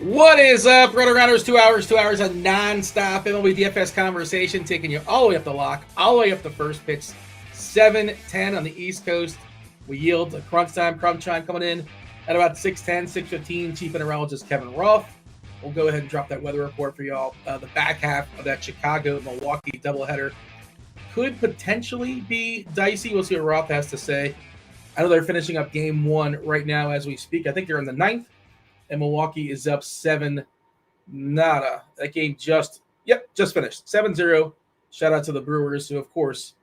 What is up, RotoGrinders? 2 hours of non-stop MLB DFS conversation, taking you all the way up the lock, all the way up the first pitch, 7:10 on the East Coast. We yield a crunch time coming in at about 6:10, 6:15. Chief Meteorologist Kevin Roth. We'll go ahead and drop that weather report for y'all. The back half of that Chicago-Milwaukee doubleheader could potentially be dicey. We'll see what Roth has to say. I know they're finishing up game one right now as we speak. I think they're in the ninth. And Milwaukee is up 7-0. That game just finished. 7-0. Shout out to the Brewers, who, of course,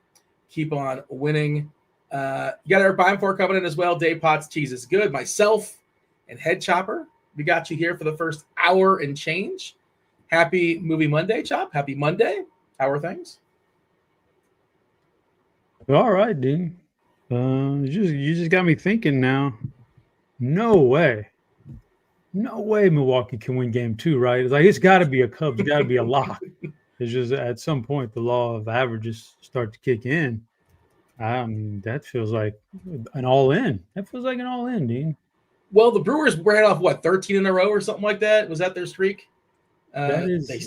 keep on winning. You got Erik Beimfohr coming in as well. Dave Potts, Cheeseisgood, myself, and Head Chopper. We got you here for the first hour and change. Happy Movie Monday, Chop. Happy Monday. How are things? All right, dude. You just got me thinking now. No way Milwaukee can win game two, right? It's like, it's got to be a Cubs, got to be a lock. It's just at some point the law of averages start to kick in. I mean, that feels like an all-in. That feels like an all-in, Dean. Well, the Brewers ran off, 13 in a row or something like that? Was that their streak? That is, they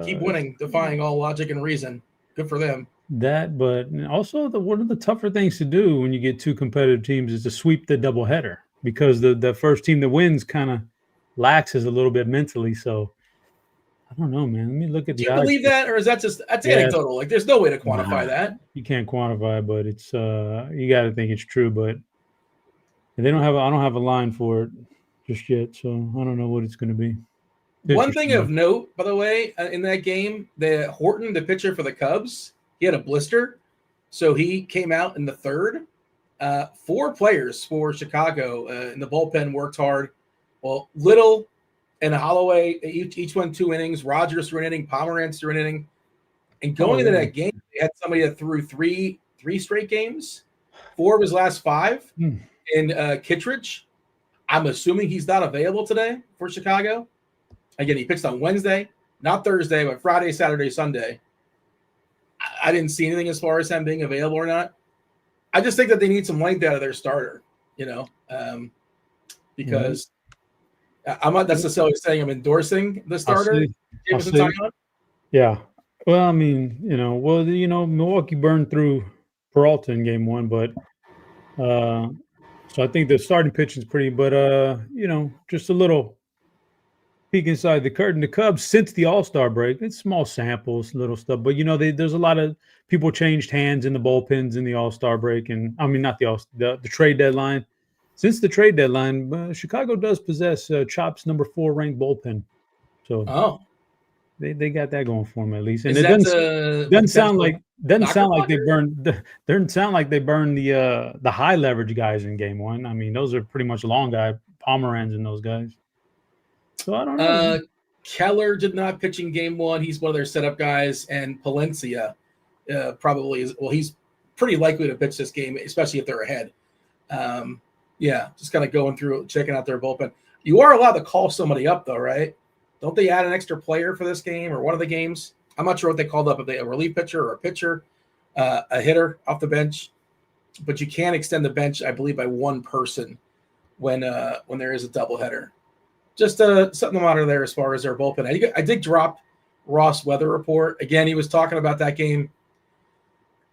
keep winning, defying all logic and reason. Good for them. That, but also one of the tougher things to do when you get two competitive teams is to sweep the doubleheader, because the first team that wins kind of laxes a little bit mentally. So I don't know, man. Let me look at the odds. Do you believe that, or is that just anecdotal? Like, there's no way to quantify that. You can't quantify, but it's you got to think it's true. But I don't have a line for it just yet, so I don't know what it's going to be. One thing of note, by the way, in that game, Horton, the pitcher for the Cubs, he had a blister, so he came out in the third. 4 players for Chicago in the bullpen worked hard. Well, Little and Holloway each won 2 innings. Rogers threw an inning. Pomeranz threw an inning. And going into that game, they had somebody that threw three straight games. 4 of his last 5 in Kittredge. I'm assuming he's not available today for Chicago. Again, he pitched on Wednesday, not Thursday, but Friday, Saturday, Sunday. I didn't see anything as far as him being available or not. I just think that they need some length out of their starter, because I'm not necessarily saying I'm endorsing the starter. Yeah. Well, I mean, Milwaukee burned through Peralta in game 1, but so I think the starting pitching is pretty, but just a little peek inside the curtain. The Cubs, since the All-Star break, it's small samples, little stuff, but there's a lot of people changed hands in the bullpens in the All-Star break, and I mean not the trade deadline. Since the trade deadline, Chicago does possess Chop's number 4 ranked bullpen, so they got that going for them at least. And it doesn't sound like they burned the high leverage guys in game 1. I mean, those are pretty much long guy Pomeranz and those guys. So I don't know. Keller did not pitch in game 1. He's one of their setup guys, and Palencia probably is. Well, he's pretty likely to pitch this game, especially if they're ahead. Just kind of going through, checking out their bullpen. You are allowed to call somebody up, though, right? Don't they add an extra player for this game or one of the games? I'm not sure what they called up, if they a relief pitcher or a pitcher, a hitter off the bench. But you can extend the bench, I believe, by 1 person when there is a doubleheader. Just something to monitor there as far as their bullpen. I did drop Ross' weather report. Again, he was talking about that game.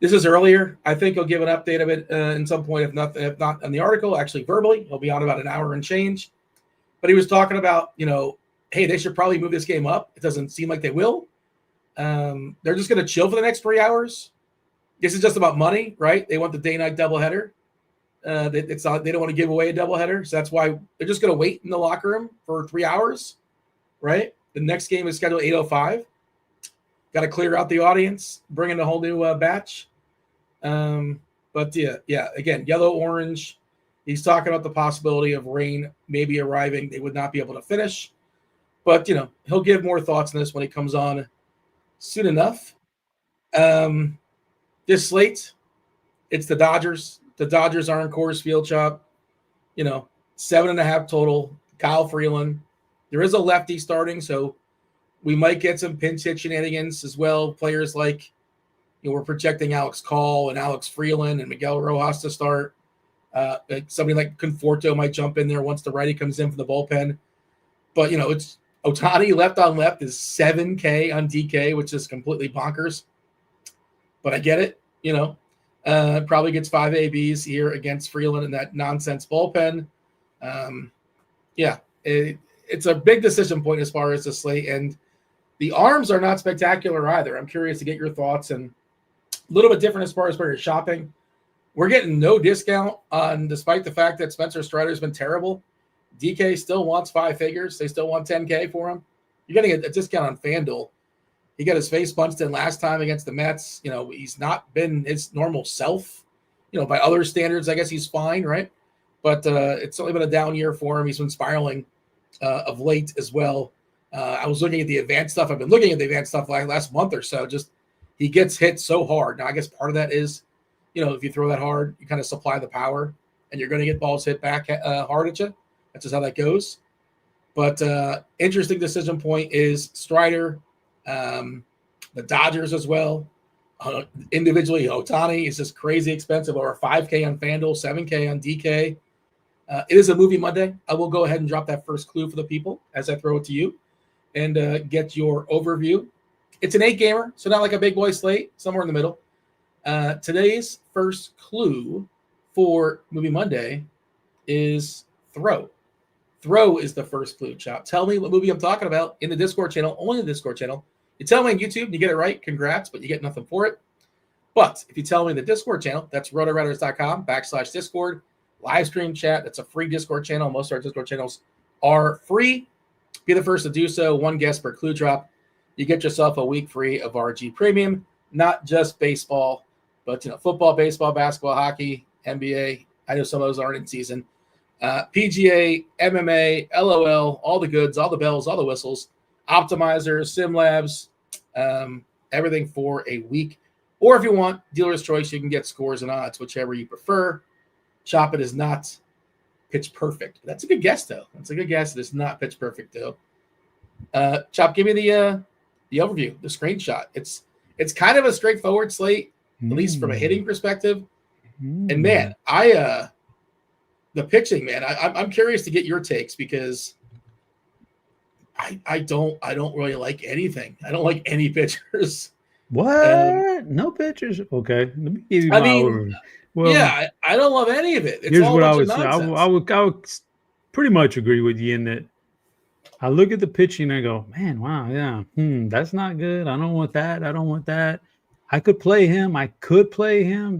This is earlier. I think he'll give an update of it in some point, if not in the article, actually verbally. He'll be on about an hour and change. But he was talking about, hey, they should probably move this game up. It doesn't seem like they will. They're just going to chill for the next 3 hours. This is just about money, right? They want the day-night doubleheader. They don't want to give away a doubleheader, so that's why they're just going to wait in the locker room for 3 hours, right? The next game is scheduled 8:05. Got to clear out the audience, bring in a whole new batch. But again, yellow, orange. He's talking about the possibility of rain maybe arriving. They would not be able to finish, but he'll give more thoughts on this when he comes on soon enough. This slate, it's the Dodgers. The Dodgers are in Coors Field, Chop. 7.5 total. Kyle Freeland, There is a lefty starting, so we might get some pinch hit shenanigans as well. Players like, we're projecting Alex Call and Alex Freeland and Miguel Rojas to start. Somebody like Conforto might jump in there once the righty comes in from the bullpen. But, it's Ohtani left on left is 7K on DK, which is completely bonkers. But I get it, probably gets 5 ABs here against Freeland in that nonsense bullpen. It's a big decision point as far as the slate. And the arms are not spectacular either. I'm curious to get your thoughts, and a little bit different as far as where you're shopping. We're getting no discount despite the fact that Spencer Strider's been terrible. DK still wants 5 figures. They still want 10K for him. You're getting a discount on FanDuel. He got his face punched in last time against the Mets. He's not been his normal self. By other standards, I guess he's fine, right? But it's only been a down year for him. He's been spiraling of late as well. I was looking at the advanced stuff. I've been looking at the advanced stuff like last month or so. Just he gets hit so hard. Now, I guess part of that is, if you throw that hard, you kind of supply the power, and you're going to get balls hit back hard at you. That's just how that goes. But interesting decision point is Strider, the Dodgers as well. Individually, Ohtani is just crazy expensive, over 5K on FanDuel, 7K on DK. It is a movie Monday. I will go ahead and drop that first clue for the people as I throw it to you and get your overview. It's an 8-gamer, so not like a big boy slate, somewhere in the middle. Today's first clue for Movie Monday is Throw. Throw is the first clue, Chop. Tell me what movie I'm talking about in the Discord channel, only the Discord channel. You tell me on YouTube and you get it right, congrats, but you get nothing for it. But if you tell me in the Discord channel, that's RotoGrinders.com/Discord, live stream chat. That's a free Discord channel. Most of our Discord channels are free. Be the first to do so. 1 guest per clue drop. You get yourself a week free of RG Premium, not just baseball, but football, baseball, basketball, hockey, NBA. I know some of those aren't in season. PGA, MMA, LOL, all the goods, all the bells, all the whistles, optimizers, SimLabs, everything for a week. Or if you want, dealer's choice, you can get scores and odds, whichever you prefer. Chop, it is not pitch perfect. That's a good guess, though. That's a good guess. It is not pitch perfect, though. Chop, give me the overview, the screenshot. It's kind of a straightforward slate, at least from a hitting perspective. And man, the pitching, man, I'm curious to get your takes because I don't really like anything. I don't like any pitchers. What? No pitchers? Okay, let me give you my overview. Well, yeah, I don't love any of it. It's here's all what a I bunch would of say. nonsense. I would pretty much agree with you in that. I look at the pitching and I go, man, wow, yeah, that's not good. I don't want that. I don't want that. I could play him.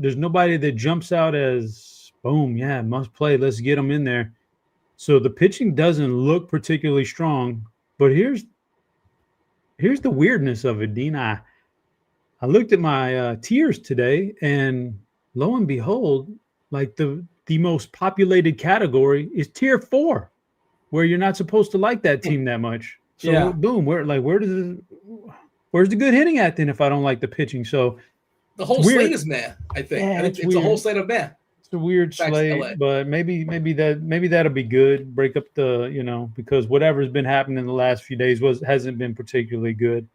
There's nobody that jumps out as boom, yeah, must play. Let's get him in there. So the pitching doesn't look particularly strong. But here's the weirdness of it, Dean. I looked at my tiers today, and lo and behold, like the most populated category is tier 4, where you're not supposed to like that team that much. So Yeah. boom, where's the good hitting at then if I don't like the pitching? So the whole slate is meh, I think. Yeah, I think it's a whole slate of meh. It's a weird slate, but maybe that'll be good. Break up the, because whatever's been happening in the last few days hasn't been particularly good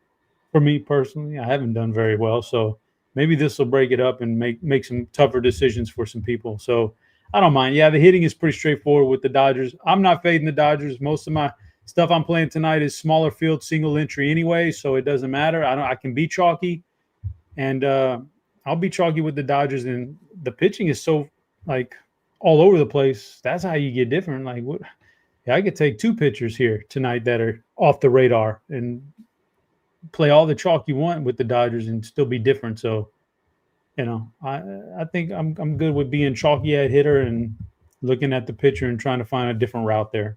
for me personally. I haven't done very well, so maybe this will break it up and make some tougher decisions for some people. So I don't mind. Yeah, the hitting is pretty straightforward with the Dodgers. I'm not fading the Dodgers. Most of my stuff I'm playing tonight is smaller field, single entry anyway, so it doesn't matter. I can be chalky, and I'll be chalky with the Dodgers. And the pitching is so all over the place. That's how you get different. What? Yeah, I could take 2 pitchers here tonight that are off the radar and play all the chalk you want with the Dodgers and still be different. So, I think I'm good with being chalky at hitter and looking at the pitcher and trying to find a different route there.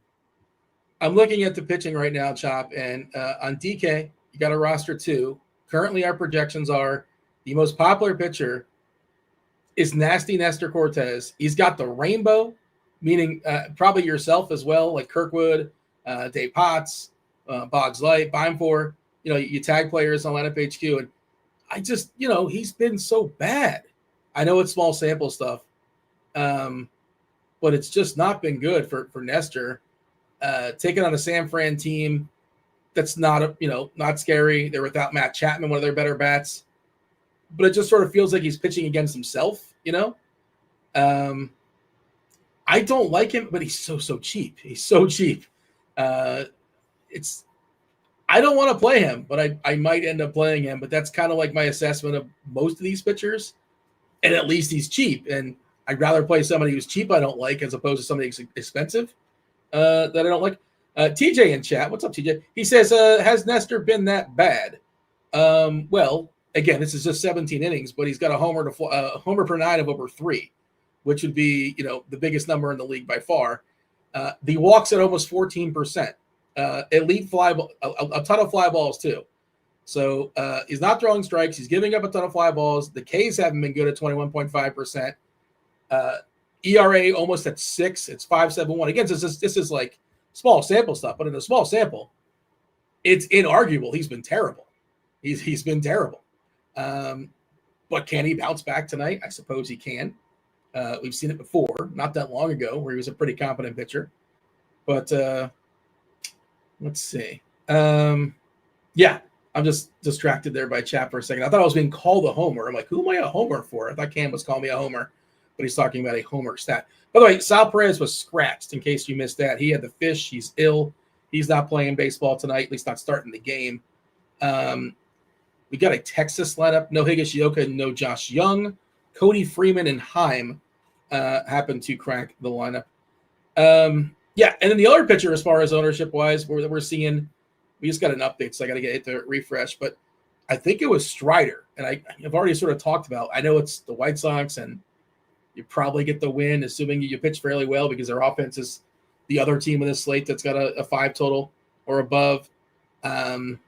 I'm looking at the pitching right now, Chop, and on DK, you got a roster 2. Currently, our projections are the most popular pitcher is Nasty Nestor Cortez. He's got the rainbow, meaning probably yourself as well, like Kirkwood, Dave Potts, Boggs Light, Beimfohr. You tag players on lineup HQ, and I just, he's been so bad. I know it's small sample stuff, but it's just not been good for Nestor. taking on a San Fran team that's not not scary. They're without Matt Chapman, one of their better bats, but it just sort of feels like he's pitching against himself. I don't like him, but he's so cheap. He's so cheap. I don't want to play him, but I might end up playing him. But that's kind of like my assessment of most of these pitchers. And at least he's cheap. And I'd rather play somebody who's cheap I don't like as opposed to somebody who's expensive that I don't like. TJ in chat. What's up, TJ? He says, has Nestor been that bad? Well, again, this is just 17 innings, but he's got a homer per 9 of over 3, which would be, the biggest number in the league by far. The walks at almost 14%. Elite fly ball, a ton of fly balls too. So he's not throwing strikes. He's giving up a ton of fly balls. The Ks haven't been good at 21.5%. ERA almost at 6. It's 5.71. Again, this is like small sample stuff, but in a small sample, it's inarguable. He's been terrible. He's been terrible. But can he bounce back tonight? I suppose he can. We've seen it before, not that long ago, where he was a pretty competent pitcher. But let's see. Yeah, I'm just distracted there by chat for a second. I thought I was being called a homer. I'm like, who am I a homer for? I thought Cam was calling me a homer, but he's talking about a homer stat. By the way, Sal Perez was scratched, in case you missed that. He had the fish. He's ill. He's not playing baseball tonight, at least not starting the game. We got a Texas lineup. No Higashioka, no Josh Young. Cody Freeman and Heim happened to crack the lineup. Yeah, and then the other pitcher, as far as ownership-wise, we're seeing, we just got an update, so I got to get it to refresh, but I think it was Strider, and I've already sort of talked about, I know it's the White Sox, and you probably get the win, assuming you pitch fairly well, because their offense is the other team in this slate that's got a 5 total or above. Again,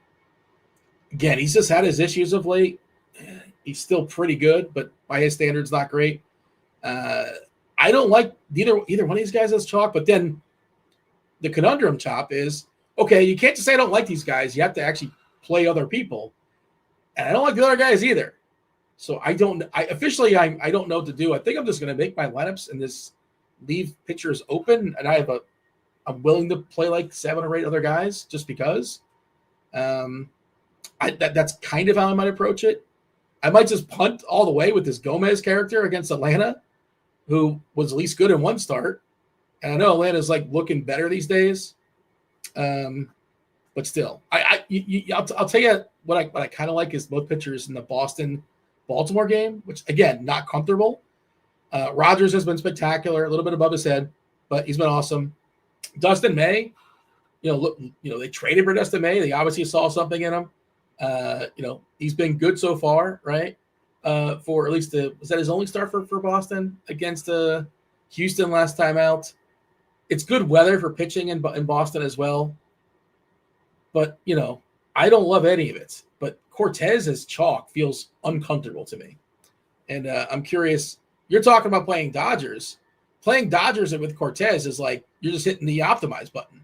he's just had his issues of late. He's still pretty good, but by his standards, not great. I don't like either one of these guys as chalk, but then the conundrum, Chop, is, okay, you can't just say I don't like these guys. You have to actually play other people. And I don't like the other guys either. So I don't know what to do. I think I'm just going to make my lineups and just leave pitchers open. And I'm willing to play like 7 or 8 other guys just because. That's kind of how I might approach it. I might just punt all the way with this Gomez character against Atlanta, who was at least good in one start. And I know Atlanta's like looking better these days. But still, I'll tell you what I kind of like is both pitchers in the Boston-Baltimore game, which again, not comfortable. Rodgers has been spectacular, a little bit above his head, but he's been awesome. Dustin May, they traded for Dustin May. They obviously saw something in him. He's been good so far, right? For at least was that his only start for Boston against Houston last time out? It's good weather for pitching in Boston as well. But, I don't love any of it. But Cortez as chalk feels uncomfortable to me. And I'm curious, you're talking about playing Dodgers. Playing Dodgers with Cortez is like you're just hitting the optimize button.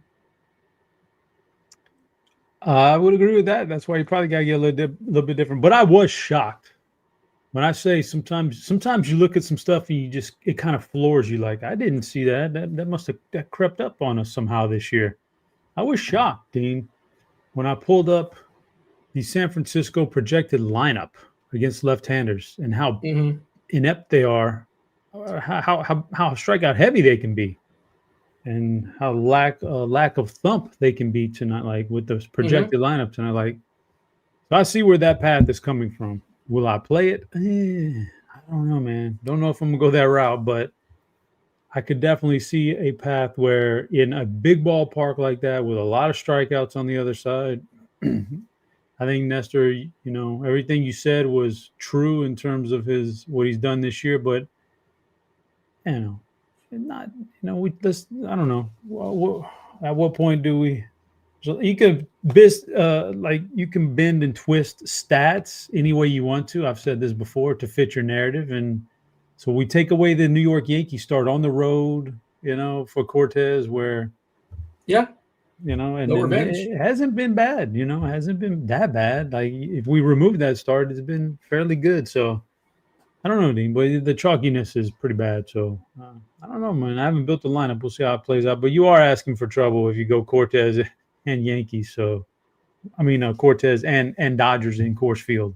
I would agree with that. That's why you probably got to get a little bit different. But I was shocked. When I say sometimes you look at some stuff and it kind of floors you. Like, I didn't see that. That must have crept up on us somehow this year. I was shocked, Dean, when I pulled up the San Francisco projected lineup against left-handers and how inept they are, how strikeout heavy they can be, and how lack of thump they can be tonight. Like with the projected lineup tonight, like, so I see where that path is coming from. Will I play it? I don't know, man. Don't know if I'm going to go that route, but I could definitely see a path where in a big ballpark like that with a lot of strikeouts on the other side, I think Nestor, everything you said was true in terms of what he's done this year, but I don't know. At what point do we? So you can you can bend and twist stats any way you want to. I've said this before to fit your narrative, and so we take away the New York Yankees start on the road, for Cortez, where, and no revenge. It hasn't been bad, it hasn't been that bad. Like if we remove that start, it's been fairly good. So I don't know, Dean, but the chalkiness is pretty bad. So I don't know, man. I haven't built the lineup. We'll see how it plays out. But you are asking for trouble if you go Cortez and Yankees. So I mean, Cortez and Dodgers in Coors Field.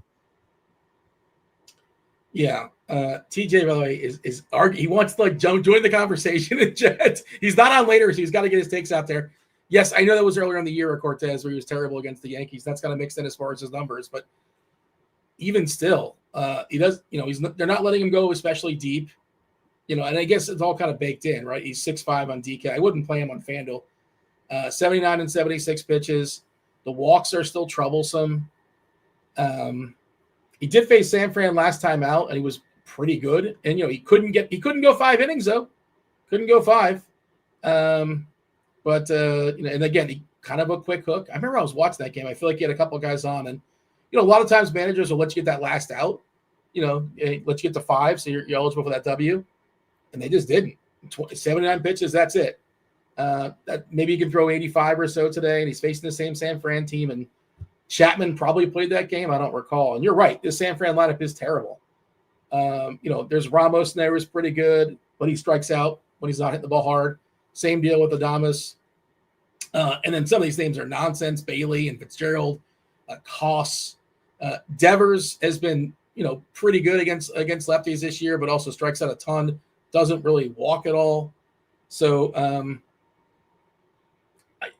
Yeah. TJ, by the way, is he wants to like join the conversation in chat. He's not on later, so he's got to get his takes out there. Yes, I know that was earlier in the year of Cortez where he was terrible against the Yankees. That's kind of mixed in as far as his numbers, but even still, he does. They're not letting him go especially deep. And I guess it's all kind of baked in, right? He's 6'5" on DK. I wouldn't play him on FanDuel. 79 and 76 pitches. The walks are still troublesome. He did face San Fran last time out, and he was pretty good. And he couldn't go 5 innings though. Couldn't go 5. But and again, he kind of a quick hook. I remember I was watching that game. I feel like he had a couple of guys on, and a lot of times managers will let you get that last out. Let you get to 5, so you're eligible for that W, and they just didn't. 79 pitches, that's it. That maybe you can throw 85 or so today, and he's facing the same San Fran team. And Chapman probably played that game. I don't recall. And you're right, this San Fran lineup is terrible. There's Ramos in there who's pretty good, but he strikes out when he's not hitting the ball hard. Same deal with Adames. And then some of these names are nonsense. Bailey and Fitzgerald, Koss. Devers has been, pretty good against lefties this year, but also strikes out a ton. Doesn't really walk at all. So,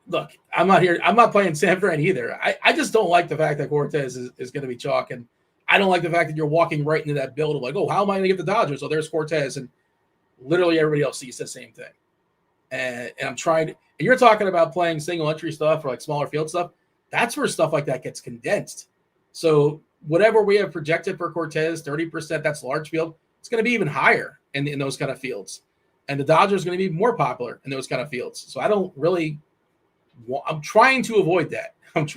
look, I'm not playing San Fran either. I just don't like the fact that Cortez is going to be chalk. And I don't like the fact that you're walking right into that build of like, oh, how am I going to get the Dodgers? Oh, there's Cortez. And literally everybody else sees the same thing. And I'm trying to, and you're talking about playing single entry stuff or like smaller field stuff. That's where stuff like that gets condensed. So whatever we have projected for Cortez, 30%, that's large field. It's going to be even higher in those kind of fields. And the Dodgers are going to be more popular in those kind of fields. So I don't really, I'm trying to avoid that. And,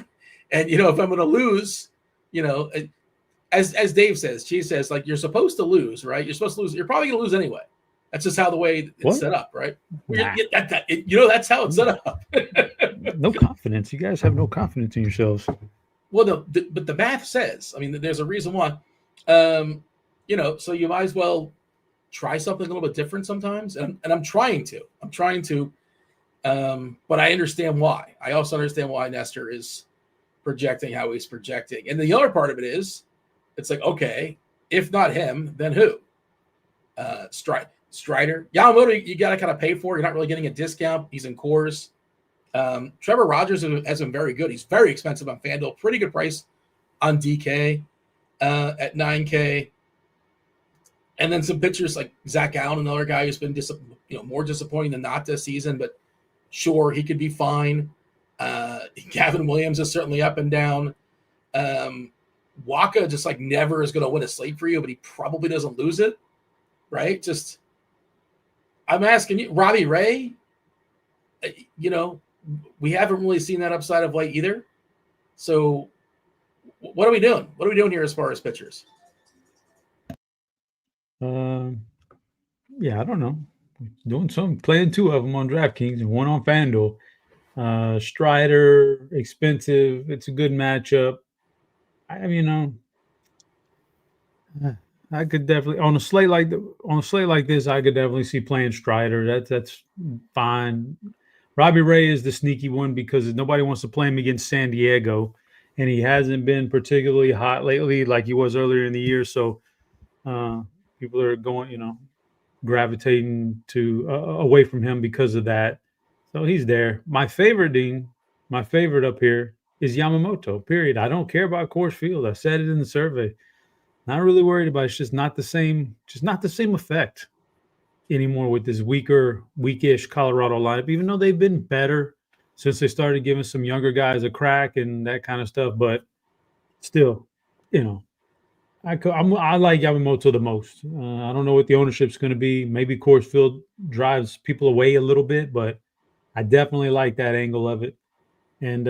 if I'm going to lose, as Dave says, Cheese says, like, you're supposed to lose, right? You're supposed to lose. You're probably going to lose anyway. That's just how the way it's set up, right? Nah. That's how it's set up. No confidence. You guys have no confidence in yourselves. Well, but the math says, there's a reason why. So you might as well try something a little bit different sometimes. And I'm trying to. But I understand why. I also understand why Nestor is projecting how he's projecting. And the other part of it is, it's like, okay, if not him, then who? Strider. Yamamoto, you got to kind of pay for. You're not really getting a discount. He's in Coors. Trevor Rogers has been very good. He's very expensive on FanDuel. Pretty good price on DK at $9K. And then some pitchers like Zach Allen, another guy who's been more disappointing than not this season, but sure, he could be fine. Gavin Williams is certainly up and down. Waka just like never is going to win a slate for you, but he probably doesn't lose it, right? Just, I'm asking you, Robbie Ray, we haven't really seen that upside of late either. So what are we doing? What are we doing here as far as pitchers? Yeah, I don't know. Doing something, playing 2 of them on DraftKings and 1 on FanDuel. Strider, expensive. It's a good matchup. I could definitely on a slate like this, I could definitely see playing Strider. That's fine. Robbie Ray is the sneaky one because nobody wants to play him against San Diego, and he hasn't been particularly hot lately like he was earlier in the year. So people are going, gravitating to away from him because of that. So he's there. My favorite up here is Yamamoto, period. I don't care about Coors Field. I said it in the survey. Not really worried about it. It's just not the same effect anymore with this weakish Colorado lineup, even though they've been better since they started giving some younger guys a crack and that kind of stuff. But still, I like Yamamoto the most. I don't know what the ownership's going to be. Maybe Coors Field drives people away a little bit, but I definitely like that angle of it. And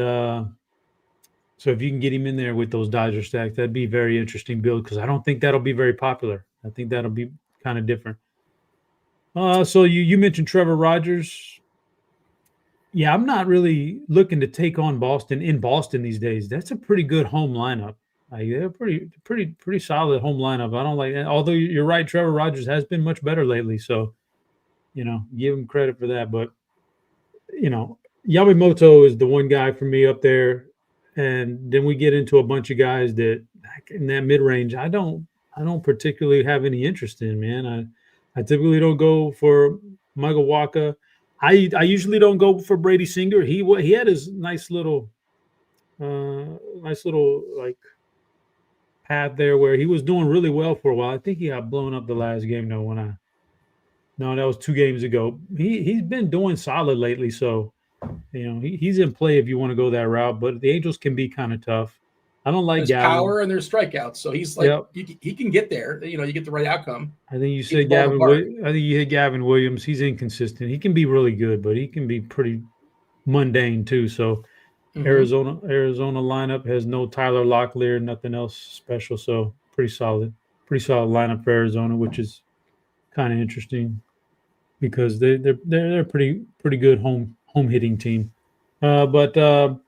so if you can get him in there with those Dodger stacks, that'd be a very interesting build because I don't think that'll be very popular. I think that'll be kind of different. So you mentioned Trevor Rogers. Yeah, I'm not really looking to take on Boston in Boston these days. That's a pretty good home lineup. Like they're pretty solid home lineup. I don't like that. Although you're right, Trevor Rogers has been much better lately. So, give him credit for that. But, Yamamoto is the one guy for me up there. And then we get into a bunch of guys that in that mid range, I don't particularly have any interest in, man. I typically don't go for Michael Wacha. I usually don't go for Brady Singer. He had his nice little like path there where he was doing really well for a while. I think he got blown up the last game though. No, that was 2 games ago. He's been doing solid lately, so he's in play if you want to go that route. But the Angels can be kind of tough. I don't like There's Gavin. power and there's strikeouts, so he's like he can get there. You get the right outcome. I think you said Gavin. I think you hit Gavin Williams. He's inconsistent. He can be really good, but he can be pretty mundane too. So Arizona lineup has no Tyler Locklear, nothing else special. So pretty solid lineup for Arizona, which is kind of interesting because they're a pretty good home hitting team. After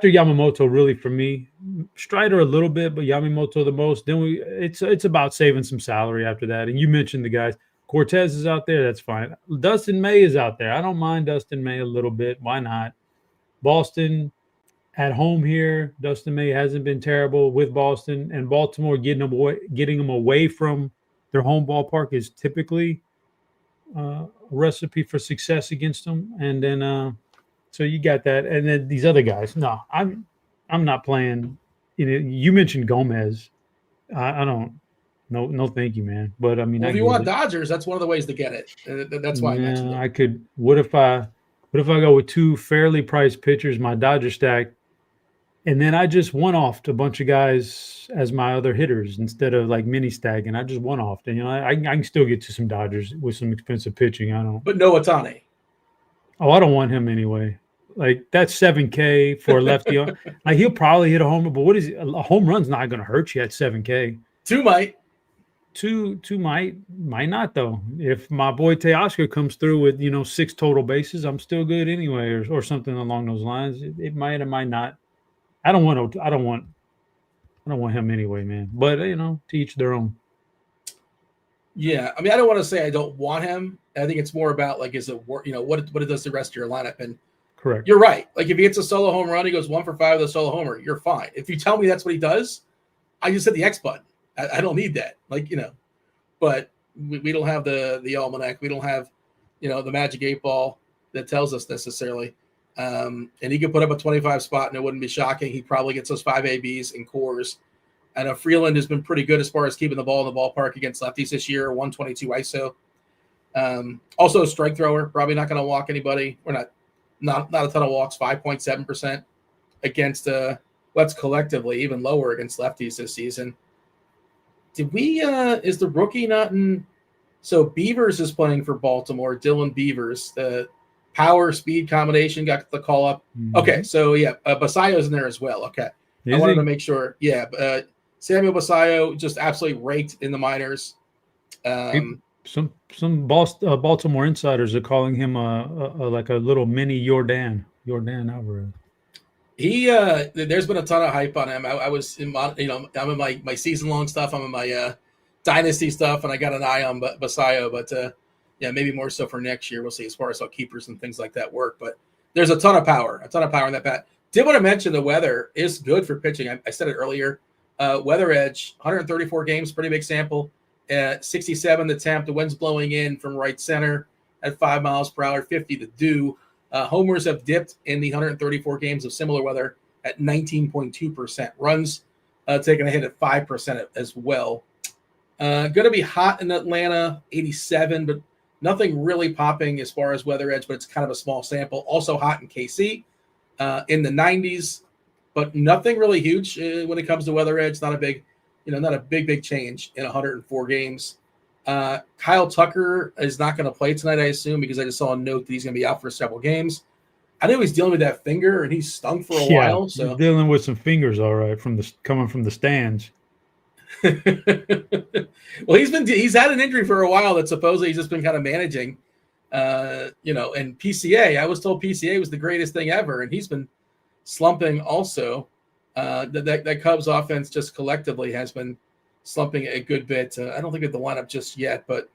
Yamamoto, really for me, Strider a little bit, but Yamamoto the most. Then it's about saving some salary after that. And you mentioned the guys. Cortez is out there. That's fine. Dustin May is out there. I don't mind Dustin May a little bit. Why not? Boston at home here. Dustin May hasn't been terrible with Boston, and Baltimore getting them away from their home ballpark is typically a recipe for success against them. And then so you got that, and then these other guys. No, I'm not playing. You mentioned Gomez. I don't. No, thank you, man. But I mean, if you want Dodgers, that's one of the ways to get it. That's why I mentioned it. I could. What if I go with 2 fairly priced pitchers, my Dodger stack, and then I just one-offed a bunch of guys as my other hitters instead of like mini stack, and I just one-offed, and I can still get to some Dodgers with some expensive pitching. But no Ohtani. Oh, I don't want him anyway. Like that's $7K for a lefty. Like he'll probably hit a home run, but what is a home run's not going to hurt you at $7K. 2 might. Two might not though. If my boy Teoscar comes through with 6 total bases, I'm still good anyway, or something along those lines. It might or might not. I don't want him anyway, man. But to each their own. Yeah, I mean, I don't want to say I don't want him. I think it's more about like, is it what it does the rest of your lineup. And correct, you're right. Like if he hits a solo home run, he goes 1 for 5 with a solo homer. You're fine. If you tell me that's what he does, I just hit the X button. I don't need that. But we don't have the almanac. We don't have the magic 8 ball that tells us necessarily. And he could put up a 25 spot, and it wouldn't be shocking. He probably gets those 5 ABs and cores. I know Freeland has been pretty good as far as keeping the ball in the ballpark against lefties this year, 122 ISO. Also a strike thrower, probably not going to walk anybody. We're not a ton of walks, 5.7% against let's collectively even lower against lefties this season. Did we is the rookie not in? So Beavers is playing for Baltimore, Dylan Beavers. The power speed combination got the call up. Mm-hmm. Okay, so yeah, Basayo's in there as well. Okay. I wanted to make sure. Yeah, Samuel Basayo just absolutely raked in the minors. Some Baltimore insiders are calling him like a little mini Yordan Alvarez. There's been a ton of hype on him. I was in I'm in my season long stuff. I'm in my dynasty stuff, and I got an eye on Basayo. But maybe more so for next year. We'll see as far as how keepers and things like that work. But there's a ton of power in that bat. Did want to mention the weather is good for pitching. I said it earlier. Weather edge, 134 games, pretty big sample. 67 the temp. The wind's blowing in from right center at 5 miles per hour, 50 the dew. Homers have dipped in the 134 games of similar weather at 19.2%. Runs taking a hit at 5% as well. Going to be hot in Atlanta, 87, but nothing really popping as far as weather edge, but it's kind of a small sample. Also hot in KC in the 90s, but nothing really huge when it comes to weather edge. Not a big change in 104 games. Kyle Tucker is not going to play tonight, I assume, because I just saw a note that he's going to be out for seveul games. I know he's dealing with that finger, and he's stung for a while. So he's dealing with some fingers, all right, coming from the stands. Well, he's had an injury for a while that supposedly he's just been kind of managing. And PCA, I was told PCA was the greatest thing ever, and he's been slumping also. That Cubs offense just collectively has been slumping a good bit. I don't think at the lineup just yet, but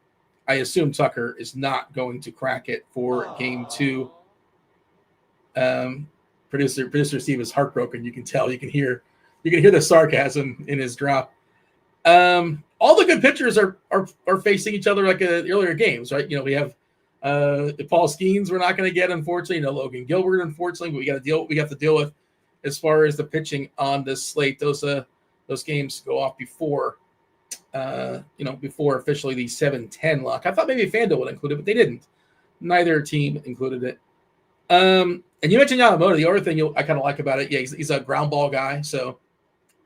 I assume Tucker is not going to crack it for game 2. Producer Steve is heartbroken. You can tell. You can hear the sarcasm in his drop. All the good pitchers are facing each other like the earlier games, right? We have Paul Skeens we're not going to get, unfortunately. Logan Gilbert, unfortunately, but we have to deal with as far as the pitching on this slate. Those games go off before officially the 7-10 lock. I thought maybe FanDuel would include it, but they didn't. Neither team included it. And you mentioned Yamamoto. The other thing I kind of like about it, he's a ground ball guy. So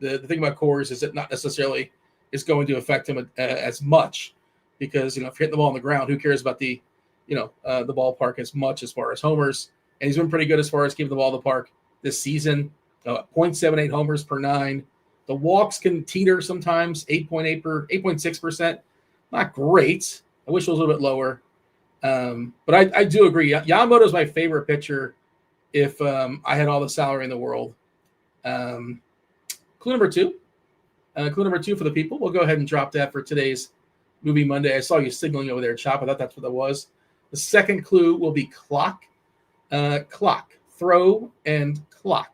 the thing about Coors is it not necessarily is going to affect him as much because, if you're hitting the ball on the ground, who cares about the ballpark as much as far as homers? And he's been pretty good as far as keeping the ball in the park this season. 0.78 homers per 9. The walks can teeter sometimes, 8.6%. Not great. I wish it was a little bit lower. But I do agree. Yamamoto is my favorite pitcher if I had all the salary in the world. Clue number 2. Clue number 2 for the people. We'll go ahead and drop that for today's Movie Monday. I saw you signaling over there, Chop. I thought that's what that was. The second clue will be clock. Clock. Throw and clock.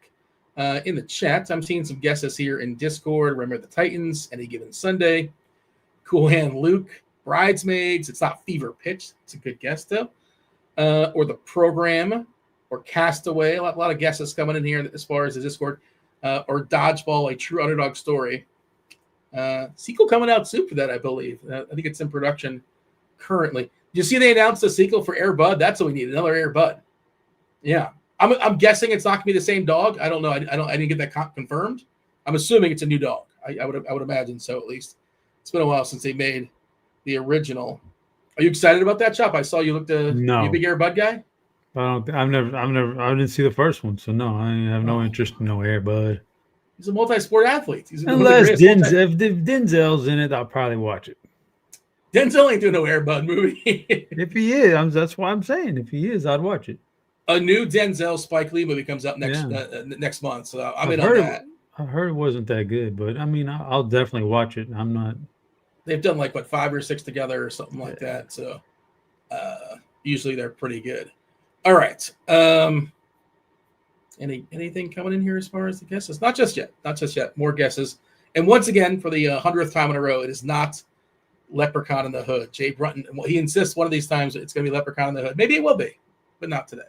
In the chat, I'm seeing some guesses here in Discord. Remember the Titans, any given Sunday. Cool Hand Luke. Bridesmaids. It's not Fever Pitch. It's a good guess, though. Or The Program. Or Castaway. A lot of guesses coming in here as far as the Discord. Or Dodgeball, A True Underdog Story. Sequel coming out soon for that, I believe. I think it's in production currently. Did you see they announced a sequel for Air Bud? That's what we need, another Air Bud. Yeah. I'm guessing it's not going to be the same dog. I don't know. I didn't get that confirmed. I'm assuming it's a new dog. I would imagine so, at least. It's been a while since they made the original. Are you excited about that, Chop? I saw you looked a big Air Bud guy. I didn't see the first one, so no, I have no interest in no Air Bud. He's a multi-sport athlete. Unless if Denzel's in it, I'll probably watch it. Denzel ain't doing no Air Bud movie. If he is, that's why I'm saying. If he is, I'd watch it. A new Denzel Spike Lee movie comes out next month, so I'm in on that. I heard it wasn't that good, but I mean, I'll definitely watch it. I'm not. They've done 5 or 6 together or something like that, so usually they're pretty good. All right. Anything coming in here as far as the guesses? Not just yet. More guesses. And once again, for the 100th time in a row, it is not Leprechaun in the Hood. Jay Brunton, he insists one of these times it's going to be Leprechaun in the Hood. Maybe it will be, but not today.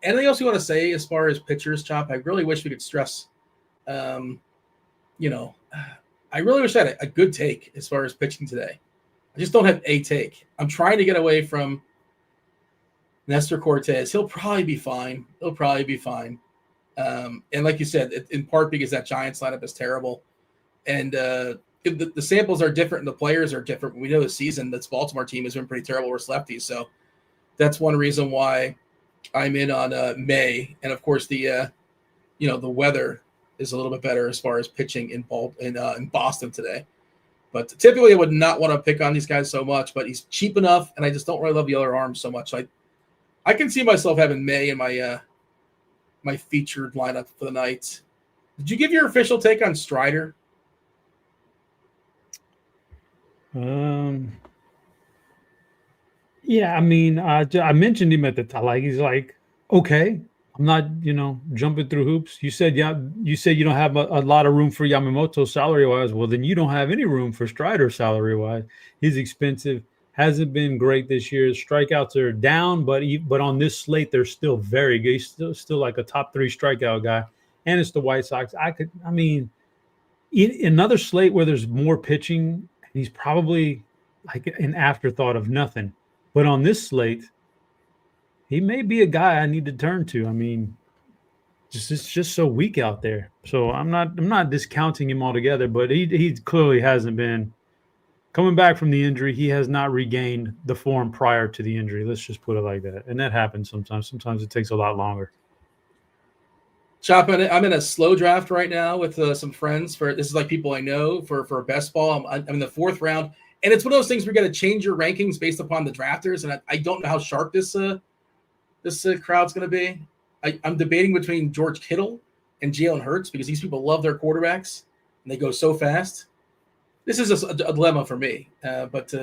Anything else you want to say as far as pitchers, Chop? I really wish we could stress, I really wish I had a good take as far as pitching today. I just don't have a take. I'm trying to get away from Nestor Cortez. He'll probably be fine. And like you said, in part because that Giants lineup is terrible. And the samples are different and the players are different. We know the season, this Baltimore team has been pretty terrible versus lefties. So that's one reason why I'm in on May. And of course, the weather is a little bit better as far as pitching in Boston today. But typically I would not want to pick on these guys so much, but he's cheap enough. And I just don't really love the other arms so much. So I can see myself having May in my my featured lineup for the night. Did you give your official take on Strider? Yeah, I mean, I mentioned him at the time. He's okay. I'm not, jumping through hoops. You said you don't have a lot of room for Yamamoto salary wise. Well, then you don't have any room for Strider salary wise. He's expensive. Hasn't been great this year. Strikeouts are down, but on this slate, they're still very good. He's still like a top 3 strikeout guy. And it's the White Sox. In another slate where there's more pitching, he's probably like an afterthought of nothing. But on this slate, he may be a guy I need to turn to. I mean, it's just so weak out there. So I'm not discounting him altogether, but he clearly hasn't been. Coming back from the injury, he has not regained the form prior to the injury. Let's just put it like that. And that happens sometimes. Sometimes it takes a lot longer. Chop, I'm in a slow draft right now with some friends. This is like people I know for best ball. I'm in the 4th round. And it's one of those things where you got to change your rankings based upon the drafters. And I don't know how sharp this crowd's going to be. I'm debating between George Kittle and Jalen Hurts because these people love their quarterbacks and they go so fast. This is a dilemma for me, but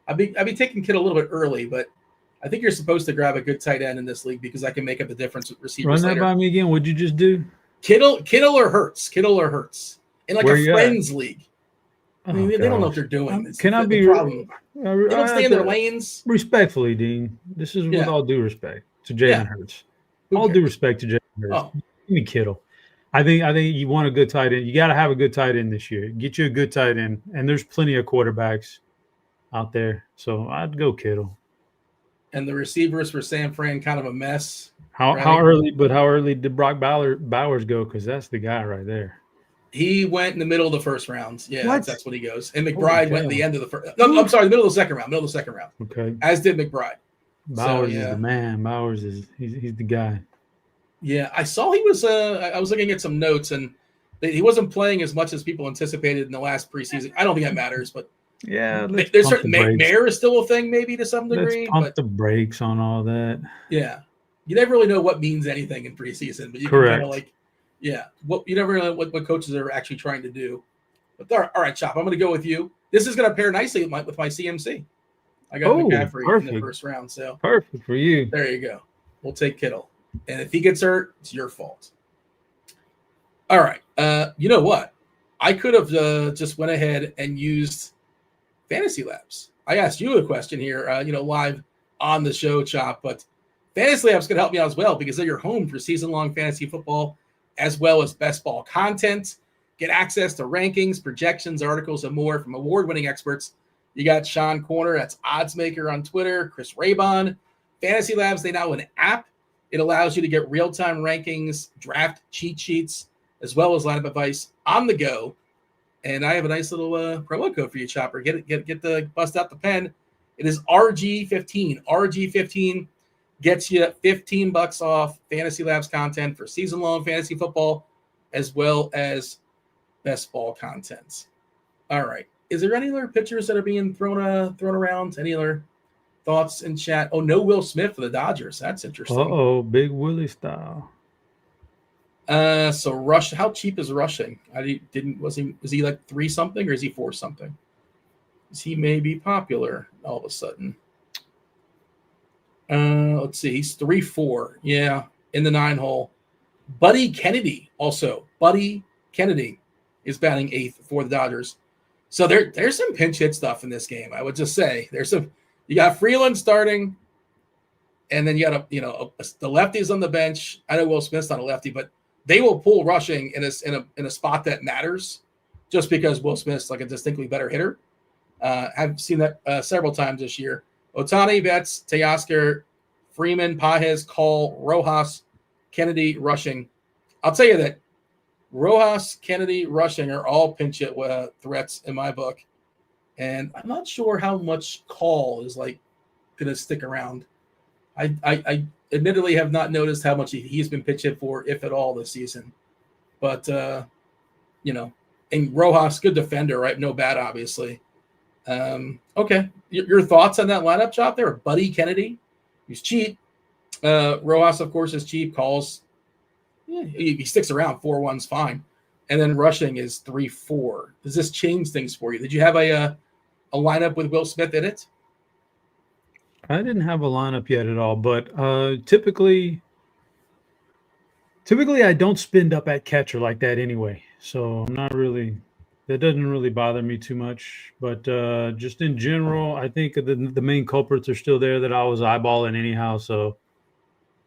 I'd be taking Kittle a little bit early, but I think you're supposed to grab a good tight end in this league because I can make up the difference with receivers. Run that by me again. What'd you just do? Kittle or Hurts. In like Where a friends league. I mean, they don't know what they're doing. Can I be the problem? They don't stay in their lanes. Respectfully, Dean. This is with all due respect to Jalen Hurts. All due respect to Jalen Hurts. Oh. Give me Kittle. I think you want a good tight end. You got to have a good tight end this year. Get you a good tight end, and there's plenty of quarterbacks out there. So I'd go Kittle. And the receivers for San Fran kind of a mess. How early? But how early did Brock Bowers go? Because that's the guy right there. He went in the middle of the first round. Yeah, that's when he goes. And McBride went in the end of the first. No, I'm sorry, the middle of the second round. Okay. As did McBride. Bowers is the man. Bowers is he's the guy. Yeah, I saw he was. I was looking at some notes, and he wasn't playing as much as people anticipated in the last preseason. I don't think that matters, but yeah, there's certain Mayor is still a thing, maybe to some degree. Let's pump the brakes on all that. Yeah, you never really know what means anything in preseason, but you can kind of like, you never know what coaches are actually trying to do. But all right, Chop, I'm going to go with you. This is going to pair nicely with my CMC. I got McCaffrey in the first round, so perfect for you. There you go. We'll take Kittle. And if he gets hurt, it's your fault. All right. You know what? I could have just went ahead and used Fantasy Labs. I asked you a question here, live on the show, Chop, but Fantasy Labs could help me out as well because they're your home for season-long fantasy football as well as best ball content. Get access to rankings, projections, articles, and more from award-winning experts. You got Sean Corner, that's Oddsmaker on Twitter, Chris Raybon. Fantasy Labs, they now have an app. It allows you to get real-time rankings, draft cheat sheets, as well as lineup advice on the go. And I have a nice little promo code for you, Chopper. Get the bust out the pen. It is RG15. RG15 gets you $15 off Fantasy Labs content for season-long fantasy football, as well as best ball content. All right. Is there any other pitchers that are being thrown around? Any other thoughts in chat? Oh, no Will Smith for the Dodgers. That's interesting. Big Willie style. So Rush, how cheap is Rushing? Was he like 3 something or is he 4 something? Is he maybe popular all of a sudden? Let's see. He's 3-4. Yeah, in the 9 hole. Buddy Kennedy also. Buddy Kennedy is batting 8th for the Dodgers. So there's some pinch hit stuff in this game. I would just say you got Freeland starting, and then you got the lefties on the bench. I know Will Smith's not a lefty, but they will pull Rushing in a spot that matters, just because Will Smith's like a distinctly better hitter. I've seen that several times this year. Ohtani, Betts, Teoscar, Freeman, Pages, Call, Rojas, Kennedy, Rushing. I'll tell you that Rojas, Kennedy, Rushing are all pinch hit threats in my book. And I'm not sure how much Call is like going to stick around. I admittedly have not noticed how much he's been pitch hit for, if at all, this season. But, and Rojas, good defender, right? No bat, obviously. Okay. Your thoughts on that lineup, Chop? There, Buddy Kennedy. He's cheap. Rojas, of course, is cheap. Calls. Yeah, he sticks around. 4-1's fine. And then Rushing is 3-4. Does this change things for you? Did you have a lineup with Will Smith in it? I didn't have a lineup yet at all, but typically I don't spend up at catcher like that anyway. So that doesn't really bother me too much. But just in general, I think the main culprits are still there that I was eyeballing anyhow. So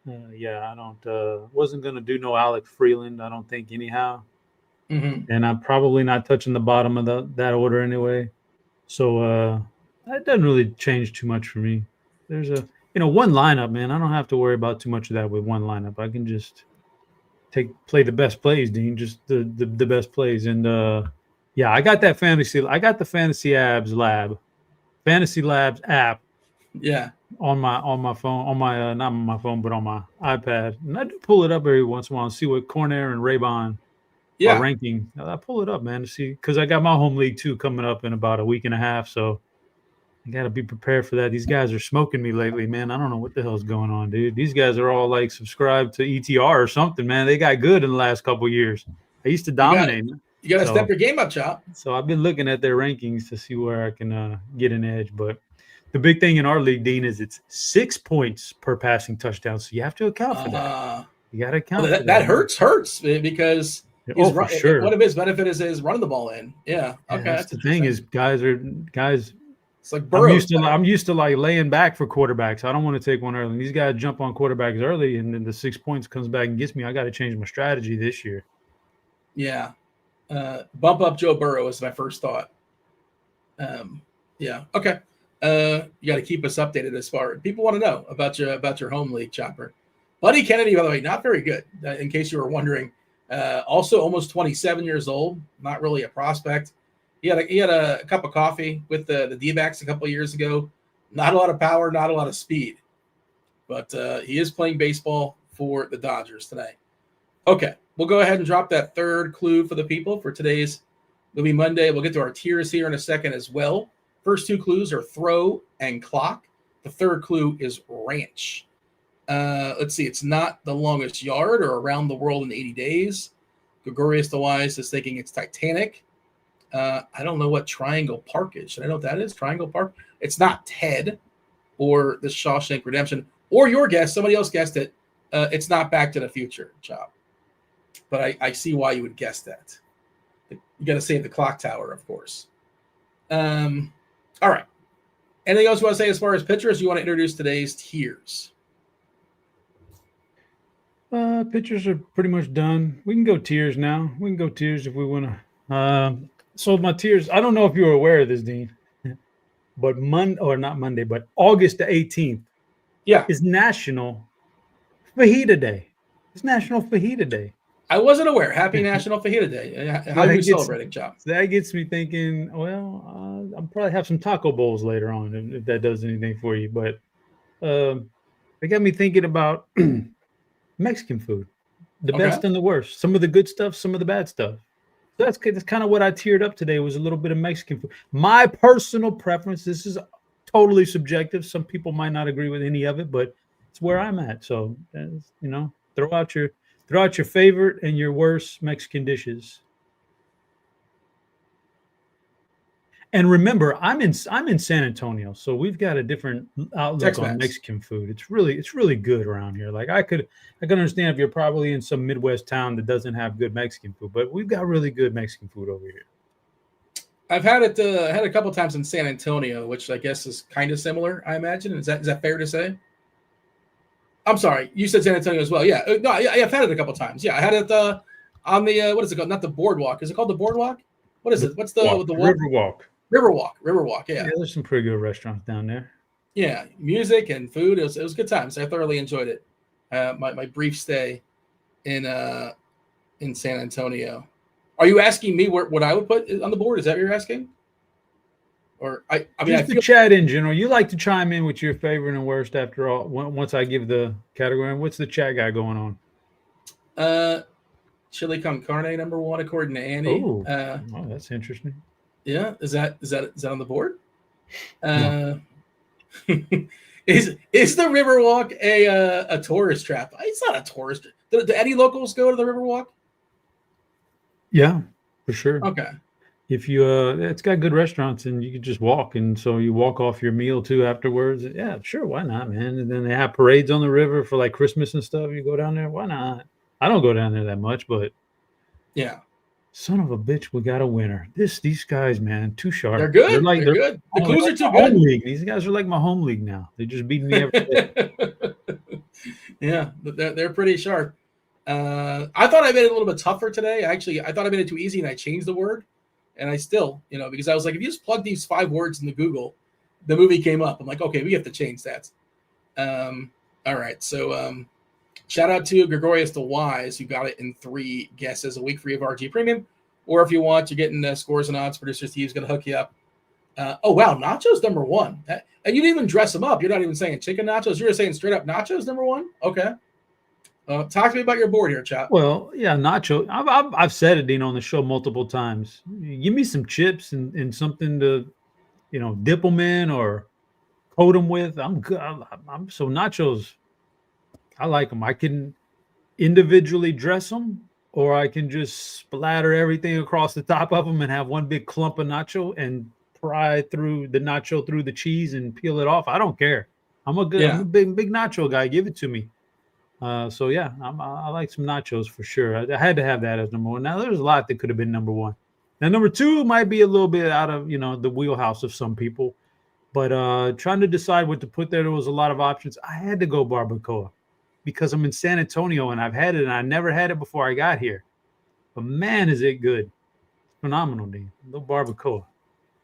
I wasn't going to do no Alec Freeland, I don't think, anyhow. Mm-hmm. And I'm probably not touching the bottom of that order anyway. So that doesn't really change too much for me. There's one lineup, man. I don't have to worry about too much of that with one lineup. I can just play the best plays, Dean, just the best plays. And I got that the Fantasy Labs app. Yeah. On my phone, not on my phone, but on my iPad. And I do pull it up every once in a while and see what Corner and Raybon are ranking. I pull it up, man, to see, because I got my home league too coming up in about a week and a half. So, I got to be prepared for that. These guys are smoking me lately, man. I don't know what the hell's going on, dude. These guys are all like subscribed to ETR or something, man. They got good in the last couple of years. I used to dominate. You got to step your game up, Chop. So I've been looking at their rankings to see where I can get an edge. But the big thing in our league, Dean, is it's 6 points per passing touchdown. So you have to account for that. You got to account for that. That hurts because for sure. One of his benefits is running the ball in. Yeah. Okay. That's the thing is guys. It's like Burrow. I'm used to like laying back for quarterbacks. I don't want to take one early. And these guys jump on quarterbacks early, and then the 6 points comes back and gets me. I got to change my strategy this year. Yeah. Bump up Joe Burrow is my first thought. Yeah. Okay. You got to keep us updated as far as people want to know about your home league, Chopper. Buddy Kennedy, by the way, not very good. In case you were wondering, also almost 27 years old. Not really a prospect. He had a cup of coffee with the D-backs a couple of years ago. Not a lot of power, not a lot of speed, but he is playing baseball for the Dodgers today. Okay, we'll go ahead and drop that third clue for the people for today's Movie Monday. We'll get to our tiers here in a second as well. First two clues are throw and clock. The third clue is ranch. Let's see. It's not the longest yard or around the world in 80 days. Gregorius the Wise is thinking it's Titanic. I don't know what Triangle Park is. Should I know what that is? Triangle Park? It's not Ted or the Shawshank Redemption or your guess. Somebody else guessed it. It's not Back to the Future, Chop. But I see why you would guess that. You got to save the clock tower, of course. All right. Anything else you want to say as far as pitchers? You want to introduce today's tiers? Pitchers are pretty much done. We can go tiers now. We can go tiers if we want to. So my tiers, I don't know if you were aware of this, Dean, but August the 18th is National Fajita Day. It's National Fajita Day. I wasn't aware. Happy National Fajita Day. How are you celebrating, Chop? That gets me thinking, well, I'll probably have some taco bowls later on if that does anything for you. But it got me thinking about Mexican food, the best and the worst, some of the good stuff, some of the bad stuff. So that's kind of what I tiered up today was a little bit of Mexican food. My personal preference, this is totally subjective. Some people might not agree with any of it, but it's where I'm at. So, throw out your favorite and your worst Mexican dishes. And remember, I'm in San Antonio, so we've got a different outlook on Mexican food. It's really good around here. Like I can understand if you're probably in some Midwest town that doesn't have good Mexican food, but we've got really good Mexican food over here. I've had it had a couple times in San Antonio, which I guess is kind of similar. I imagine is that fair to say? I'm sorry, you said San Antonio as well. Yeah, no, I've had it a couple times. Yeah, I had it on the what is it called? Not the boardwalk. Is it called the boardwalk? What is it? What's the Riverwalk? Riverwalk. Yeah, there's some pretty good restaurants down there. Yeah, music and food. It was good times. I thoroughly enjoyed it. My brief stay in San Antonio. Are you asking me what I would put on the board? Is that what you're asking? Or I mean, the chat in general. You like to chime in with your favorite and worst after all. Once I give the category, what's the chat guy going on? Chili con carne number one according to Andy. Oh, that's interesting. Yeah, is that on the board? No. Is the Riverwalk a tourist trap? It's not a tourist. Do any locals go to the Riverwalk? Yeah, for sure. Okay. If you it's got good restaurants and you can just walk, and so you walk off your meal too afterwards. Yeah, sure, why not, man? And then they have parades on the river for like Christmas and stuff. You go down there, why not? I don't go down there that much, but yeah. Son of a bitch, we got a winner. These guys, man, too sharp. They're good. They're good. The clues are too good. League. These guys are like my home league now. They're just beating me every day. Yeah, they're pretty sharp. I thought I made it a little bit tougher today. I thought I made it too easy, and I changed the word. And I still, because I was like, if you just plug these 5 words into Google, the movie came up. I'm like, okay, we have to change that. All right, so shout out to Gregorius the Wise, who got it in 3 guesses a week free of RG Premium. Or if you want, you're getting scores and odds. Producer Steve's going to hook you up. Oh, wow, nachos number 1. And you didn't even dress them up. You're not even saying chicken nachos. You're just saying straight up nachos number 1? Okay. Talk to me about your board here, Chop. Well, yeah, nacho. I've said it, Dean, on the show multiple times. Give me some chips and something to dip them in or coat them with. I'm good. So nachos, I like them. I can individually dress them, or I can just splatter everything across the top of them and have one big clump of nacho and pry through the nacho through the cheese and peel it off. I don't care. I'm a big nacho guy. Give it to me. So yeah, I like some nachos for sure. I had to have that as number one. Now there's a lot that could have been number one. Now number two might be a little bit out of the wheelhouse of some people, but trying to decide what to put there was a lot of options. I had to go barbacoa because I'm in San Antonio and I've had it and I never had it before I got here. But man, is it good! Phenomenal, Dean. No barbacoa.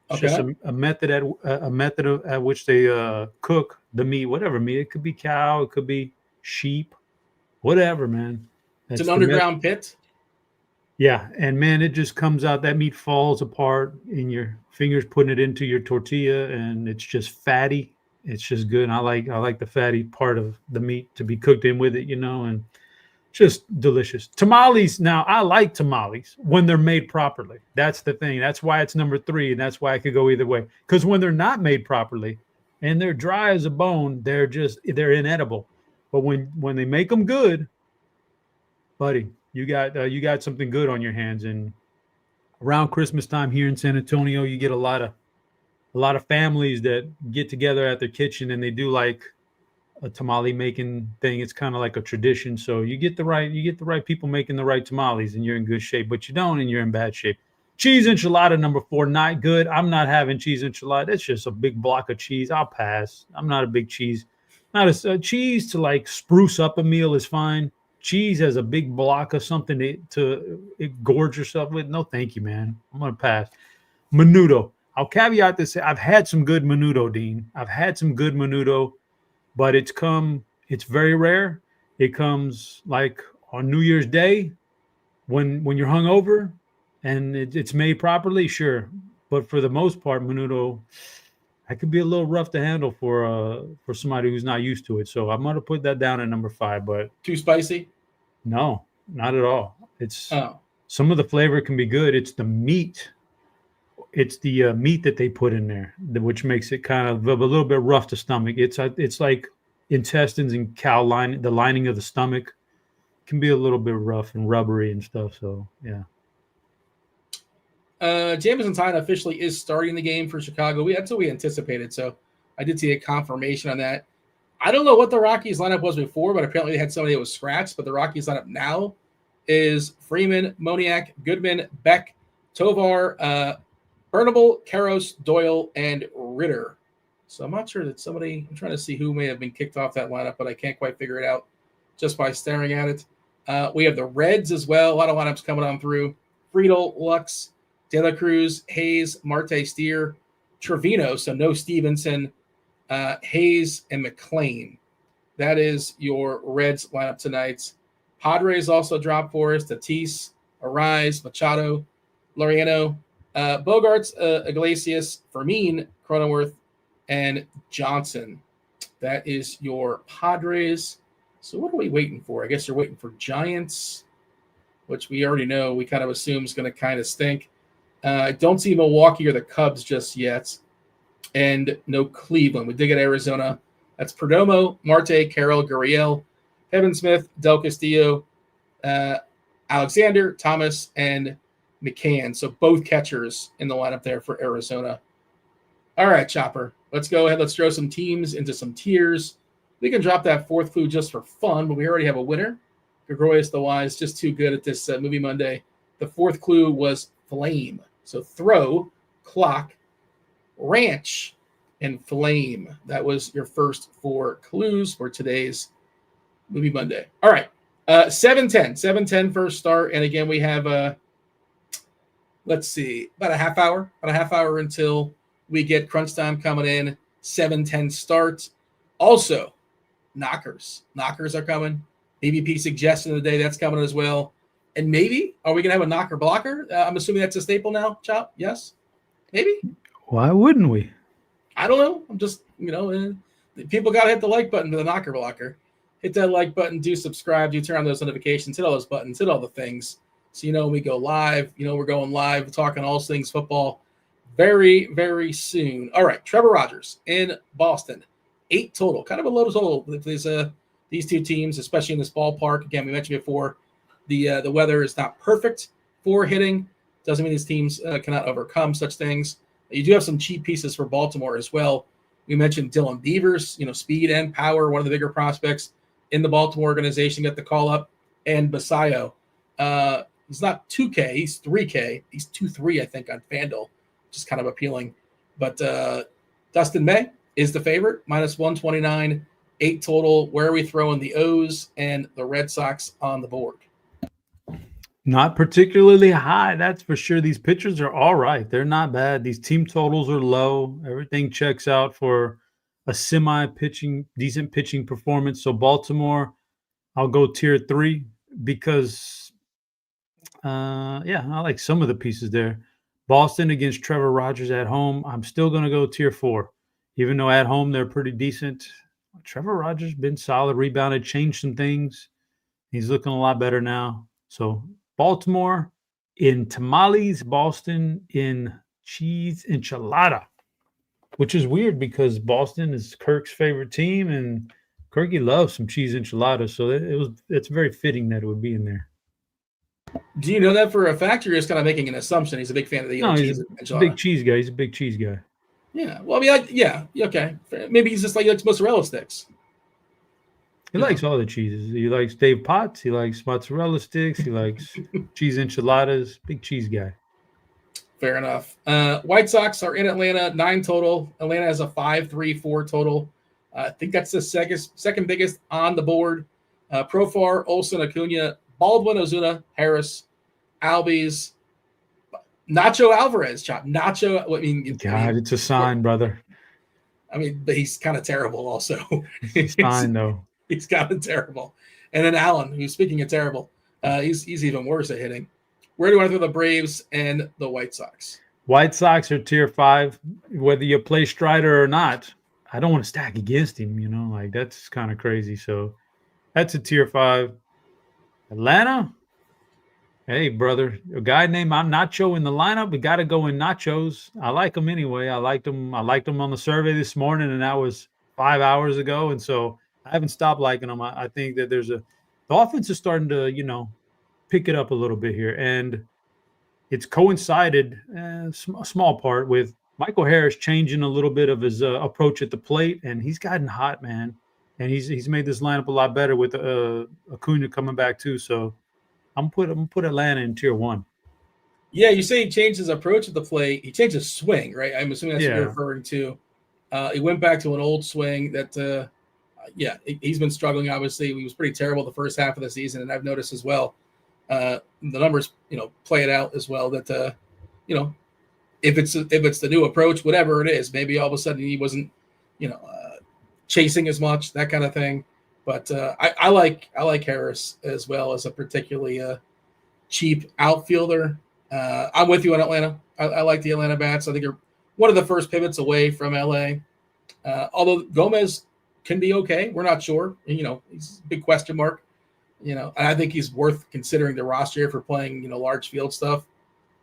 It's just a method at which they cook the meat, whatever meat. It could be cow, it could be sheep, whatever, man. It's an underground pit. Yeah, and man, it just comes out. That meat falls apart in your fingers, putting it into your tortilla, and it's just fatty. It's just good. And I like the fatty part of the meat to be cooked in with it, and just delicious. Tamales. Now, I like tamales when they're made properly. That's the thing. That's why it's number 3, and that's why I could go either way. Because when they're not made properly and they're dry as a bone, they're inedible. But when they make them good, buddy, you got something good on your hands. And around Christmas time here in San Antonio, you get a lot of families that get together at their kitchen and they do like a tamale making thing. It's kind of like a tradition. So you get the right people making the right tamales and you're in good shape, but you don't and you're in bad shape. Cheese enchilada number 4, not good. I'm not having cheese enchilada. It's just a big block of cheese. I'll pass. I'm not a big cheese. Not a cheese to like spruce up a meal is fine. Cheese as a big block of something to gorge yourself with. No, thank you, man. I'm going to pass. Menudo. I'll caveat this. I've had some good menudo, Dean. I've had some good menudo, but it's very rare. It comes like on New Year's Day when you're hungover and it's made properly, sure. But for the most part, menudo, that could be a little rough to handle for somebody who's not used to it. So I'm going to put that down at number 5. But too spicy? No, not at all. Some of the flavor can be good. It's the meat. It's the meat that they put in there, which makes it kind of a little bit rough to stomach. It's like intestines and the lining of the stomach can be a little bit rough and rubbery and stuff. So yeah. Jamison Time officially is starting the game for Chicago. That's what we anticipated. So I did see a confirmation on that. I don't know what the Rockies lineup was before, but apparently they had somebody that was scratched. But the Rockies lineup now is Freeman, Moniak, Goodman, Beck, Tovar, Burnable, Karros, Doyle, and Ritter. So I'm not sure that I'm trying to see who may have been kicked off that lineup, but I can't quite figure it out just by staring at it. We have the Reds as well. A lot of lineups coming on through. Friedel, Lux, De La Cruz, Hayes, Marte, Steer, Trevino, so no Stevenson, Hayes, and McClain. That is your Reds lineup tonight. Padres also dropped for us. Tatis, Arise, Machado, Laureano, Bogarts, Iglesias, Fermin, Cronenworth, and Johnson. That is your Padres. So what are we waiting for? I guess you're waiting for Giants, which we already know. We kind of assume is going to kind of stink. I don't see Milwaukee or the Cubs just yet. And no Cleveland. We did get Arizona. That's Perdomo, Marte, Carroll, Gurriel, Kevin Smith, Del Castillo, Alexander, Thomas, and McCann. So both catchers in the lineup there for Arizona. All right, Chopper. Let's go ahead. Let's throw some teams into some tiers. We can drop that 4th clue just for fun, but we already have a winner. Gregorius the Wise, just too good at this Movie Monday. The 4th clue was flame. So throw, clock, ranch, and flame. That was your first 4 clues for today's Movie Monday. All right. 7:10 first start. And again, we have, let's see, about a half hour until we get crunch time coming in. 7:10 start. Also, knockers. Knockers are coming. BBP suggestion of the day, that's coming as well. And maybe, are we going to have a knocker blocker? I'm assuming that's a staple now, Chop? Yes? Maybe? Why wouldn't we? I don't know. I'm just, people got to hit the like button for the knocker blocker. Hit that like button, do subscribe, do turn on those notifications, hit all those buttons, hit all the things. So when we go live, we're going live, talking all things football. very, very soon. All right, Trevor Rogers in Boston, 8 total, kind of a low total with these two teams, especially in this ballpark. Again, we mentioned before, the weather is not perfect for hitting. Doesn't mean these teams cannot overcome such things. You do have some cheap pieces for Baltimore as well. We mentioned Dylan Beavers, speed and power, one of the bigger prospects in the Baltimore organization, got the call up, and Basayo. He's not 2K, he's 3K. He's 2-3, I think, on FanDuel, which is kind of appealing. But Dustin May is the favorite, minus 129, 8 total. Where are we throwing the O's and the Red Sox on the board? Not particularly high, that's for sure. These pitchers are all right. They're not bad. These team totals are low. Everything checks out for a decent pitching performance. So Baltimore, I'll go tier 3 because, I like some of the pieces there. Boston against Trevor Rogers at home, I'm still going to go tier 4. Even though at home they're pretty decent. Trevor Rogers been solid, rebounded, changed some things. He's looking a lot better now. So Baltimore in tamales, Boston in cheese enchilada, which is weird because Boston is Kirk's favorite team, and Kirky loves some cheese enchiladas. So it's very fitting that it would be in there. Do you know that for a fact? Or you're just kind of making an assumption. He's a big fan of the cheese enchilada. Big cheese guy. He's a big cheese guy. Yeah. Well, I mean, okay. Maybe he's just like he likes mozzarella sticks. He likes all the cheeses. He likes Dave Potts. He likes mozzarella sticks. He likes cheese enchiladas. Big cheese guy. Fair enough. White Sox are in Atlanta, 9 total. Atlanta has a 5-3-4 total. I think that's the second biggest on the board. Profar, Olsen, Acuna, Baldwin, Ozuna, Harris, Albies, Nacho Alvarez. Nacho. It's a sign, brother. I mean, but he's kind of terrible also. It's fine, though. He's kind of terrible. And then Allen, who's speaking of terrible, he's even worse at hitting. Where do I throw the Braves and the White Sox? White Sox are tier 5, whether you play Strider or not. I don't want to stack against him, that's kind of crazy. So that's a tier 5. Atlanta, hey, brother, a guy named Nacho in the lineup. We got to go in Nachos. I like him anyway. I liked him on the survey this morning, and that was 5 hours ago. And so I haven't stopped liking him. I think that the offense is starting to, pick it up a little bit here. And it's coincided, a small part, with Michael Harris changing a little bit of his approach at the plate. And he's gotten hot, man. And he's made this lineup a lot better with Acuna coming back too. So I'm gonna put Atlanta in tier 1. Yeah, you say he changed his approach at the plate. He changed his swing, right? I'm assuming that's what you're referring to. He went back to an old swing that, he's been struggling. Obviously, he was pretty terrible the first half of the season, and I've noticed as well. The numbers, play it out as well. That, if it's the new approach, whatever it is, maybe all of a sudden he wasn't, chasing as much, that kind of thing. But I like Harris as well as a particularly cheap outfielder. I'm with you on Atlanta. I like the Atlanta bats. I think they're one of the first pivots away from LA. Although Gomez can be okay, we're not sure. He's a big question mark. And I think he's worth considering the roster for playing large field stuff.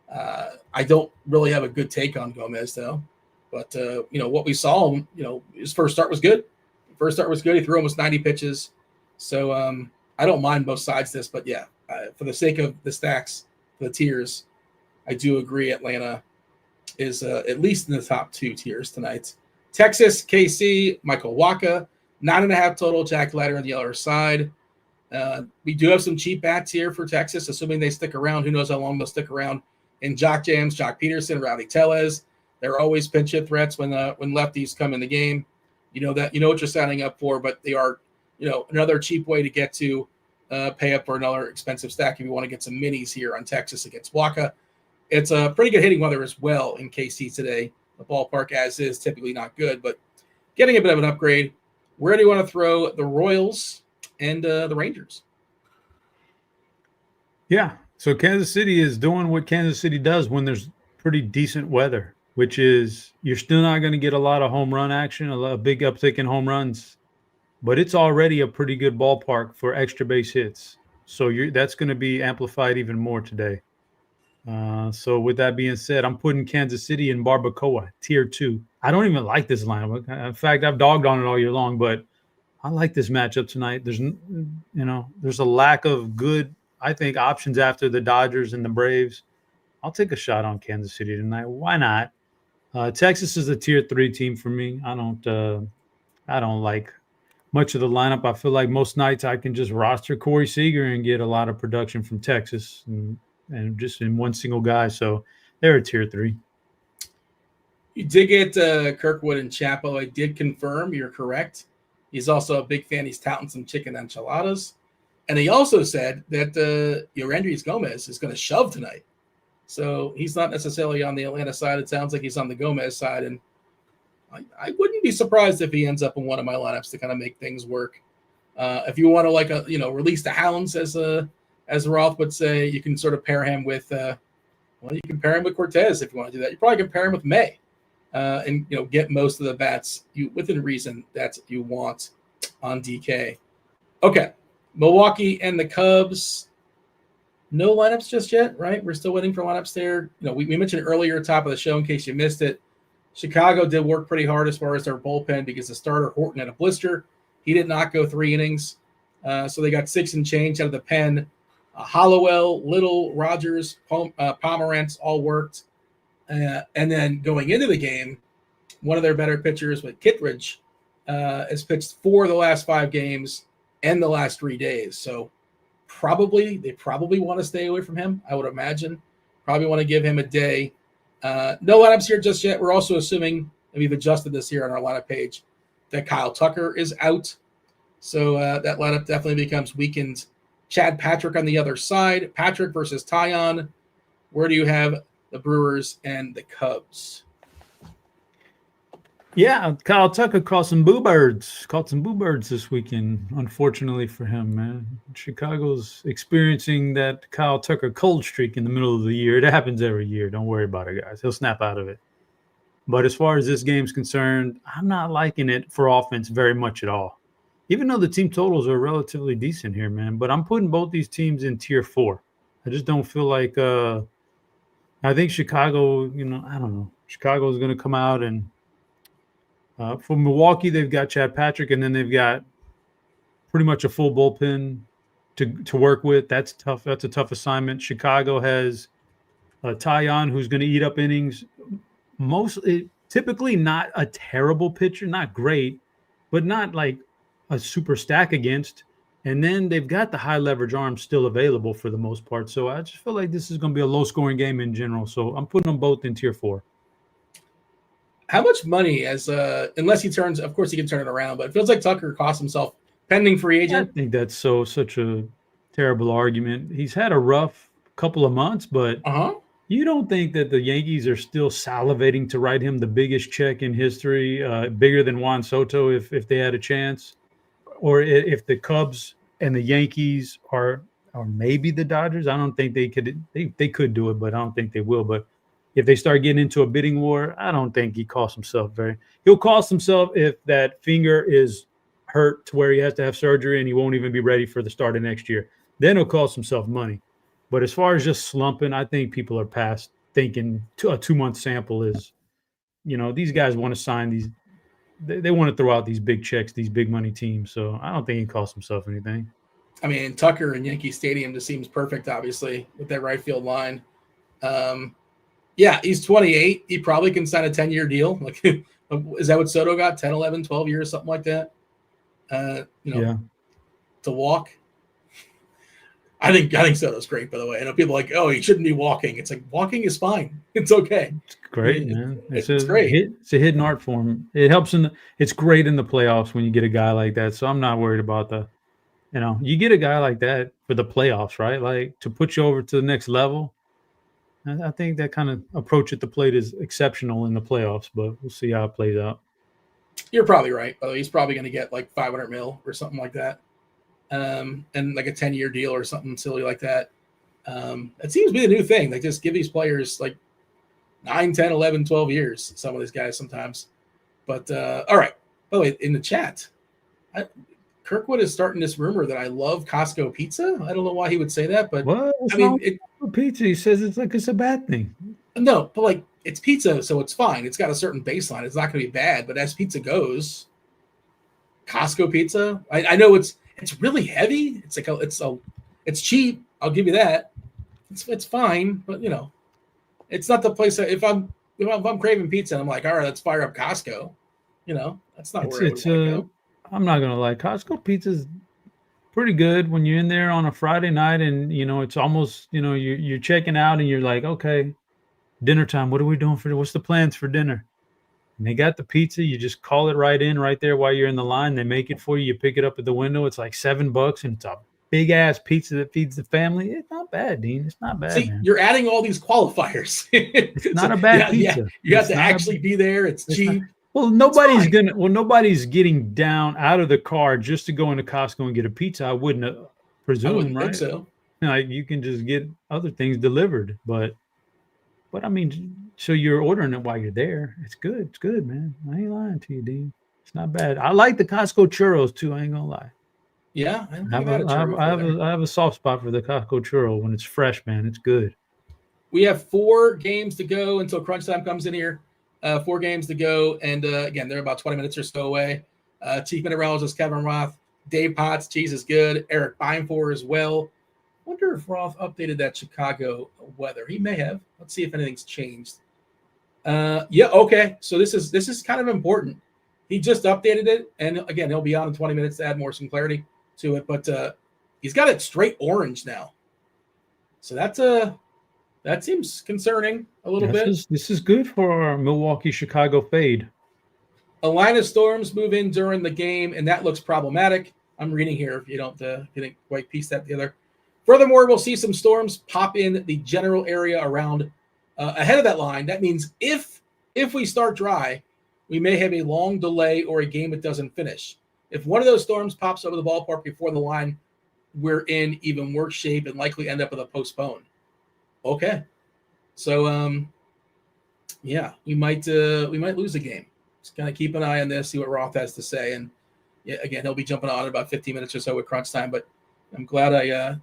I don't really have a good take on Gomez though. But what we saw him, his first start was good. He threw almost 90 pitches. So I don't mind both sides of this, but for the sake of the stacks, the tiers, I do agree Atlanta is at least in the top 2 tiers tonight. Texas, KC, Michael Wacha, 9.5 total, Jack Leiter on the other side. We do have some cheap bats here for Texas, assuming they stick around. Who knows how long they'll stick around. In Jock Jams, Jock Peterson, Rowdy Tellez. They're always pinch hit threats when lefties come in the game. You know what you're signing up for, but they are, another cheap way to get to pay up for another expensive stack if you want to get some minis here on Texas against Wacha. It's a pretty good hitting weather as well in KC today. The ballpark as is typically not good, but getting a bit of an upgrade. Where do you want to throw the Royals and the Rangers? Yeah, so Kansas City is doing what Kansas City does when there's pretty decent weather, which is you're still not going to get a lot of home run action, a big uptick in home runs, but it's already a pretty good ballpark for extra base hits. So that's going to be amplified even more today. So with that being said, I'm putting Kansas City and Barbacoa, tier 2. I don't even like this lineup. In fact, I've dogged on it all year long, but I like this matchup tonight. There's a lack of good, I think, options after the Dodgers and the Braves. I'll take a shot on Kansas City tonight. Why not? Texas is a tier 3 team for me. I don't like much of the lineup. I feel like most nights I can just roster Corey Seager and get a lot of production from Texas and just in one single guy. So they're a tier 3. You did get Kirkwood and Chapo. I did confirm. You're correct. He's also a big fan. He's touting some chicken enchiladas. And he also said that Yorendrys Gomez is going to shove tonight. So he's not necessarily on the Atlanta side. It sounds like he's on the Gomez side. And I wouldn't be surprised if he ends up in one of my lineups to kind of make things work. If you want to release the hounds, as Roth would say, you can sort of pair him with you can pair him with Cortez if you want to do that. You probably can pair him with May, and get most of the bats within reason that you want on DK. Okay, Milwaukee and the Cubs. No lineups just yet, right? We're still waiting for lineups there. We mentioned earlier, top of the show, in case you missed it, Chicago did work pretty hard as far as their bullpen because the starter Horton had a blister. He did not go 3 innings. So they got 6 and change out of the pen. Hollowell, Little, Rogers, Pomerantz all worked. And then going into the game, one of their better pitchers with Kittredge has pitched 4 of the last 5 games and the last 3 days. So they probably want to stay away from him, I would imagine. Probably want to give him a day. No lineups here just yet. We're also assuming, and we've adjusted this here on our lineup page, that Kyle Tucker is out. So that lineup definitely becomes weakened. Chad Patrick on the other side. Patrick versus Tyon. Where do you have the Brewers and the Cubs? Yeah, Kyle Tucker caught some boo birds this weekend, unfortunately for him, man. Chicago's experiencing that Kyle Tucker cold streak in the middle of the year. It happens every year. Don't worry about it, guys. He'll snap out of it. But as far as this game's concerned, I'm not liking it for offense very much at all. Even though the team totals are relatively decent here, man. But I'm putting both these teams in tier 4. I just don't feel like I think Chicago, I don't know. Chicago is going to come out and for Milwaukee, they've got Chad Patrick, and then they've got pretty much a full bullpen to work with. That's tough. That's a tough assignment. Chicago has Tyon, who's going to eat up innings. Typically not a terrible pitcher, not great, but not like a super stack against. And then they've got the high leverage arms still available for the most part. So I just feel like this is going to be a low scoring game in general. So I'm putting them both in tier 4. How much money unless he turns, of course he can turn it around, but it feels like Tucker cost himself pending free agent. I think that's such a terrible argument. He's had a rough couple of months, but you don't think that the Yankees are still salivating to write him the biggest check in history, bigger than Juan Soto if they had a chance? Or if the Cubs and the Yankees or maybe the Dodgers, I don't think they could do it, but I don't think they will. But if they start getting into a bidding war, I don't think he costs himself he'll cost himself if that finger is hurt to where he has to have surgery and he won't even be ready for the start of next year. Then he'll cost himself money. But as far as just slumping, I think people are past thinking a 2-month sample is, these guys want to sign these. They want to throw out these big checks, these big money teams. So I don't think he costs himself anything. I mean, Tucker in Yankee Stadium just seems perfect, obviously, with that right field line. Yeah, he's 28. He probably can sign a 10-year deal. Like, is that what Soto got? 10, 11, 12 years, something like that? To walk. I think Soto's great, by the way. I know people are like, oh, he shouldn't be walking. It's like, walking is fine. It's okay. It's great, man. It's great. It's a hidden art form. It helps it's great in the playoffs when you get a guy like that. So I'm not worried about you get a guy like that for the playoffs, right? Like to put you over to the next level. I think that kind of approach at the plate is exceptional in the playoffs, but we'll see how it plays out. You're probably right. He's probably going to get like $500 million or something like that. And like a 10-year deal or something silly like that. It seems to be the new thing. Like just give these players like 9, 10, 11, 12 years, some of these guys sometimes. But all right. By the way, in the chat, Kirkwood is starting this rumor that I love Costco pizza. I don't know why he would say that, but What? What's I mean, wrong with pizza? He says it's a bad thing. no, but like it's pizza, so it's fine. It's got a certain baseline. It's not going to be bad, but as pizza goes, Costco pizza. I know it's really heavy. It's cheap. I'll give you that. It's fine, but it's not the place that if I'm craving pizza, I'm like, all right, let's fire up Costco. That's not where I would want to go. I'm not gonna lie, Costco pizza's pretty good when you're in there on a Friday night and it's almost you're checking out and you're like, okay, dinner time. What are we doing what's the plans for dinner? And they got the pizza. You just call it right there while you're in the line. They make it for you. You pick it up at the window. It's like $7 and it's a big ass pizza that feeds the family. It's not bad, Dean. It's not bad. See, man. You're adding all these qualifiers. It's not a bad pizza. Yeah. You have to actually be there. It's cheap. Nobody's getting down out of the car just to go into Costco and get a pizza. I wouldn't presume, right? Think so. You can just get other things delivered, but I mean, so you're ordering it while you're there. It's good. It's good, man. I ain't lying to you, Dean. It's not bad. I like the Costco churros too. I ain't gonna lie. Yeah, I have a soft spot for the Costco churro when it's fresh, man. It's good. We have 4 games to go until crunch time comes in here. 4 games to go, and again, they're about 20 minutes or so away. Chief Meteorologist Kevin Roth, Dave Potts, Cheeseisgood, Erik Beimfohr as well. Wonder if Roth updated that Chicago weather. He may have. Let's see if anything's changed. Yeah, okay. So this is kind of important. He just updated it, and again, he'll be on in 20 minutes to add some clarity to it. But he's got it straight orange now. So that seems concerning a little bit. This is good for our Milwaukee-Chicago fade. A line of storms move in during the game, and that looks problematic. I'm reading here if you didn't quite piece that together. Furthermore, we'll see some storms pop in the general area around ahead of that line. That means if we start dry, we may have a long delay or a game that doesn't finish. If one of those storms pops over the ballpark before the line, we're in even worse shape and likely end up with a postpone. Okay. So, yeah, we might lose a game. Just kind of keep an eye on this, see what Roth has to say. And yeah, again, he'll be jumping on in about 15 minutes or so with crunch time, but I'm glad I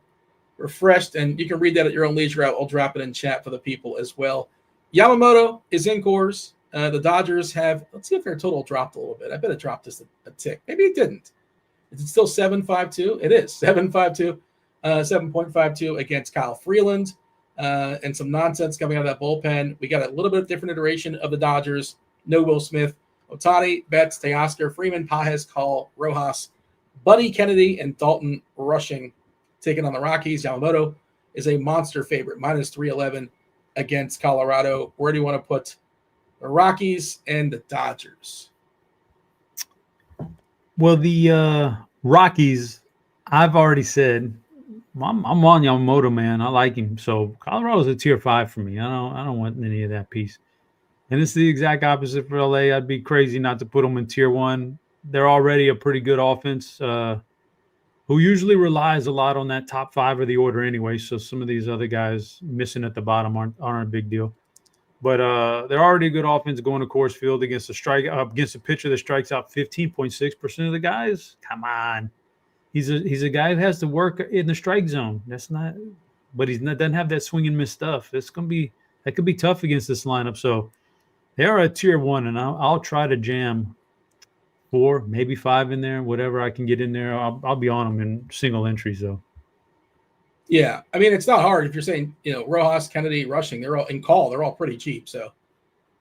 refreshed, and you can read that at your own leisure. I'll drop it in chat for the people as well. Yamamoto is in course. The Dodgers have, let's see if their total dropped a little bit. I bet it dropped just a tick. Maybe it didn't. Is it still 7.52? It is 7.52, 7.52 against Kyle Freeland. And some nonsense coming out of that bullpen. We got a little bit different iteration of the Dodgers. No Will Smith, Ohtani, Betts, Teoscar, Freeman, Pajes, Call, Rojas, Buddy Kennedy, and Dalton rushing, taking on the Rockies. Yamamoto is a monster favorite, minus 311 against Colorado. Where do you want to put the Rockies and the Dodgers? Well, the Rockies, I've already said, I'm on Yamamoto, man. I like him. So Colorado's a tier 5 for me. I don't want any of that piece. And it's the exact opposite for LA. I'd be crazy not to put them in tier 1. They're already a pretty good offense, who usually relies a lot on that top 5 of the order anyway. So some of these other guys missing at the bottom aren't a big deal. But they're already a good offense going to Coors Field against a pitcher that strikes out 15.6% of the guys. Come on. He's a guy who has to work in the strike zone. But doesn't have that swing and miss stuff. That could be tough against this lineup. So they are a tier 1, and I'll try to jam 4, maybe 5 in there, whatever I can get in there. I'll be on them in single entries though. Yeah, I mean, it's not hard if you're saying Rojas, Kennedy, rushing. They're all in call. They're all pretty cheap. So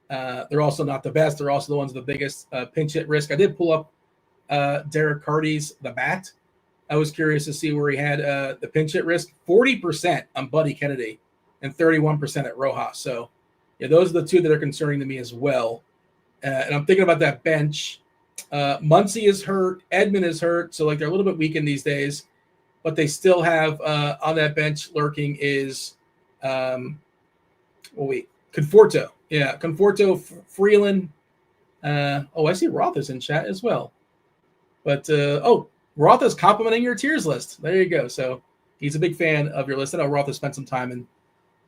they're also not the best. They're also the ones with the biggest pinch hit risk. I did pull up Derek Carty's the bat. I was curious to see where he had the pinch hit risk. 40% on Buddy Kennedy and 31% at Rojas. So, yeah, those are the two that are concerning to me as well. And I'm thinking about that bench. Muncy is hurt. Edman is hurt. So, they're a little bit weakened these days. But they still have on that bench lurking is Conforto. Yeah, Conforto, Freeland. I see Roth is in chat as well. But, Roth is complimenting your tiers list. There you go. So he's a big fan of your list. I know Roth has spent some time in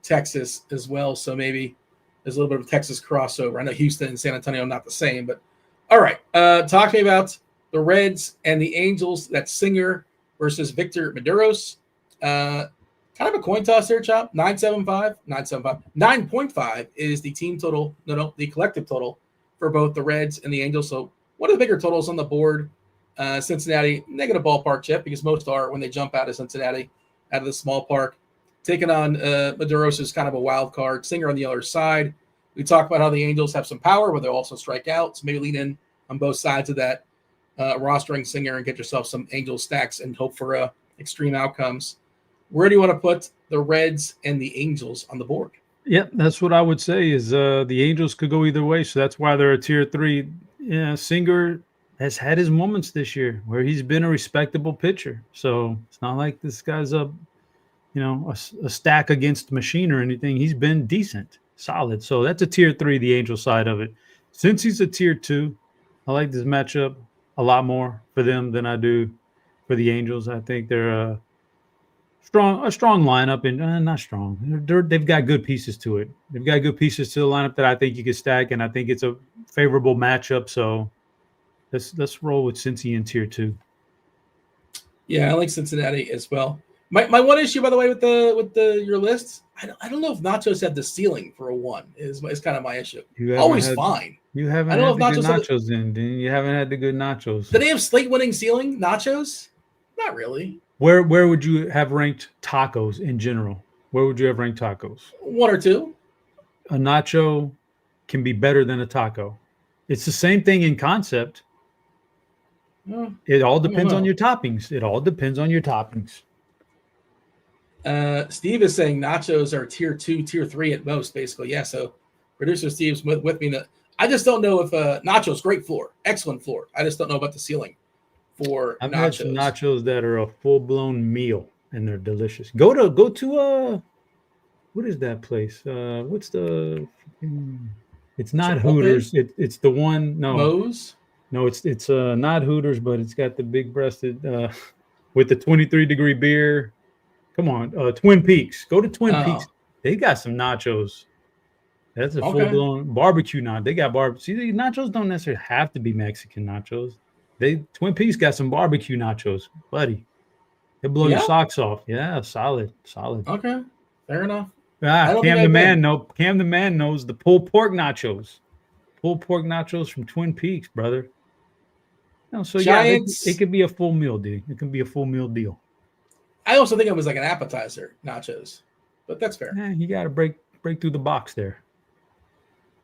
Texas as well, so maybe there's a little bit of Texas crossover. I know Houston and San Antonio are not the same, but all right. Talk to me about The Reds and the Angels, that's Singer versus Victor Maduros. Kind of a coin toss there, Chop. 9.75. 9.5 is the team total. No, the collective total for both the Reds and the Angels. So one of the bigger totals on the board. Cincinnati, negative ballpark chip because most are when they jump out of Cincinnati, out of the small park. Taking on Maduros is kind of a wild card. Singer on the other side. We talk about how the Angels have some power, but they also strike out. So maybe lean in on both sides of that. Rostering Singer and get yourself some Angels stacks and hope for extreme outcomes. Where do you want to put the Reds and the Angels on the board? Yeah, that's what I would say is the Angels could go either way. So that's why they're a tier 3. Yeah, Singer has had his moments this year where he's been a respectable pitcher. So it's not like this guy's a stack against the machine or anything. He's been decent, solid. So that's a tier 3, the Angel side of it. Since he's a tier 2, I like this matchup a lot more for them than I do for the Angels. I think they're a strong lineup, and not strong. They've got good pieces to it. They've got good pieces to the lineup that I think you could stack, and I think it's a favorable matchup. So let's roll with Cincy in tier 2. Yeah, I like Cincinnati as well. My one issue, by the way, with your list, I don't know if Nachos had the ceiling for a 1. Is kind of my issue. Always fine. You haven't had the good nachos in. You haven't had the good nachos. Do they have slate winning ceiling nachos? Not really. Where would you have ranked tacos in general? Where would you have ranked tacos? 1 or 2. A nacho can be better than a taco. It's the same thing in concept. It all depends on your toppings. Steve is saying nachos are tier 2, tier 3 at most, basically. Yeah, so producer Steve's with me. I just don't know if nachos, great floor, excellent floor. I just don't know about the ceiling for I've nachos. had some nachos that are a full-blown meal, and they're delicious. Go to what is that place? What's the? It's not Hooters. It's the one. No, Moe's. No, it's not Hooters, but it's got the big-breasted with the 23-degree beer. Come on, Twin Peaks. Go to Twin Peaks. They got some nachos. That's a full-blown barbecue now. They got barbecue. See, these nachos don't necessarily have to be Mexican nachos. Twin Peaks got some barbecue nachos, buddy. They blow your socks off. Yeah, solid. Okay, fair enough. Cam the man knows the pulled pork nachos. Pulled pork nachos from Twin Peaks, brother. No, so Giants, it could be a full meal, dude. It can be a full meal deal. I also think it was like an appetizer, nachos, but that's fair. Yeah, you got to break through the box there.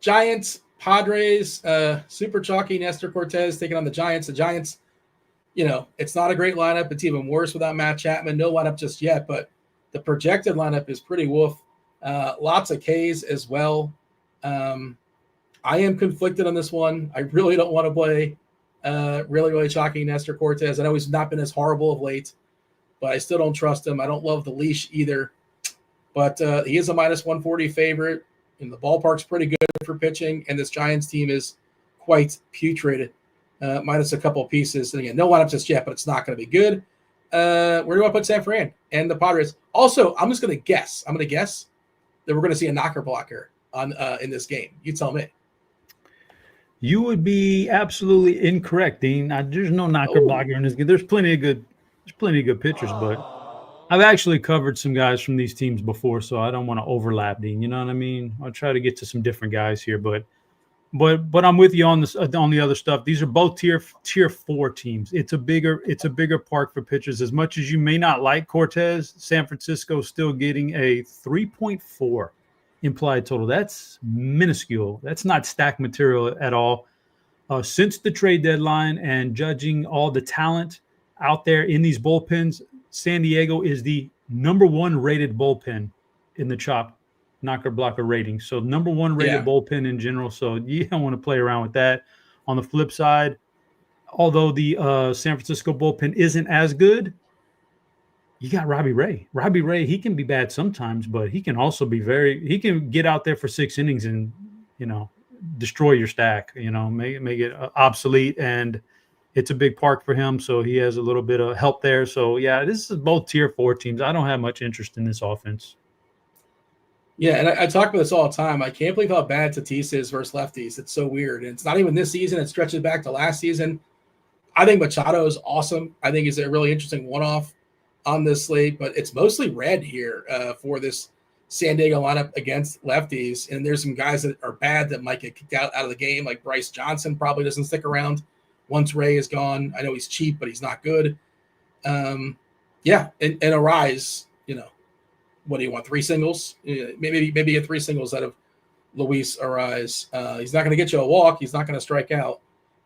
Giants, Padres, super chalky. Nestor Cortez taking on the Giants. The Giants, it's not a great lineup. It's even worse without Matt Chapman. No lineup just yet, but the projected lineup is pretty woof. Lots of Ks as well. I am conflicted on this one. I really don't want to play really chalky Nestor Cortez. I know he's not been as horrible of late, but I still don't trust him. I don't love the leash either. But he is a minus 140 favorite, and the ballpark's pretty good for pitching, and this Giants team is quite putrid, minus a couple of pieces. And again, no lineup just yet, but it's not going to be good. Where do you want to put San Fran and the Padres? Also, I'm just going to guess. I'm going to guess that we're going to see a knocker blocker in this game. You tell me. You would be absolutely incorrect, Dean. There's no knocker blocker in this game. There's plenty of good pitchers, but I've actually covered some guys from these teams before, so I don't want to overlap, Dean. You know what I mean? I'll try to get to some different guys here, but I'm with you on this on the other stuff. These are both tier 4 teams. It's a bigger park for pitchers. As much as you may not like Cortez, San Francisco is still getting a 3.4 implied total. That's minuscule. That's not stack material at all. Since the trade deadline and judging all the talent out there in these bullpens, San Diego is the number 1 rated bullpen in the Chop knocker blocker rating. So number 1 rated bullpen in general. So you don't want to play around with that. On the flip side, although the San Francisco bullpen isn't as good, you got Robbie Ray. Robbie Ray, he can be bad sometimes, but he can also be he can get out there for 6 innings and, destroy your stack, make it obsolete. And it's a big park for him. So he has a little bit of help there. So yeah, this is both tier 4 teams. I don't have much interest in this offense. Yeah. And I talk about this all the time. I can't believe how bad Tatis is versus lefties. It's so weird. And it's not even this season. It stretches back to last season. I think Machado is awesome. I think he's a really interesting one-off on this slate, but it's mostly red here for this San Diego lineup against lefties. And there's some guys that are bad that might get kicked out of the game, like Bryce Johnson probably doesn't stick around once Ray is gone. I know he's cheap, but he's not good. And Arise, what do you want? 3 singles? Maybe a 3 singles out of Luis Arise. He's not going to get you a walk. He's not going to strike out.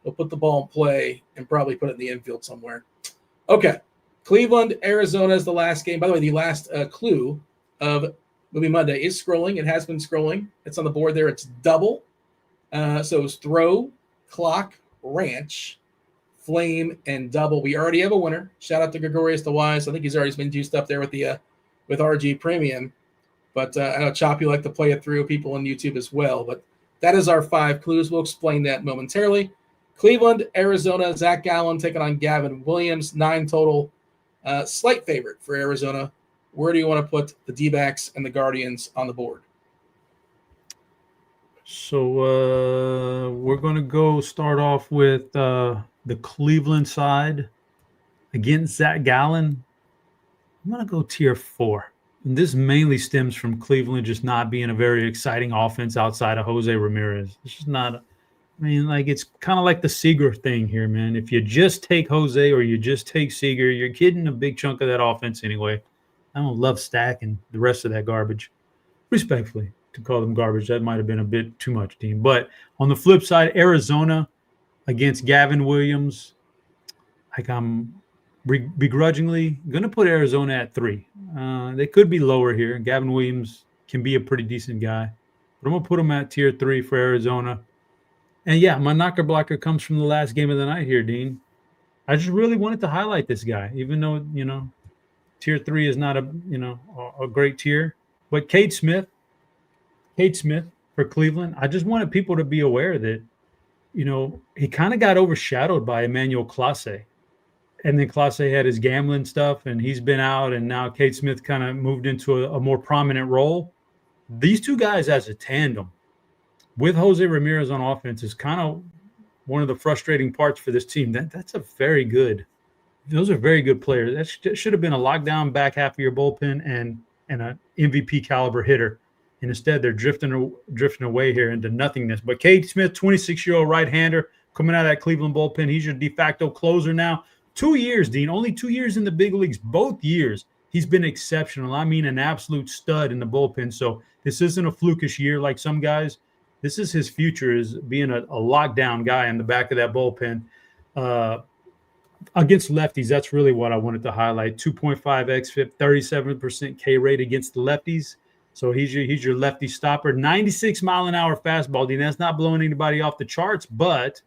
He'll put the ball in play and probably put it in the infield somewhere. Okay. Cleveland, Arizona is the last game. By the way, the last clue of Movie Monday is scrolling. It has been scrolling. It's on the board there. It's double. So it's throw, clock, ranch, flame, and double. We already have a winner. Shout out to Gregorius the Wise. I think he's already been juiced up there with the with RG Premium. But I know, Chop, you like to play it through, people on YouTube as well. But that is our 5 clues. We'll explain that momentarily. Cleveland, Arizona, Zach Gallen taking on Gavin Williams. 9 total. Slight favorite for Arizona. Where do you want to put the D-backs and the Guardians on the board? So we're going to go start off with the Cleveland side against Zach Gallen. I'm going to go tier 4. And this mainly stems from Cleveland just not being a very exciting offense outside of Jose Ramirez. It's just not it's kind of like the Seager thing here, man. If you just take Jose or you just take Seager, you're getting a big chunk of that offense anyway. I don't love stacking the rest of that garbage. Respectfully, to call them garbage, that might have been a bit too much, team. But on the flip side, Arizona against Gavin Williams, I'm begrudgingly going to put Arizona at 3. They could be lower here. Gavin Williams can be a pretty decent guy. But I'm going to put him at tier 3 for Arizona. And, yeah, my knocker blocker comes from the last game of the night here, Dean. I just really wanted to highlight this guy, even though, tier 3 is not a great tier. But Cade Smith for Cleveland, I just wanted people to be aware that, he kind of got overshadowed by Emmanuel Clase. And then Clase had his gambling stuff, and he's been out, and now Cade Smith kind of moved into a more prominent role. These two guys as a tandem with Jose Ramirez on offense is kind of one of the frustrating parts for this team. Those are very good players. That should have been a lockdown back half of your bullpen and an MVP caliber hitter. And instead, they're drifting away here into nothingness. But Cade Smith, 26-year-old right-hander, coming out of that Cleveland bullpen. He's your de facto closer now. 2 years, Dean, only 2 years in the big leagues. Both years, he's been exceptional. I mean, an absolute stud in the bullpen. So this isn't a flukish year like some guys. This is his future, is being a lockdown guy in the back of that bullpen. Against lefties, that's really what I wanted to highlight. 2.5 xFIP, 37% K rate against the lefties. So he's your lefty stopper. 96-mile-an-hour fastball, Dean. That's not blowing anybody off the charts, but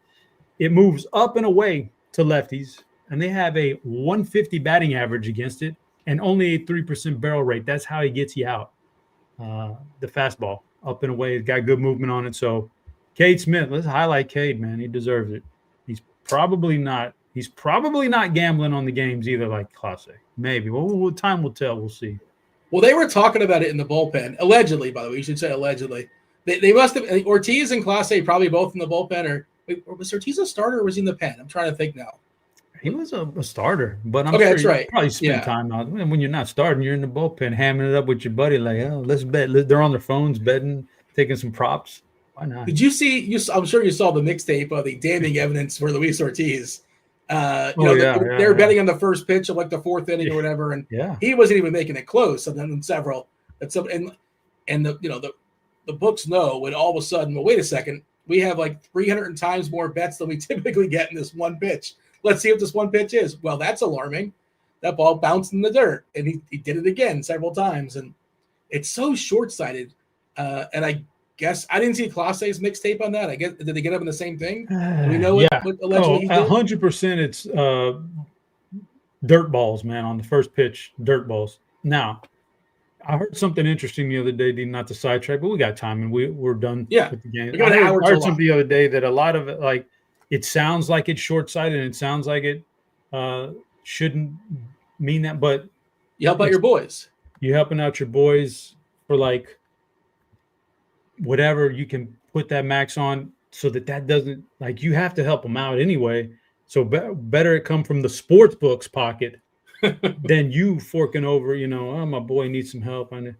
it moves up and away to lefties. And they have a 150 batting average against it and only a 3% barrel rate. That's how he gets you out. The fastball, up and away. It's got good movement on it. So Cade Smith, let's highlight Cade, man. He deserves it. He's probably not gambling on the games either like Clase. Maybe. Well, time will tell. We'll see. Well, they were talking about it in the bullpen. Allegedly, by the way. You should say allegedly. They must have – Ortiz and Clase probably both in the bullpen. Or was Ortiz a starter or was he in the pen? I'm trying to think now. He was a starter, but I'm okay, sure that's right. Probably spent time out. When you're not starting, you're in the bullpen, hamming it up with your buddy, like, oh, let's bet. They're on their phones betting, taking some props. Why not? Did you see? I'm sure you saw the mixtape of the damning evidence for Luis Ortiz. They were betting on the first pitch of like the 4th inning or whatever, and he wasn't even making it close. And then several, and the books know when all of a sudden, well, wait a second, we have like 300 times more bets than we typically get in this one pitch. Let's see what this one pitch is. Well, that's alarming. That ball bounced in the dirt, and he did it again several times, and it's so short-sighted. And I guess I didn't see Clase's mixtape on that. I guess did they get up in the same thing? Do we know what allegedly he did? 100%. It's dirt balls, man. On the first pitch, dirt balls. Now, I heard something interesting the other day, not to sidetrack, but we got time and we're done with the game. I heard something the other day that a lot of it, like, it sounds like it's short-sighted and it sounds like it shouldn't mean that, but you help out your boys. You're helping out your boys for like whatever you can put that max on so that doesn't, like, you have to help them out anyway. So better it come from the sports book's pocket than you forking over, oh, my boy needs some help. And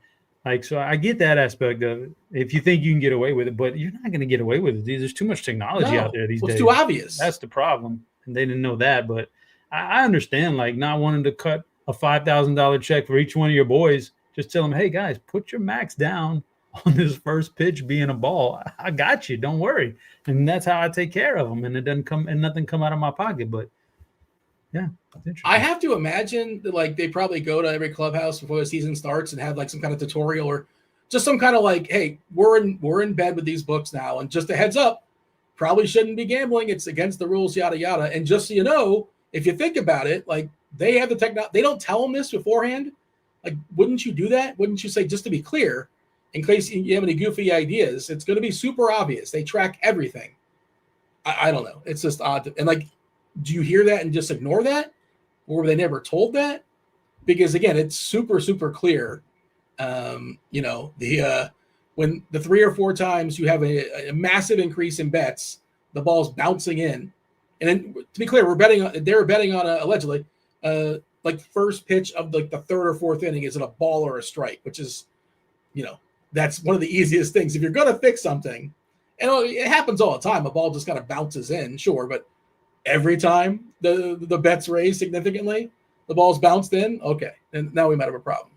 so I get that aspect of it. If you think you can get away with it, but you're not going to get away with it. There's too much technology out there these days. It's too obvious. That's the problem. And they didn't know that. But I understand, like, not wanting to cut a $5,000 check for each one of your boys. Just tell them, hey, guys, put your max down on this first pitch being a ball. I got you. Don't worry. And that's how I take care of them. And it doesn't come and nothing come out of my pocket. But yeah, that's interesting. I have to imagine that, like, they probably go to every clubhouse before the season starts and have like some kind of tutorial or just some kind of like, hey, we're in bed with these books now. And just a heads up, probably shouldn't be gambling. It's against the rules, yada, yada. And just so you know, if you think about it, like, they have the technology. They don't tell them this beforehand. Like, wouldn't you do that? Wouldn't you say, just to be clear, in case you have any goofy ideas, it's going to be super obvious. They track everything. I don't know. It's just odd. And like, do you hear that and just ignore that? Or were they never told that? Because again, it's super, super clear. When the 3 or 4 times you have a massive increase in bets, the ball's bouncing in. And then, to be clear, they were betting on allegedly, like first pitch of like the 3rd or 4th inning, is it a ball or a strike, which is, that's one of the easiest things. If you're going to fix something, and it happens all the time, a ball just kind of bounces in, sure, but every time the bet's raised significantly, the ball's bounced in, okay, and now we might have a problem.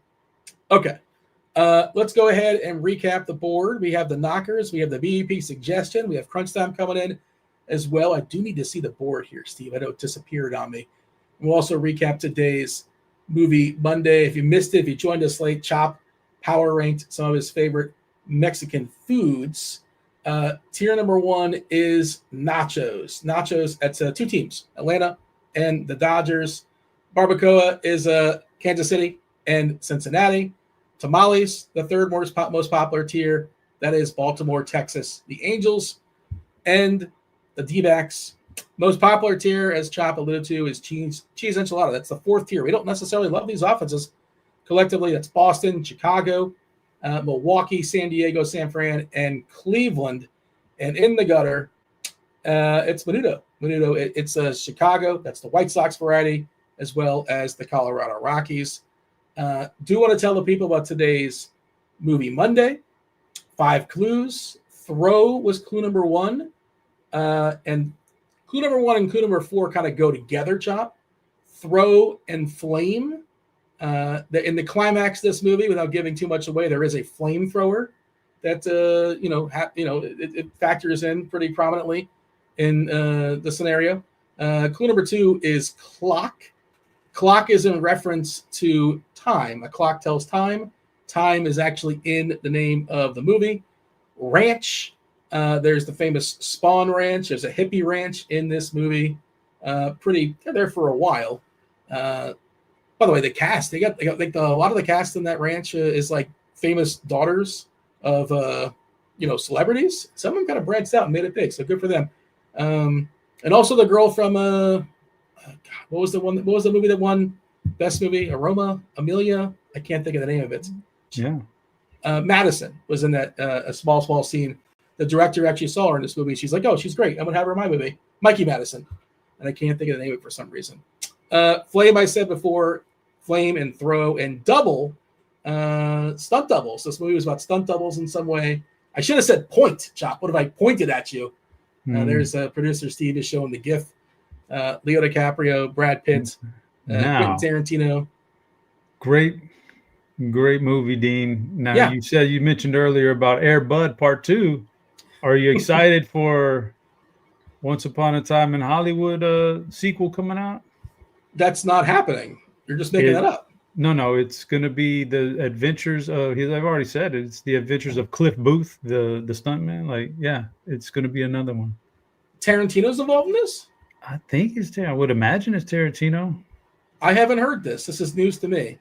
Okay, let's go ahead and recap the board. We have the knockers, we have the BEP suggestion, we have crunch time coming in as well. I do need to see the board here, Steve. I know it disappeared on me. We'll also recap today's movie Monday. If you missed it, if you joined us late, Chop power ranked some of his favorite Mexican foods. Tier number 1 is nachos. Nachos, that's 2 teams, Atlanta and the Dodgers. Barbacoa is Kansas City and Cincinnati. Tamales, the 3rd most popular tier, that is Baltimore, Texas, the Angels. And the D-backs, most popular tier, as Chop alluded to, is cheese enchilada. That's the 4th tier. We don't necessarily love these offenses collectively. That's Boston, Chicago, Milwaukee, San Diego, San Fran, and Cleveland. And in the gutter, it's Menudo. It's Chicago. That's the White Sox variety, as well as the Colorado Rockies. Do want to tell the people about today's movie Monday. 5 clues. Throw was clue number 1. And clue number 1 and clue number 4 kind of go together, Chop. Throw and flame. In the climax of this movie, without giving too much away, there is a flamethrower that it factors in pretty prominently in the scenario. Clue number 2 is clock. Clock is in reference to time. A clock tells time. Time is actually in the name of the movie. Ranch. There's the famous Spawn Ranch. There's a hippie ranch in this movie. They're there for a while. By the way, the cast, they got like a lot of the cast in that ranch is like famous daughters of celebrities. Some of them kind of branched out and made it big, so good for them. And also the girl from what was the movie that won best movie? Amelia. I can't think of the name of it. Yeah. Madison was in that a small scene. The director actually saw her in this movie. She's like, oh, she's great. I'm gonna have her in my movie. Mikey Madison, and I can't think of the name of it for some reason. Flame, I said before, flame and throw and double, stunt doubles. This movie was about stunt doubles in some way. I should have said point, Chop. What if I pointed at you? There's producer Steve is showing the GIF. Leo DiCaprio, Brad Pitt, Quentin Tarantino. Great movie, Dean. Now, you mentioned earlier about Air Bud Part 2. Are you excited for Once Upon a Time in Hollywood sequel coming out? That's not happening. You're just making that up. No, it's going to be the adventures of, I've already said it, it's the adventures of Cliff Booth, the stuntman. Like, yeah, it's going to be another one. Tarantino's involved in this? I think I would imagine it's Tarantino. I haven't heard this. This is news to me.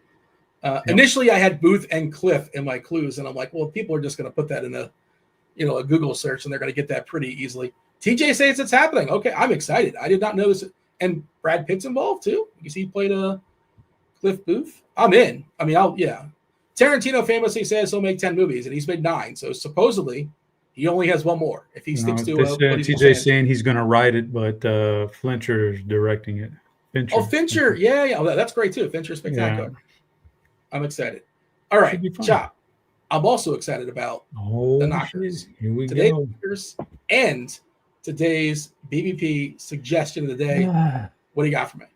Initially, I had Booth and Cliff in my clues, and I'm like, well, people are just going to put that in a Google search, and they're going to get that pretty easily. TJ says it's happening. Okay, I'm excited. I did not know this. And Brad Pitt's involved too. You see, he played Cliff Booth. I'm in. I mean, Tarantino famously says he'll make 10 movies, and he's made 9. So supposedly, He only has one more. If he sticks to what he's been TJ's saying he's going to write it, but Fincher's directing it. Fincher. Oh, Fincher. Yeah. Oh, that's great too. Fincher's spectacular. Yeah. I'm excited. All right, Chop. I'm also excited about the knockers. Here we today's go. Knockers and today's BVP suggestion of the day. What do you got for me?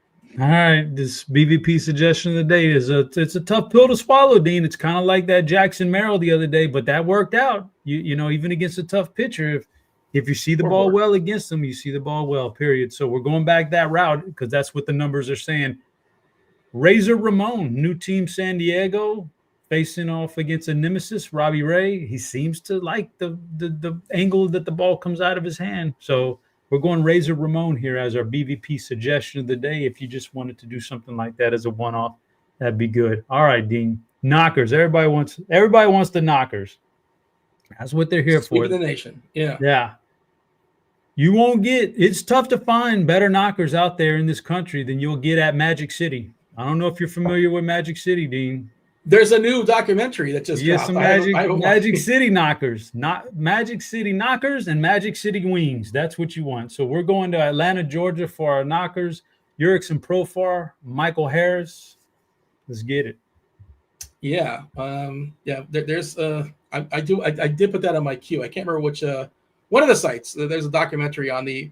All right, this BVP suggestion of the day is it's a tough pill to swallow, Dean. It's kind of like that Jackson Merrill the other day, but that worked out. You know, even against a tough pitcher, if you see the ball well against them, you see the ball well, period. So we're going back that route because that's what the numbers are saying. Razor Ramon, new team San Diego, facing off against a nemesis, Robbie Ray. He seems to like the angle that the ball comes out of his hand. So we're going Razor Ramon here as our BVP suggestion of the day. If you just wanted to do something like that as a one-off, that'd be good. All right, Dean. Knockers. Everybody wants the knockers. That's what they're here for. Speak of the nation. Yeah. Yeah. It's tough to find better knockers out there in this country than you'll get at Magic City. I don't know if you're familiar with Magic City, Dean. There's a new documentary that just dropped. Some Magic City knockers, not Magic City knockers and Magic City wings. That's what you want. So we're going to Atlanta, Georgia for our knockers. Jurickson Profar, Michael Harris. Let's get it. Yeah. There's I did put that on my queue. I can't remember which one of the sites. There's a documentary on the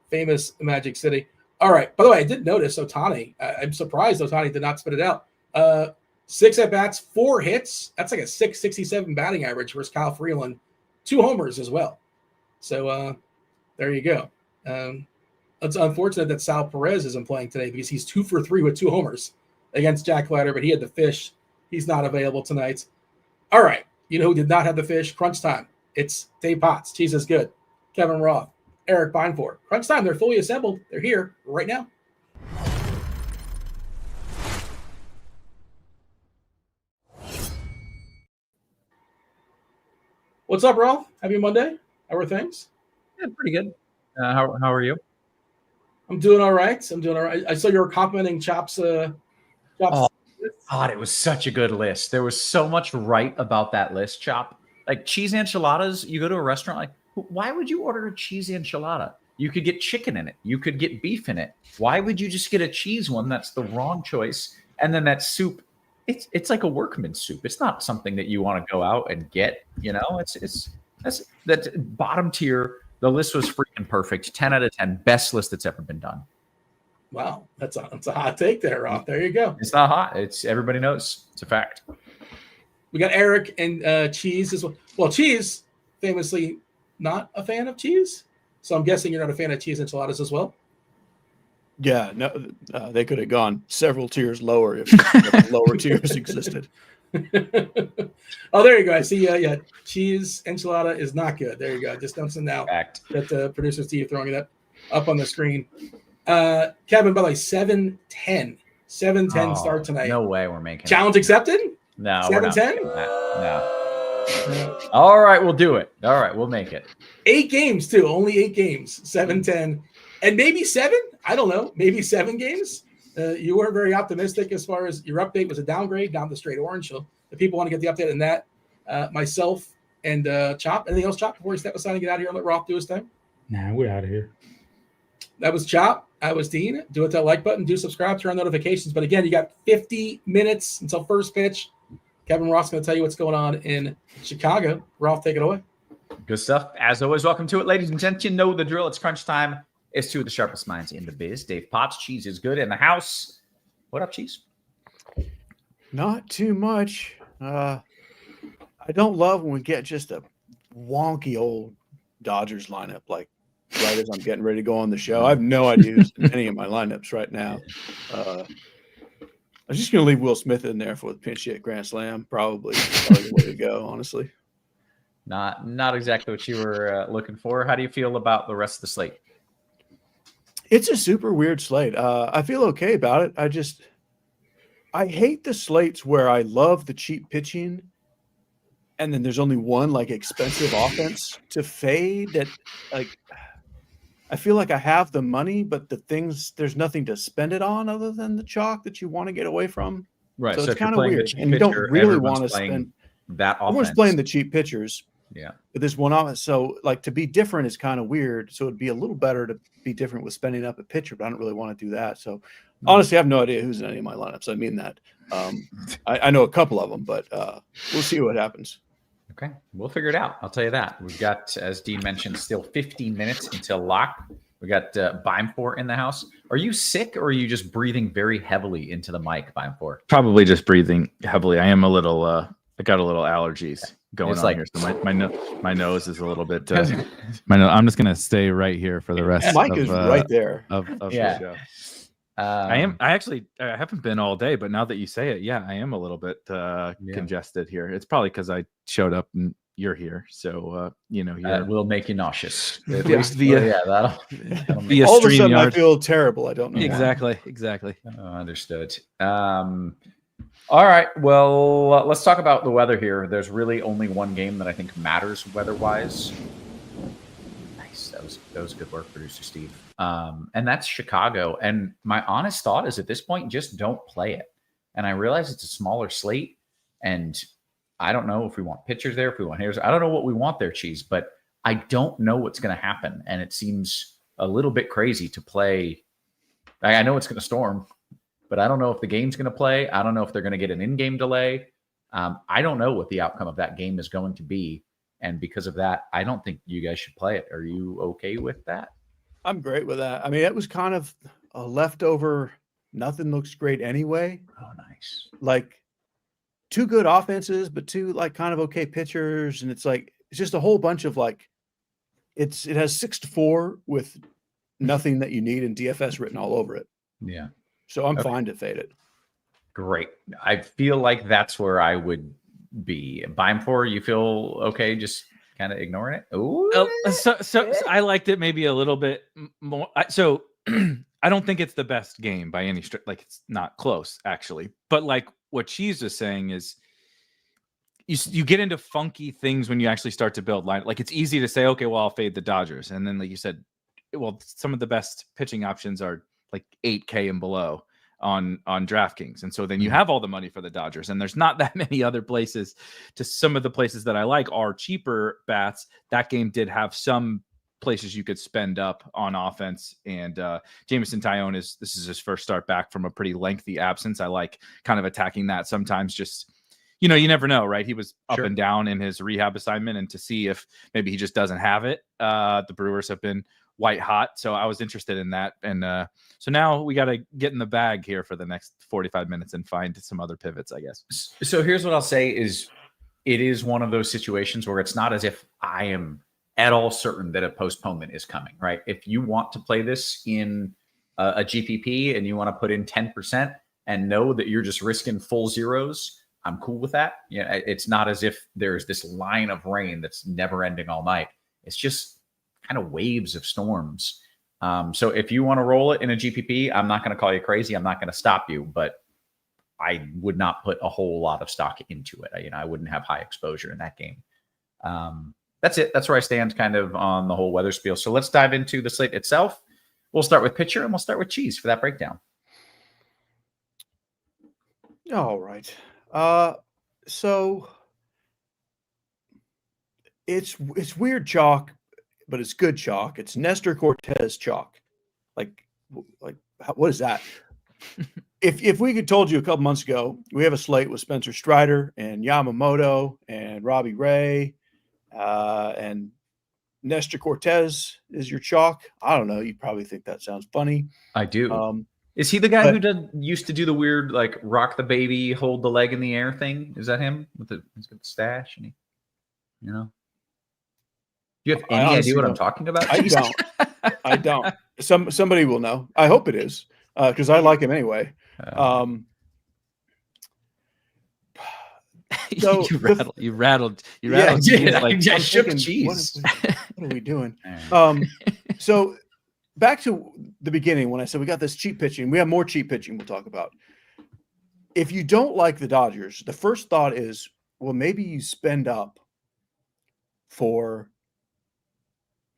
famous Magic City. All right. By the way, I did notice Ohtani. I'm surprised Ohtani did not spit it out. 6 at-bats, 4 hits. That's like a 667 batting average versus Kyle Freeland. 2 homers as well. So there you go. It's unfortunate that Sal Perez isn't playing today because he's 2 for 3 with 2 homers against Jack Leiter, but he had the fish. He's not available tonight. All right. You know who did not have the fish? Crunch time. It's Dave Potts. Cheeseisgood. Kevin Roth. Erik Beimfohr. Crunch time. They're fully assembled. They're here right now. What's up, Ralph? Happy Monday. How are things? Yeah, pretty good. How are you? I'm doing all right. I saw you were complimenting Chop's. Oh, God, it was such a good list. There was so much right about that list, Chop. Like cheese enchiladas, you go to a restaurant, like, why would you order a cheese enchilada? You could get chicken in it. You could get beef in it. Why would you just get a cheese one? That's the wrong choice. And then that soup, it's like a workman's soup. It's not something that you want to go out and get, you know. That's that bottom tier. The list was freaking perfect. 10 out of 10. Best list that's ever been done. Wow, that's a hot take there, Rob. There you go. It's not hot. It's everybody knows. It's a fact. We got Erik and Cheese as well. Well, Cheese, famously not a fan of cheese. So I'm guessing you're not a fan of cheese enchiladas as well. Yeah, no, they could have gone several tiers lower if lower tiers existed. Oh, there you go. I see. Yeah, cheese enchilada is not good. There you go. Just noticing now Fact. that producer Steve throwing that up on the screen. Kevin, by the way, 7-10 start tonight. No way we're making challenge it. Accepted. No, 7-10. No. All right, we'll do it. All right, we'll make it. 8 games too. Only 8 games. 7-10, and maybe 7. I don't know. Maybe 7 games. You weren't very optimistic as far as your update was a downgrade down to straight orange. So the people want to get the update on that. Myself and Chop. Anything else, Chop, before you step aside and get out of here and let Roth do his thing? Nah, we're out of here. That was Chop. I was Dean. Do hit that like button. Do subscribe. Turn on notifications. But again, you got 50 minutes until first pitch. Kevin Roth's going to tell you what's going on in Chicago. Roth, take it away. Good stuff. As always, welcome to it, ladies and gents. You know the drill. It's crunch time. It's 2 of the sharpest minds in the biz. Dave Potts, Cheese is good in the house. What up, Cheese? Not too much. I don't love when we get just a wonky old Dodgers lineup like right as I'm getting ready to go on the show. I have no idea who's in any of my lineups right now. I'm just going to leave Will Smith in there for the pinch hit grand slam. Probably the way to go, honestly. Not exactly what you were looking for. How do you feel about the rest of the slate? It's a super weird slate. I feel okay about it. I hate the slates where I love the cheap pitching and then there's only one like expensive offense to fade that like I feel like I have the money, but there's nothing to spend it on other than the chalk that you want to get away from. Right. So it's kind of weird. And you don't really want to spend that offense. Everyone's playing the cheap pitchers. Yeah. But this one off, so like to be different is kind of weird. So it'd be a little better to be different with spending up a pitcher, but I don't really want to do that. So honestly, I have no idea who's in any of my lineups. I mean that. I know a couple of them, but we'll see what happens. Okay, we'll figure it out. I'll tell you that. We've got, as Dean mentioned, still 15 minutes until lock. We got Beimfohr in the house. Are you sick, or are you just breathing very heavily into the mic, Beimfohr? Probably just breathing heavily. I am a little. I got a little allergies going on here, so my nose is a little bit. I'm just gonna stay right here for the rest. Mike is right there of the show. I haven't been all day, but now that you say it, I am a little bit congested here. It's probably because I showed up and you're here, so that will make you nauseous. At least via that'll make all of a sudden I feel terrible. I don't know exactly. Understood. All right, well, let's talk about the weather here. There's really only one game that I think matters weather-wise. Nice, that was good work, producer Steve. And that's Chicago. And my honest thought is, at this point, just don't play it. And I realize it's a smaller slate, and I don't know if we want pitchers there, if we want hitters. I don't know what we want there, Cheese, but I don't know what's going to happen. And it seems a little bit crazy to play. I know it's going to storm, but I don't know if the game's going to play. I don't know if they're going to get an in-game delay. I don't know what the outcome of that game is going to be. And because of that, I don't think you guys should play it. Are you okay with that? I'm great with that. I mean, it was kind of a leftover. Nothing looks great anyway. Oh, nice. Like two good offenses, but two like kind of okay pitchers. And it's like, it's just a whole bunch of like, it has 6-4 with nothing that you need in DFS written all over it. Yeah. So I'm fine to fade it. Great. I feel like that's where I would be. Beimfohr, you feel okay just kind of ignoring it? Ooh. So I liked it maybe a little bit more. So I don't think it's the best game by any stretch. Like, it's not close, actually. But like what Cheese is saying is, you get into funky things when you actually start to build line. Like, it's easy to say, okay, well, I'll fade the Dodgers. And then, like you said, well, some of the best pitching options are like 8K and below on DraftKings. And so then you have all the money for the Dodgers, and there's not that many other places. To some of the places that I like are cheaper bats. That game did have some places you could spend up on offense. And Jameson Taillon this is his first start back from a pretty lengthy absence. I like kind of attacking that sometimes. Just, you never know, right? He was up and down in his rehab assignment, and to see if maybe he just doesn't have it. The Brewers have been white hot, so I was interested in that. And so now we got to get in the bag here for the next 45 minutes and find some other pivots, I guess. So here's what I'll say is, it is one of those situations where it's not as if I am at all certain that a postponement is coming, right? If you want to play this in a GPP and you want to put in 10% and know that you're just risking full zeros, I'm cool with that. It's not as if there's this line of rain that's never ending all night. It's just kind of waves of storms. So if you want to roll it in a GPP, I'm not going to call you crazy. I'm not going to stop you, but I would not put a whole lot of stock into it. I wouldn't have high exposure in that game. That's it. That's where I stand kind of on the whole weather spiel. So let's dive into the slate itself. We'll start with pitcher, and we'll start with Cheese for that breakdown. All right. So it's weird chalk, but it's good chalk. It's Nestor Cortez chalk. Like what is that? If we had told you a couple months ago, we have a slate with Spencer Strider and Yamamoto and Robbie Ray, and Nestor Cortez is your chalk, I don't know. You'd probably think that sounds funny. I do. Is he the guy who used to do the weird, like, rock the baby, hold the leg in the air thing? Is that him? He's got the stash, and do you have any idea what I'm talking about? I don't. Somebody will know. I hope it is, because I like him anyway. So you rattled. I shook thinking, Cheese. What are we doing? So back to the beginning when I said we got this cheap pitching. We have more cheap pitching we'll talk about. If you don't like the Dodgers, the first thought is, well, maybe you spend up for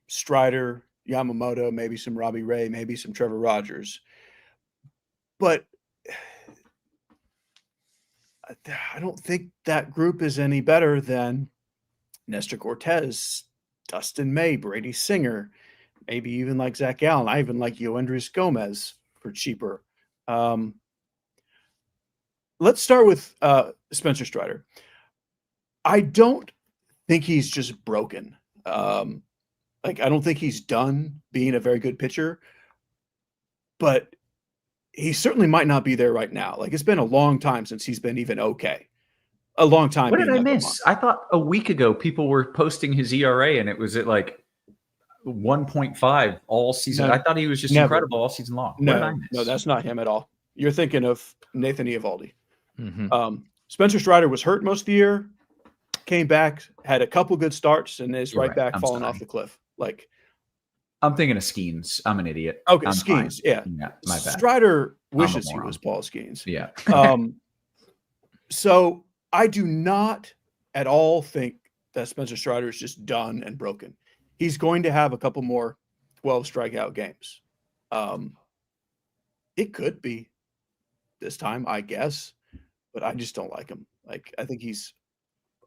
Strider, Yamamoto, maybe some Robbie Ray, maybe some Trevor Rogers. But I don't think that group is any better than Nestor Cortez, Dustin May, Brady Singer, maybe even like Zach Gallen. I even like Yoendris Gomez for cheaper. Let's start with Spencer Strider. I don't think he's just broken. I don't think he's done being a very good pitcher, but he certainly might not be there right now. Like, it's been a long time since he's been even okay. A long time. What did I miss? I thought a week ago people were posting his ERA and it was at like 1.5 all season. No, I thought he was just never. incredible all season long. What did I miss? No, that's not him at all. You're thinking of Nathan Eovaldi. Mm-hmm. Spencer Strider was hurt most of the year, came back, had a couple good starts, and is right back falling off the cliff. Like, I'm thinking of Skeens. I'm an idiot. Okay, I'm Skeens. fine. Yeah, my bad. Strider wishes he was Paul Skeens. Yeah. So I do not at all think that Spencer Strider is just done and broken. He's going to have a couple more 12 strikeout games. It could be this time, I guess, but I just don't like him. Like, I think he's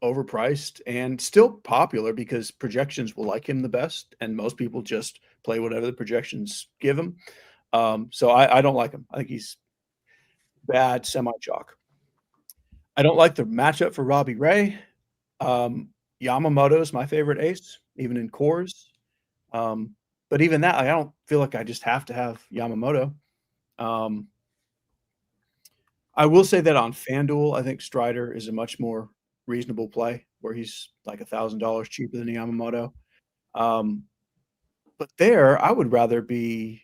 overpriced and still popular because projections will like him the best, and most people just play whatever the projections give him. So I don't like him. I think he's bad, semi-chalk. I don't like the matchup for Robbie Ray. Yamamoto is my favorite ace, even in cores. But even that, I don't feel like I just have to have Yamamoto. I will say that on FanDuel, I think Strider is a much more reasonable play, where he's like $1,000 cheaper than Yamamoto. But there, I would rather be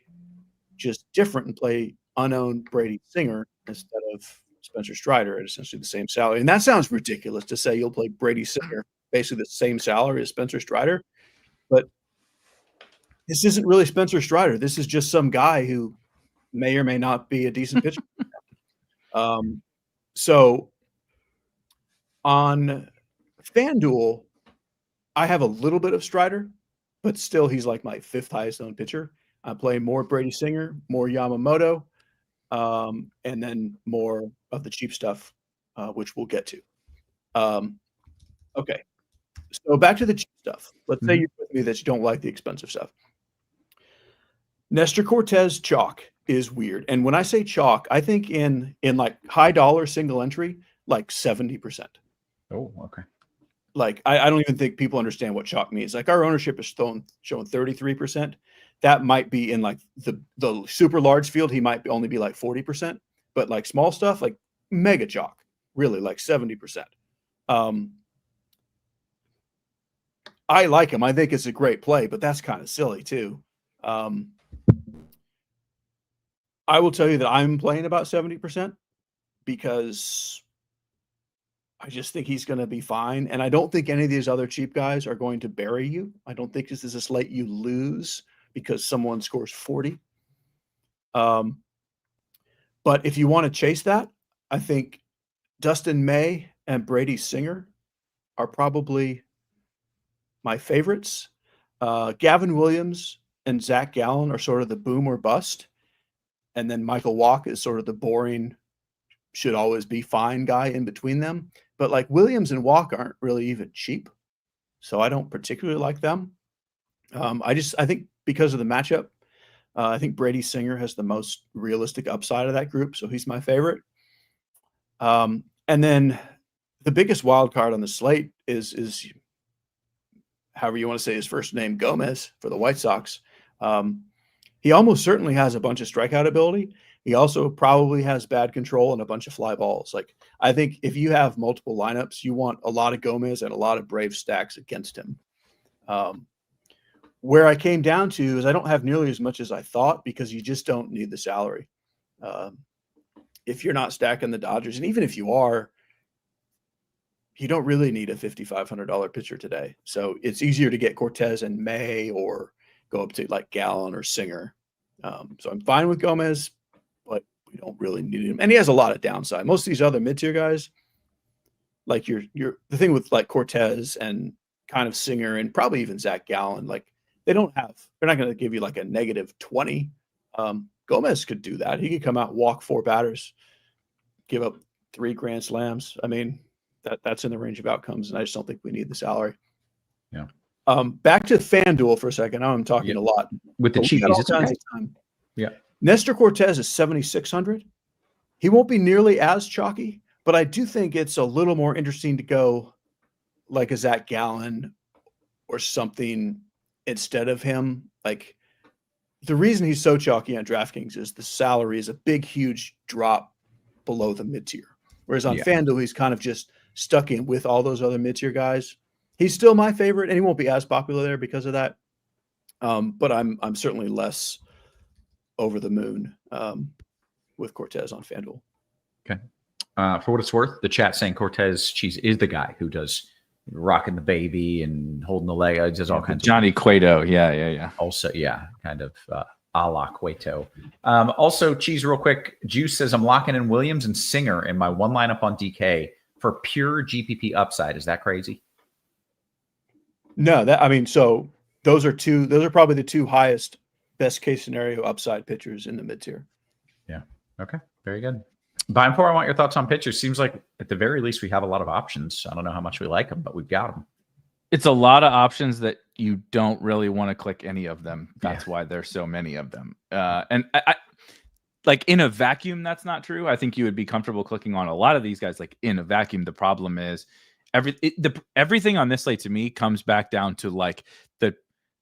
just different and play unowned Brady Singer instead of Spencer Strider at essentially the same salary. And that sounds ridiculous to say you'll play Brady Singer basically the same salary as Spencer Strider. But this isn't really Spencer Strider. This is just some guy who may or may not be a decent pitcher. So on FanDuel, I have a little bit of Strider, but still he's like my fifth highest owned pitcher. I play more Brady Singer, more Yamamoto, and then more of the cheap stuff, which we'll get to. Okay. So back to the cheap stuff. Let's say you're with me that you don't like the expensive stuff. Nestor Cortez chalk is weird. And when I say chalk, I think in like high dollar single entry, like 70%. Oh, okay. Like, I don't even think people understand what chalk means. Like, our ownership is showing 33%. That might be in like the super large field. He might only be like 40%, but like small stuff, like mega chalk, really like 70%. I like him. I think it's a great play, but that's kind of silly too. I will tell you that I'm playing about 70% because I just think he's going to be fine. And I don't think any of these other cheap guys are going to bury you. I don't think this is a slate you lose because someone scores 40. But if you want to chase that, I think Dustin May and Brady Singer are probably my favorites. Gavin Williams and Zach Gallen are sort of the boom or bust. And then Michael Walk is sort of the boring, should always be fine guy in between them. But like Williams and Walk aren't really even cheap. So I don't particularly like them. I think because of the matchup, I think Brady Singer has the most realistic upside of that group. So he's my favorite. And then the biggest wild card on the slate is however you want to say his first name, Gomez, for the White Sox. He almost certainly has a bunch of strikeout ability. He also probably has bad control and a bunch of fly balls. Like, I think if you have multiple lineups, you want a lot of Gomez and a lot of Brave stacks against him. Where I came down to is I don't have nearly as much as I thought because you just don't need the salary. If you're not stacking the Dodgers, and even if you are, you don't really need a $5,500 pitcher today. So it's easier to get Cortez and May or go up to like Gallen or Singer. So I'm fine with Gomez, but we don't really need him. And he has a lot of downside. Most of these other mid-tier guys, like the thing with like Cortez and kind of Singer and probably even Zach Gallen, like they're not going to give you like a negative 20. Gomez could do that. He could come out, walk 4 batters, give up 3 grand slams. I mean, that's in the range of outcomes, and I just don't think we need the salary. Yeah. Back to FanDuel for a second. Now I'm talking a lot. With the But we got cheapies, all it's kinds okay. of time. Yeah. Nestor Cortez is 7,600. He won't be nearly as chalky, but I do think it's a little more interesting to go like a Zach Gallen or something instead of him. Like, the reason he's so chalky on DraftKings is the salary is a big, huge drop below the mid-tier. Whereas on FanDuel, he's kind of just stuck in with all those other mid-tier guys. He's still my favorite, and he won't be as popular there because of that. But I'm certainly less over the moon with Cortez on FanDuel. Okay. For what it's worth, the chat saying Cortez Cheese is the guy who does rocking the baby and holding the leg. Does all kinds Johnny of Cueto. Yeah. Also, kind of a la Cueto. Also, Cheese, real quick. Juice says I'm locking in Williams and Singer in my one lineup on DK for pure GPP upside. Is that crazy? No, so those are probably the two highest best case scenario upside pitchers in the mid tier. Yeah. Okay. Very good. Beimfohr, I want your thoughts on pitchers. Seems like at the very least we have a lot of options. I don't know how much we like them, but we've got them. It's a lot of options that you don't really want to click any of them. That's why there's so many of them. And I like in a vacuum, that's not true. I think you would be comfortable clicking on a lot of these guys. Like in a vacuum, the problem is everything on this slate to me comes back down to like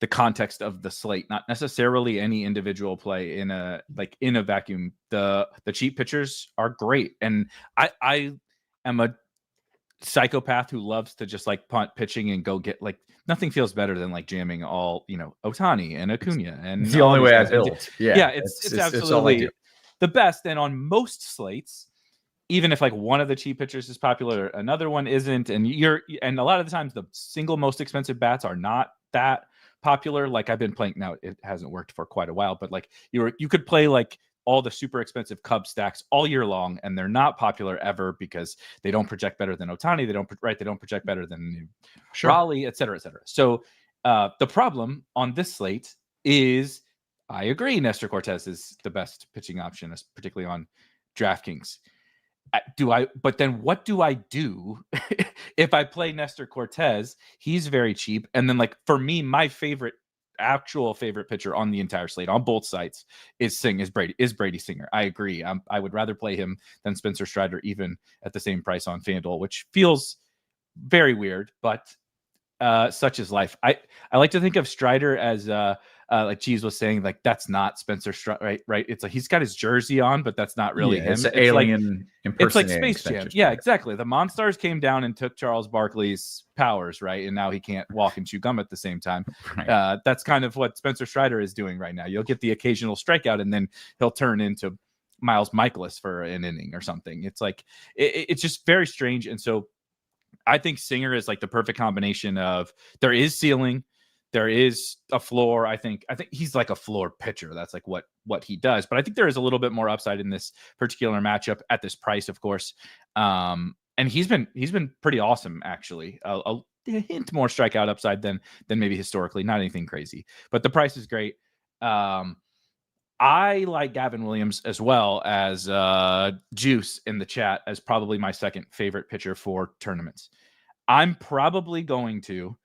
the context of the slate, not necessarily any individual play in a vacuum. The cheap pitchers are great. And I am a psychopath who loves to just like punt pitching and go get like nothing feels better than like jamming all, Ohtani and Acuna. And it's the only way I build. Yeah. It's absolutely the best. And on most slates, even if like one of the cheap pitchers is popular, another one isn't, and a lot of the times the single most expensive bats are not that popular. Like I've been playing now, it hasn't worked for quite a while, but like you could play like all the super expensive Cub stacks all year long, and they're not popular ever because they don't project better than Ohtani. They don't project better than Raleigh, et cetera, et cetera. So the problem on this slate is, I agree, Nestor Cortez is the best pitching option, particularly on DraftKings. But then what do I do if I play Nestor Cortez? He's very cheap. And then like for me, my actual favorite pitcher on the entire slate on both sites is Brady Singer. I agree. I would rather play him than Spencer Strider, even at the same price on FanDuel, which feels very weird, but such is life. I like to think of Strider as like Cheese was saying, like that's not Spencer Strider, right? It's like he's got his jersey on, but that's not really him. It's an alien it's like Space Jam. Yeah, exactly. The Monstars came down and took Charles Barkley's powers, right? And now he can't walk and chew gum at the same time. Right. That's kind of what Spencer Strider is doing right now. You'll get the occasional strikeout, and then he'll turn into Miles Michaelis for an inning or something. It's like it's just very strange. And so I think Singer is like the perfect combination of there is ceiling, there is a floor. I think he's like a floor pitcher. That's like what he does. But I think there is a little bit more upside in this particular matchup at this price, of course. And he's been pretty awesome, actually. A hint more strikeout upside than maybe historically. Not anything crazy, but the price is great. I like Gavin Williams as well as Juice in the chat as probably my second favorite pitcher for tournaments. I'm probably going to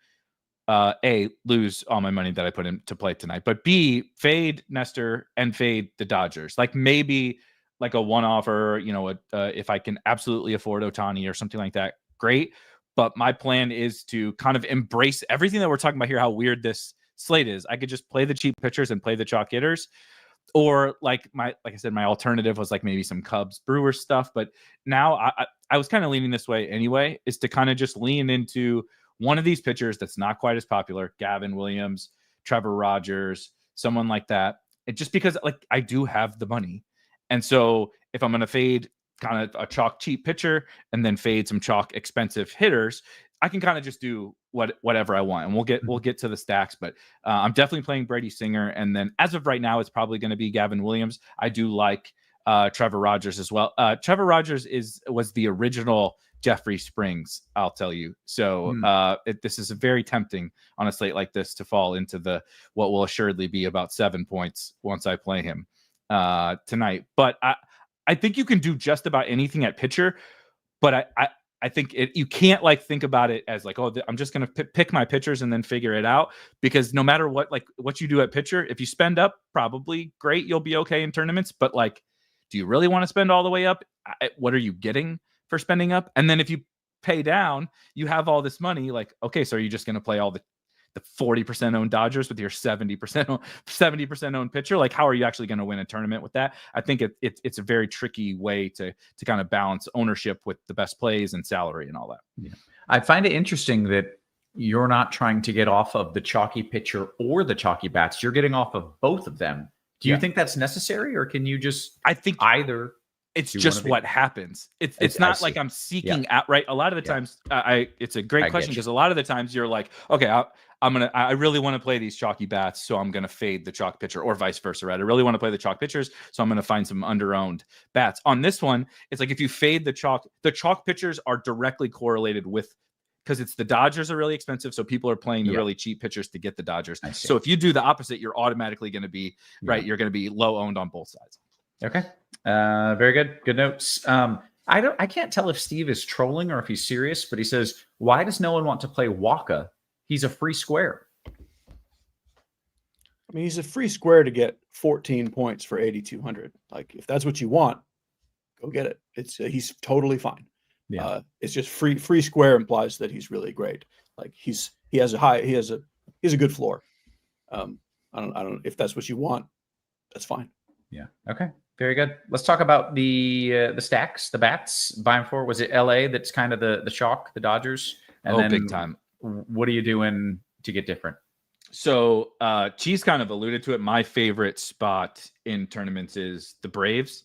A, lose all my money that I put into play tonight, but B, fade Nestor and fade the Dodgers. Like maybe like a one-off or, if I can absolutely afford Ohtani or something like that, great. But my plan is to kind of embrace everything that we're talking about here, how weird this slate is. I could just play the cheap pitchers and play the chalk hitters. Or like I said, my alternative was like maybe some Cubs Brewers stuff. But now I was kind of leaning this way anyway, is to kind of just lean into one of these pitchers that's not quite as popular, Gavin Williams, Trevor Rogers, someone like that. It just because like I do have the money. And so if I'm going to fade kind of a chalk cheap pitcher and then fade some chalk expensive hitters, I can kind of just do whatever I want, and we'll get to the stacks. But I'm definitely playing Brady Singer, and then as of right now, it's probably going to be Gavin Williams. I do like Trevor Rogers as well. Trevor Rogers was the original Jeffrey Springs, I'll tell you. So this is very tempting on a slate like this to fall into what will assuredly be about 7 points once I play him tonight. But I think you can do just about anything at pitcher. But I think you can't like think about it as like, oh, I'm just going to pick my pitchers and then figure it out, because no matter what you do at pitcher, if you spend up, probably great, you'll be okay in tournaments. But like, do you really want to spend all the way up? What are you getting for spending up? And then if you pay down, you have all this money. Like, okay, so are you just going to play all the 40% owned Dodgers with your 70% owned pitcher? Like, how are you actually going to win a tournament with that? I think it's a very tricky way to kind of balance ownership with the best plays and salary and all that. Yeah. I find it interesting that you're not trying to get off of the chalky pitcher or the chalky bats. You're getting off of both of them. Do you think that's necessary, or can you just? I think either. It's just what happens. It's not like I'm seeking out, right? A lot of the times, it's a great question, because a lot of the times you're like, okay, I really want to play these chalky bats, so I'm going to fade the chalk pitcher, or vice versa, right? I really want to play the chalk pitchers, so I'm going to find some under-owned bats. On this one, it's like if you fade the chalk pitchers are directly correlated with, because it's the Dodgers are really expensive, so people are playing the really cheap pitchers to get the Dodgers. So if you do the opposite, you're automatically going to be right. You're going to be low owned on both sides. Okay. Very good. Good notes. I can't tell if Steve is trolling or if he's serious, but he says, why does no one want to play Waka? He's a free square. I mean, he's a free square to get 14 points for 8,200. Like, if that's what you want, go get it. It's he's totally fine. Yeah. It's just free square implies that he's really great. Like, he has a good floor. I don't if that's what you want, that's fine. Yeah. Okay. Very good. Let's talk about the stacks, the bats. Beimfohr, was it LA that's kind of the chalk, the Dodgers? And then big time. What are you doing to get different? So Cheese kind of alluded to it. My favorite spot in tournaments is the Braves.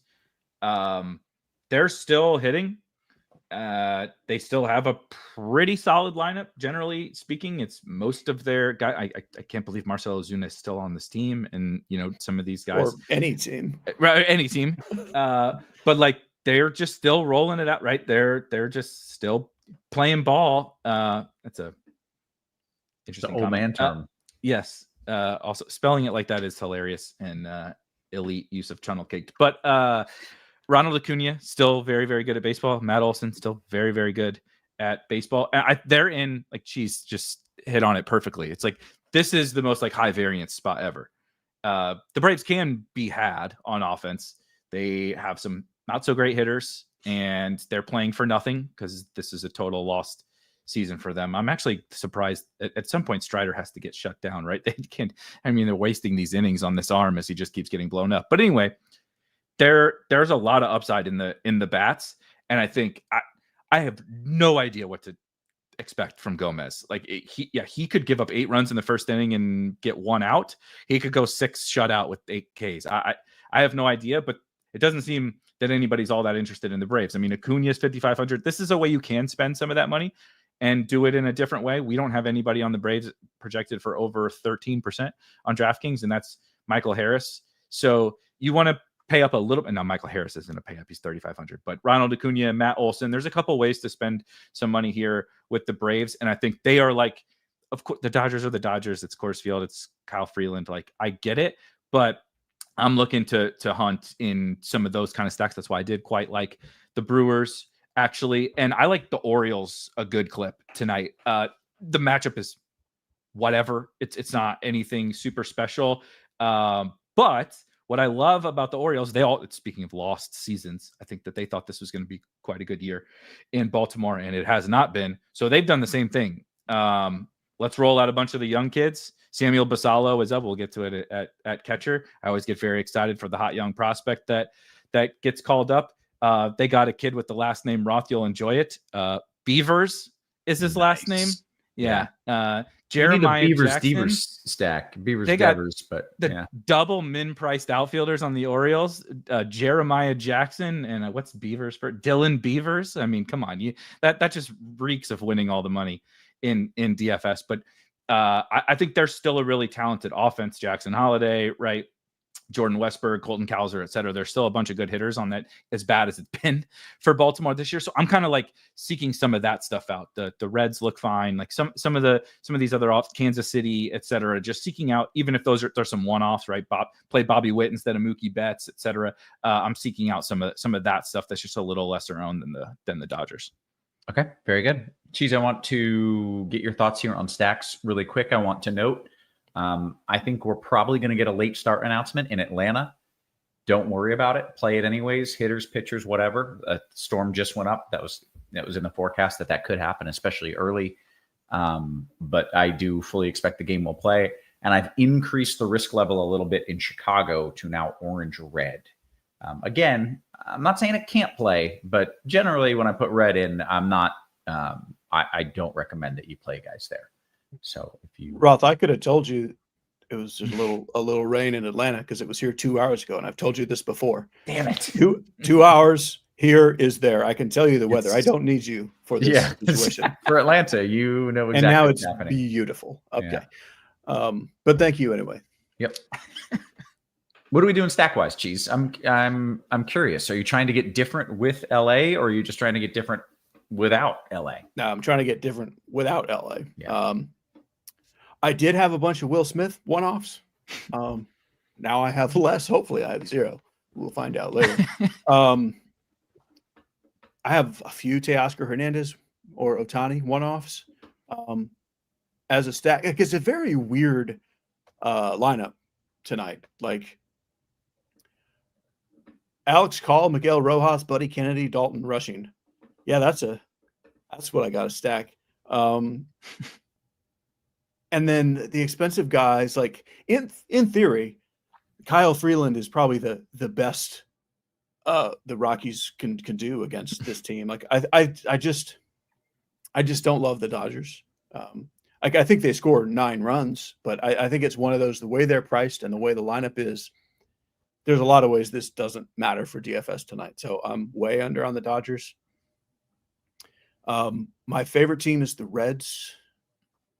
They're still hitting. They still have a pretty solid lineup, generally speaking. It's most of their guys. I can't believe Marcell Ozuna is still on this team, and some of these guys, or any team, right? Any team, but like they're just still rolling it out, right? They're just still playing ball. That's a interesting old man term. Yes. Also, spelling it like that is hilarious and elite use of tunnel caked, but. Ronald Acuna still very, very good at baseball. Matt Olson still very, very good at baseball. And they're in, like, Cheese just hit on it perfectly. It's like, this is the most like high variance spot ever. The Braves can be had on offense. They have some not so great hitters, and they're playing for nothing because this is a total lost season for them. I'm actually surprised at some point Strider has to get shut down, right? They can't. I mean, they're wasting these innings on this arm as he just keeps getting blown up. But anyway. There's a lot of upside in the bats, and I think I have no idea what to expect from Gomez. Like he could give up 8 runs in the first inning and get 1 out. He could go 6 shutout with 8 Ks. I have no idea, but it doesn't seem that anybody's all that interested in the Braves. I mean, Acuna is 5,500. This is a way you can spend some of that money and do it in a different way. We don't have anybody on the Braves projected for over 13% on DraftKings, and that's Michael Harris. So you want to pay up a little bit. Now, Michael Harris isn't a pay up. He's 3,500. But Ronald Acuna, Matt Olson, there's a couple ways to spend some money here with the Braves. And I think they are like, of course, the Dodgers are the Dodgers. It's Coors Field. It's Kyle Freeland. Like, I get it. But I'm looking to hunt in some of those kind of stacks. That's why I did quite like the Brewers, actually. And I like the Orioles a good clip tonight. The matchup is whatever. It's not anything super special. But what I love about the Orioles, speaking of lost seasons, I think that they thought this was going to be quite a good year in Baltimore, and it has not been. So they've done the same thing. Let's roll out a bunch of the young kids. Samuel Basallo is up. We'll get to it at catcher. I always get very excited for the hot young prospect that gets called up. They got a kid with the last name Roth. You'll enjoy it. Beavers is his last name. Yeah. Jeremiah Beavers Jackson. Devers stack. Beavers They got Devers, but double min-priced outfielders on the Orioles. Jeremiah Jackson and what's Beavers for? Dylan Beavers. I mean, come on, that just reeks of winning all the money in DFS. But I think they're still a really talented offense. Jackson Holiday, right? Jordan Westberg, Colton Cowser, et cetera. There's still a bunch of good hitters on that, as bad as it's been for Baltimore this year. So I'm kind of like seeking some of that stuff out. The Reds look fine. Like some of these other off, Kansas City, et cetera, just seeking out, even if there's some one-offs, right? Played Bobby Witt instead of Mookie Betts, et cetera. I'm seeking out some of that stuff that's just a little lesser owned than the Dodgers. Okay, very good. Cheese, I want to get your thoughts here on stacks really quick. I want to note, I think we're probably going to get a late start announcement in Atlanta. Don't worry about it. Play it anyways. Hitters, pitchers, whatever. A storm just went up. That was in the forecast that could happen, especially early. But I do fully expect the game will play. And I've increased the risk level a little bit in Chicago to now orange red. Again, I'm not saying it can't play, but generally when I put red in, I'm not. I don't recommend that you play guys there. So if you Roth, I could have told you it was just a little rain in Atlanta because it was here 2 hours ago, and I've told you this before. Damn it. 2 hours here is there. I can tell you the weather. I don't need you for this situation. For Atlanta, you know exactly and now what's it's happening. Beautiful. Okay. Yeah. But thank you anyway. Yep. What are we doing stack wise, Cheese? I'm curious. Are you trying to get different with LA, or are you just trying to get different without LA? No, I'm trying to get different without LA. Yeah. I did have a bunch of Will Smith one-offs. Now I have less. Hopefully I have 0. We'll find out later. I have a few Teoscar Hernandez or Ohtani one-offs as a stack. It's a very weird lineup tonight. Like Alex Call, Miguel Rojas, Buddy Kennedy, Dalton Rushing. Yeah, that's what I got to stack. And then the expensive guys, like in theory, Kyle Freeland is probably the best the Rockies can do against this team. Like I just don't love the Dodgers. Like I think they score 9 runs, but I think it's one of those, the way they're priced and the way the lineup is, there's a lot of ways this doesn't matter for DFS tonight. So I'm way under on the Dodgers. My favorite team is the Reds,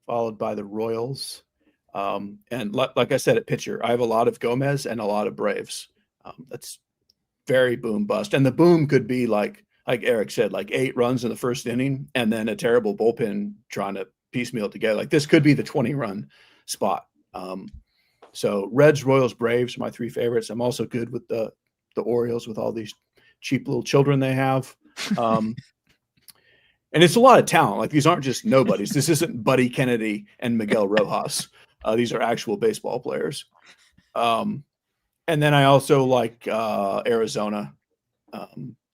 followed by the Royals. And like I said, at pitcher, I have a lot of Gomez and a lot of Braves. That's very boom bust. And the boom could be like Erik said, like 8 runs in the first inning and then a terrible bullpen trying to piecemeal it together. Like this could be the 20-run spot. So Reds, Royals, Braves are my 3 favorites. I'm also good with the Orioles with all these cheap little children they have. And it's a lot of talent. Like these aren't just nobodies. This isn't Buddy Kennedy and Miguel Rojas. These are actual baseball players. And then I also like Arizona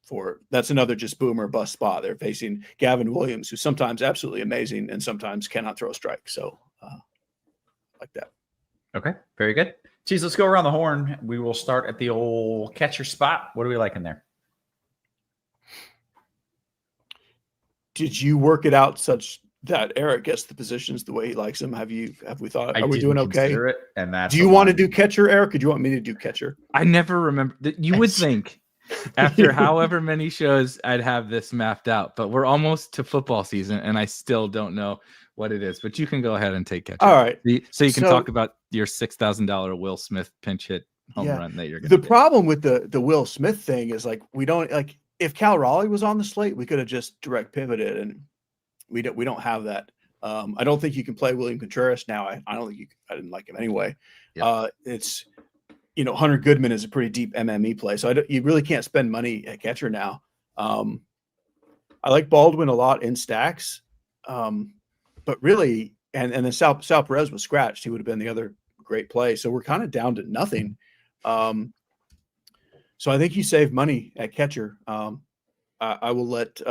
for that's another just boomer bust spot. They're facing Gavin Williams, who's sometimes absolutely amazing and sometimes cannot throw a strike. So like that. Okay, very good. Geez, let's go around the horn. We will start at the old catcher spot. What do we like in there? Did you work it out such that Erik gets the positions the way he likes them? Have we thought, are we doing okay? It, and do you want to do catcher, Erik, or do you want me to do catcher? I never remember. You would think after however many shows I'd have this mapped out, but we're almost to football season and I still don't know what it is, but you can go ahead and take catcher. All right. So you can talk about your $6,000 Will Smith pinch hit home run that you're going to The problem with the Will Smith thing is like, we don't like, if Cal Raleigh was on the slate, we could have just direct pivoted, and we don't have that. I don't think you can play William Contreras now. I don't think I didn't like him anyway. Yep. It's Hunter Goodman is a pretty deep MME play, so you really can't spend money at catcher now. I like Baldwin a lot in stacks, but really, and then Sal Perez was scratched. He would have been the other great play. So we're kind of down to nothing. So I think you save money at catcher. I will let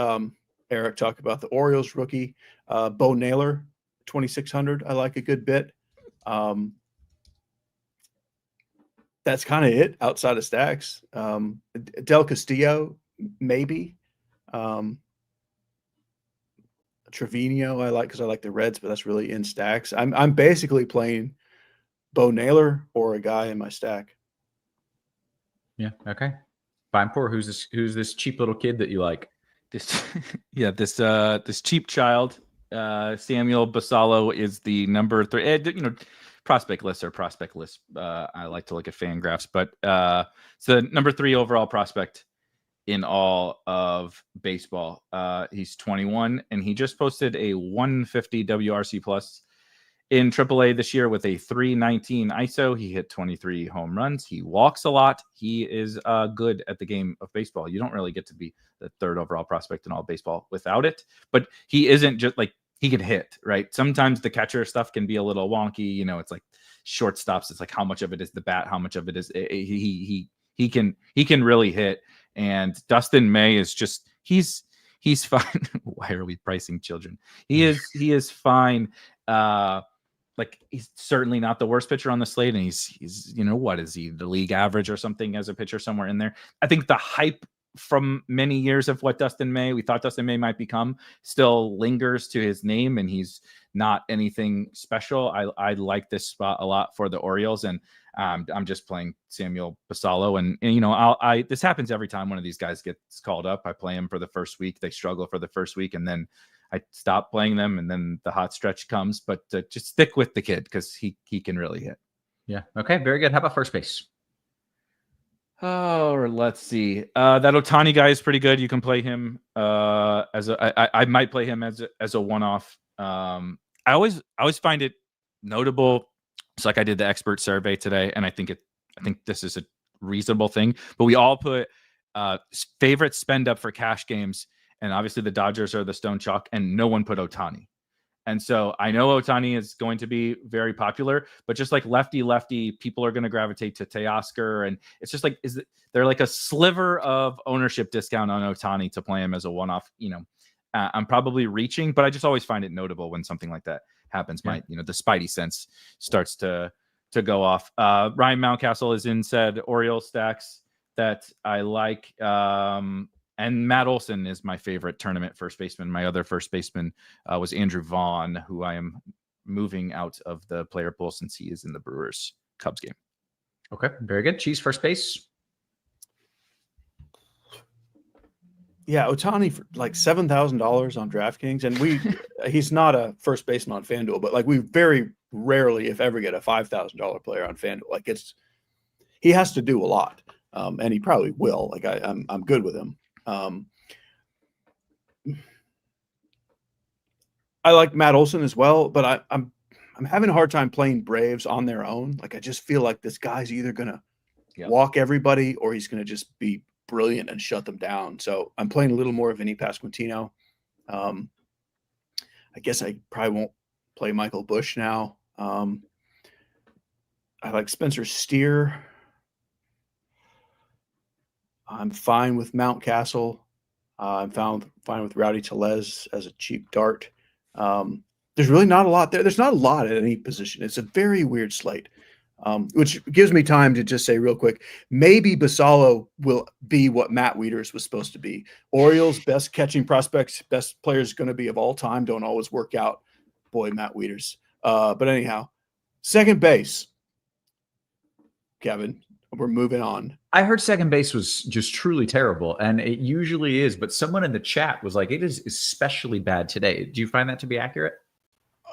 Erik talk about the Orioles rookie, Bo Naylor, 2,600. I like a good bit. That's kind of it outside of stacks. Del Castillo, maybe. Trevino, I like because I like the Reds, but that's really in stacks. I'm basically playing Bo Naylor or a guy in my stack. Yeah. Okay. Beimfohr, who's this cheap little kid that you like? This cheap child, Samuel Basalo is the number 3. Prospect lists. I like to look at fan graphs, but it's the number 3 overall prospect in all of baseball. He's 21 and he just posted a 150 WRC plus in AAA this year with a 319 ISO. He hit 23 home runs. He walks a lot. He is good at the game of baseball. You don't really get to be the third overall prospect in all of baseball without it. But he isn't just like, he can hit, right? Sometimes the catcher stuff can be a little wonky. You know, it's like shortstops. It's like how much of it is the bat, how much of it is he can really hit. And Dustin May is just he's fine. Why are we pricing children? He is fine. Like he's certainly not the worst pitcher on the slate, and he's you know, what is he, the league average or something as a pitcher somewhere in there. I think the hype from many years of what we thought Dustin May might become still lingers to his name, and he's not anything special. I like this spot a lot for the Orioles, and I'm just playing Samuel Basallo, and you know, this happens every time one of these guys gets called up. I play him for the first week, they struggle for the first week, and then I stop playing them, and then the hot stretch comes. But just stick with the kid because he can really hit. Yeah. Okay. Very good. How about first base? Oh, let's see. That Ohtani guy is pretty good. You can play him as I might play him as a one-off. I always find it notable. It's like I did the expert survey today, and I think this is a reasonable thing. But we all put favorite spend up for cash games. And obviously the Dodgers are the stone chalk, and no one put Ohtani. And so I know Ohtani is going to be very popular, but just like lefty, people are going to gravitate to Teoscar. And it's just like, they're like a sliver of ownership discount on Ohtani to play him as a one-off. You know, I'm probably reaching, but I just always find it notable when something like that happens. Yeah. You know, the Spidey sense starts to go off. Ryan Mountcastle is in said Orioles stacks that I like. And Matt Olson is my favorite tournament first baseman. My other first baseman was Andrew Vaughn, who I am moving out of the player pool since he is in the Brewers Cubs game. Okay, very good. Cheese, first base. Yeah, Ohtani for like $7,000 on DraftKings, and he's not a first baseman on FanDuel, but like we very rarely, if ever, get a $5,000 player on FanDuel. Like he has to do a lot, and he probably will. Like I'm good with him. I like Matt Olson as well, but I'm having a hard time playing Braves on their own. Like I just feel like this guy's either gonna walk everybody or he's gonna just be brilliant and shut them down. So I'm playing a little more of Vinny Pasquantino. I guess I probably won't play Michael Busch now. I like Spencer Steer. I'm fine with Mountcastle. I'm fine with Rowdy Tellez as a cheap dart. There's really not a lot there. There's not a lot at any position. It's a very weird slate, which gives me time to just say real quick, maybe Basallo will be what Matt Wieters was supposed to be. Orioles' best catching prospects, best players going to be of all time, don't always work out. Boy, Matt Wieters. But anyhow, second base. Kevin, we're moving on. I heard second base was just truly terrible, and it usually is, but someone in the chat was like, it is especially bad today. Do you find that to be accurate?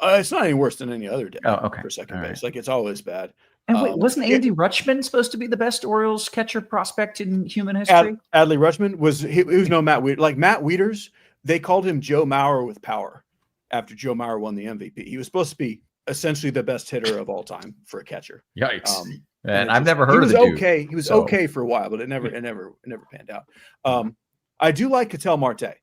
It's not any worse than any other day for second All base. right. Like it's always bad. And wait, wasn't Andy Rutschman supposed to be the best Orioles catcher prospect in human history? Adley Rutschman was no Matt Wieters. Like Matt Wieters, they called him Joe Mauer with power after Joe Mauer won the MVP. He was supposed to be essentially the best hitter of all time for a catcher. Yikes. And I've never heard of it. Okay. He was okay for a while, but it never panned out. I do like Ketel Marte.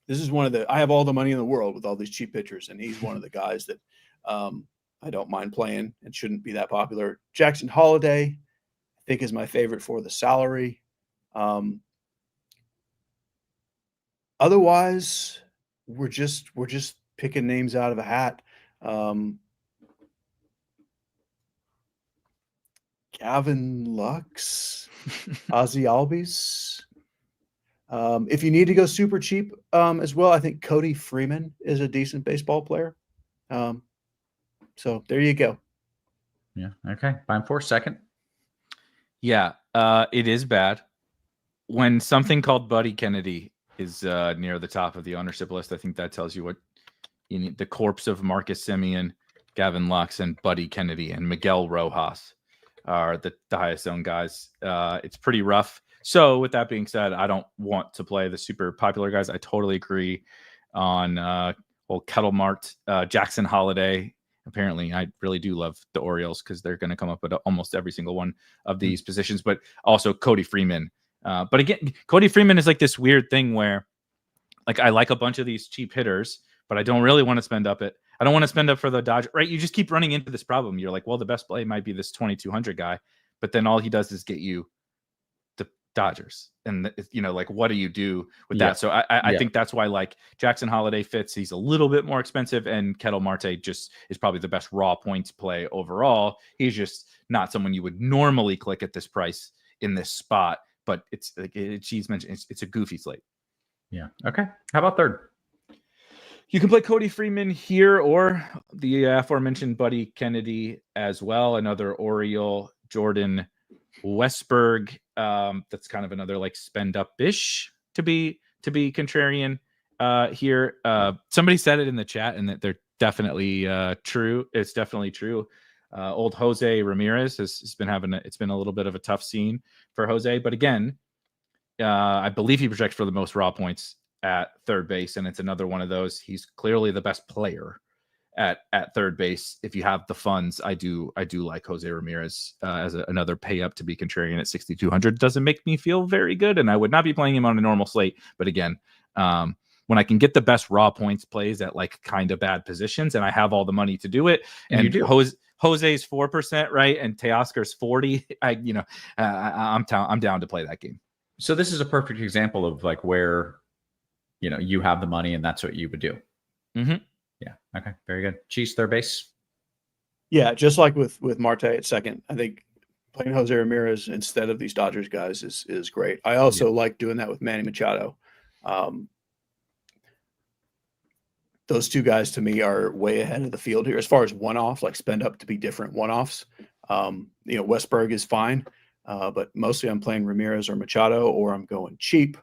This is I have all the money in the world with all these cheap pitchers, and he's one of the guys that I don't mind playing and shouldn't be that popular. Jackson Holiday, I think, is my favorite for the salary. Otherwise, we're just picking names out of a hat. Gavin Lux, Ozzy Albies. If you need to go super cheap as well, I think Cody Freeman is a decent baseball player. So there you go. Yeah. Okay. Beimfohr, second. Yeah. It is bad. When something called Buddy Kennedy is near the top of the ownership list, I think that tells you what you need. The corpse of Marcus Semien, Gavin Lux, and Buddy Kennedy and Miguel Rojas are the highest owned guys. It's pretty rough. So with that being said, I don't want to play the super popular guys. I totally agree on old Kettle Mart, Jackson Holiday apparently I really do love the Orioles because they're going to come up with almost every single one of these positions, but also Cody Freeman. But again, Cody Freeman is like this weird thing where like I like a bunch of these cheap hitters, but I don't really want to spend up it. I don't want to spend up for the Dodgers, right? You just keep running into this problem. You're like, well, the best play might be this 2,200 guy, but then all he does is get you the Dodgers. And, like, what do you do with that? So I think that's why, like, Jackson Holiday fits. He's a little bit more expensive, and Ketel Marte just is probably the best raw points play overall. He's just not someone you would normally click at this price in this spot, but it's like she's mentioned, it's a goofy slate. Yeah. Okay. How about third? You can play Cody Freeman here or the aforementioned Buddy Kennedy as well. Another Oriole, Jordan Westberg. That's kind of another like spend up-ish to be contrarian here. Somebody said it in the chat, and that they're definitely true. It's definitely true. Old Jose Ramirez has been it's been a little bit of a tough scene for Jose, but again, I believe he projects for the most raw points at third base, and it's another one of those. He's clearly the best player at third base. If you have the funds, I do like Jose Ramirez as another pay up to be contrarian at 6,200. Doesn't make me feel very good, and I would not be playing him on a normal slate. But again, when I can get the best raw points plays at like kind of bad positions, and I have all the money to do it, and you do. Jose's 4%, right, and Teoscar's 40. I'm down to play that game. So this is a perfect example of like where you have the money and that's what you would do. Mm-hmm. Yeah. Okay. Very good. Cheese, third base. Yeah, just like with Marte at second, I think playing Jose Ramirez instead of these Dodgers guys is great. I also like doing that with Manny Machado. Those two guys to me are way ahead of the field here as far as one-offs, like spend up to be different one-offs. Westberg is fine, but mostly I'm playing Ramirez or Machado, or I'm going cheap,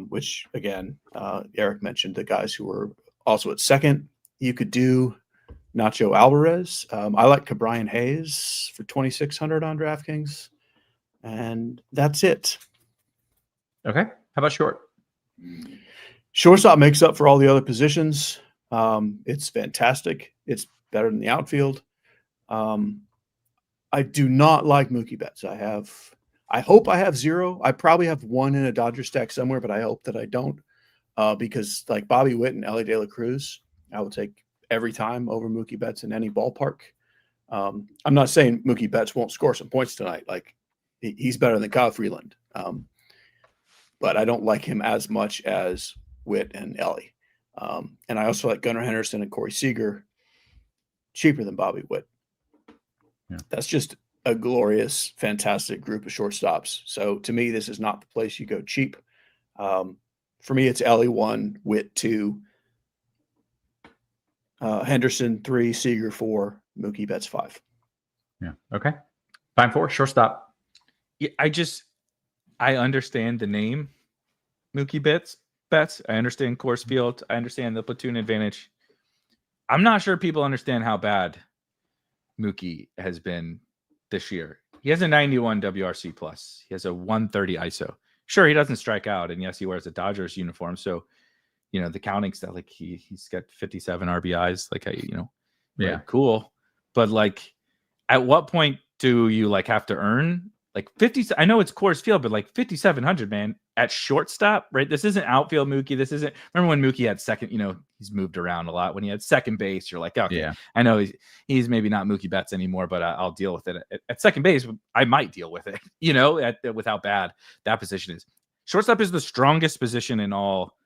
which again, Erik mentioned the guys who were also at second. You could do Nacho Alvarez. I like Cabrian Hayes for 2,600 on DraftKings, and that's it. Okay. How about short? Shortstop makes up for all the other positions. It's fantastic. It's better than the outfield. I do not like Mookie Betts. I hope I have zero. I probably have one in a Dodger stack somewhere, but I hope that I don't, because like Bobby Witt and Ellie De La Cruz, I will take every time over Mookie Betts in any ballpark. I'm not saying Mookie Betts won't score some points tonight. Like he's better than Kyle Freeland, but I don't like him as much as Witt and Ellie. And I also like Gunnar Henderson and Corey Seager cheaper than Bobby Witt. Yeah. That's just a glorious, fantastic group of shortstops. So to me, this is not the place you go cheap. For me, it's Ellie 1, Witt 2, Henderson 3, Seager 4, Mookie Betts 5. Yeah. Okay. Beimfohr, shortstop. Yeah, I understand the name Mookie Betts. I understand Coors Field. I understand the platoon advantage. I'm not sure people understand how bad Mookie has been this year. He has a 91 WRC plus. He has a 130 ISO. Sure, he doesn't strike out, and yes, he wears a Dodgers uniform. So, the counting stuff, like he's got 57 RBIs. Like yeah, cool. But like, at what point do you like have to earn like 50? I know it's Coors Field, but like 5,700, man, at shortstop, right? This isn't outfield Mookie. This isn't. Remember when Mookie had second? He's moved around a lot. When he had second base, you're like, okay, yeah. I know he's maybe not Mookie Betts anymore, but I'll deal with it at second base. I might deal with it, with how bad that position is. Shortstop is the strongest position in all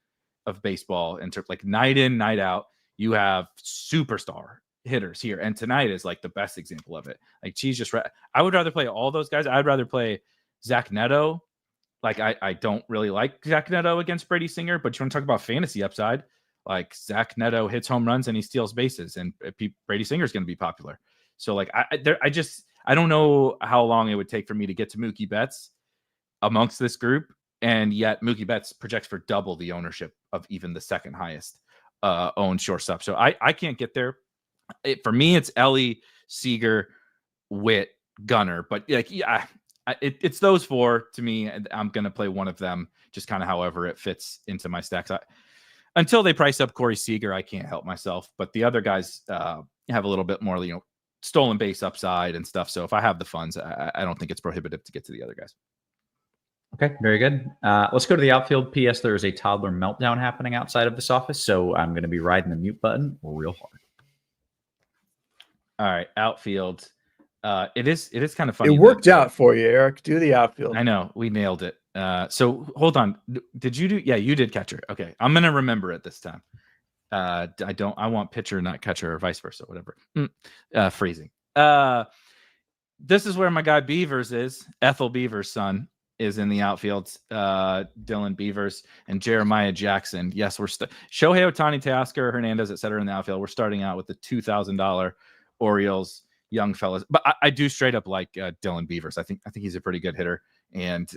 of baseball in terms like night in, night out. You have superstar hitters here, and tonight is like the best example of it. Like I would rather play all those guys. I'd rather play Zach Neto. Like I don't really like Zach Neto against Brady Singer, but you want to talk about fantasy upside? Like Zach Neto hits home runs and he steals bases, and Brady Singer is going to be popular. So like I don't know how long it would take for me to get to Mookie Betts amongst this group, and yet Mookie Betts projects for double the ownership of even the second highest owned shortstop. So I can't get there. For me, it's Ellie, Seager, Witt, Gunnar, but like it's those four to me, and I'm gonna play one of them just kind of however it fits into my stacks. Until they price up Corey Seager, I can't help myself. But the other guys, have a little bit more, stolen base upside and stuff. So if I have the funds, I don't think it's prohibitive to get to the other guys. Okay, very good. Let's go to the outfield. P.S. There is a toddler meltdown happening outside of this office, so I'm going to be riding the mute button real hard. All right, outfield. It is kind of funny. It worked out for you, Erik. Do the outfield. I know, we nailed it. So hold on. Did you do? Yeah, you did catcher. Okay, I'm gonna remember it this time. I want pitcher, not catcher, or vice versa, whatever. Freezing. This is where my guy Beavers is. Ethel Beavers' son is in the outfield. Dylan Beavers and Jeremiah Jackson. Yes, we're Shohei Ohtani, Teoscar Hernandez, etc. in the outfield. We're starting out with the $2,000 Orioles young fellas, but I do straight up like Dylan Beavers. I think he's a pretty good hitter, and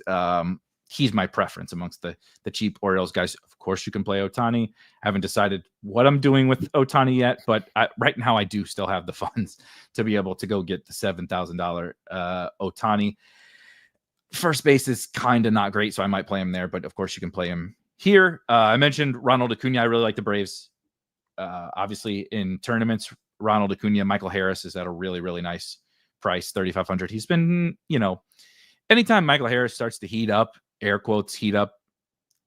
he's my preference amongst the cheap Orioles guys. Of course, you can play Ohtani. Haven't decided what I'm doing with Ohtani yet, but right now I do still have the funds to be able to go get the $7,000 Ohtani. First base is kind of not great, so I might play him there, but of course you can play him here. I mentioned Ronald Acuna. I really like the Braves. Obviously, in tournaments, Ronald Acuna, Michael Harris is at a really, really nice price, 3,500. He's been, anytime Michael Harris starts to heat up, air quotes, heat up,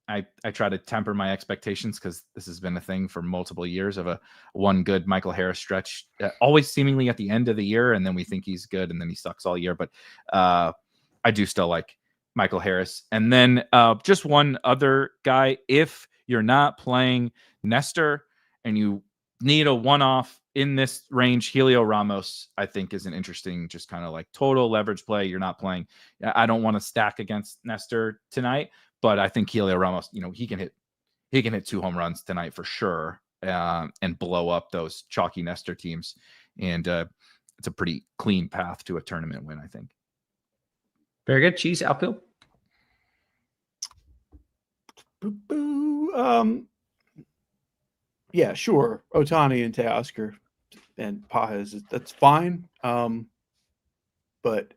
I try to temper my expectations because this has been a thing for multiple years of a one good Michael Harris stretch, always seemingly at the end of the year, and then we think he's good, and then he sucks all year. But I do still like Michael Harris. And then just one other guy, if you're not playing Nestor and you need a one-off in this range, Helio Ramos, I think, is an interesting, just kind of like total leverage play. You're not playing. I don't want to stack against Nestor tonight, but I think Helio Ramos, he can hit 2 home runs tonight for sure, and blow up those chalky Nestor teams. And it's a pretty clean path to a tournament win, I think. Very good. Cheese, outfield. Yeah, sure. Ohtani and Teoscar and Pajes, that's fine. But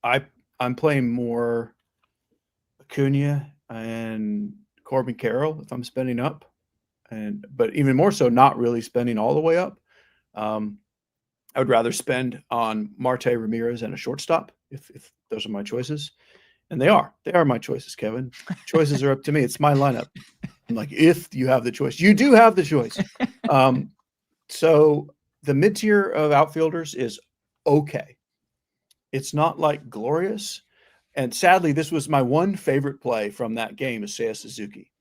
I'm playing more Acuna and Corbin Carroll if I'm spending up, but even more so, not really spending all the way up. I would rather spend on Marte Ramirez and a shortstop if those are my choices, and they are my choices. Kevin, choices are up to me. It's my lineup. I'm like, if you have the choice, you do have the choice. So the mid-tier of outfielders is okay. It's not like glorious. And sadly, this was my one favorite play from that game is Seiya Suzuki.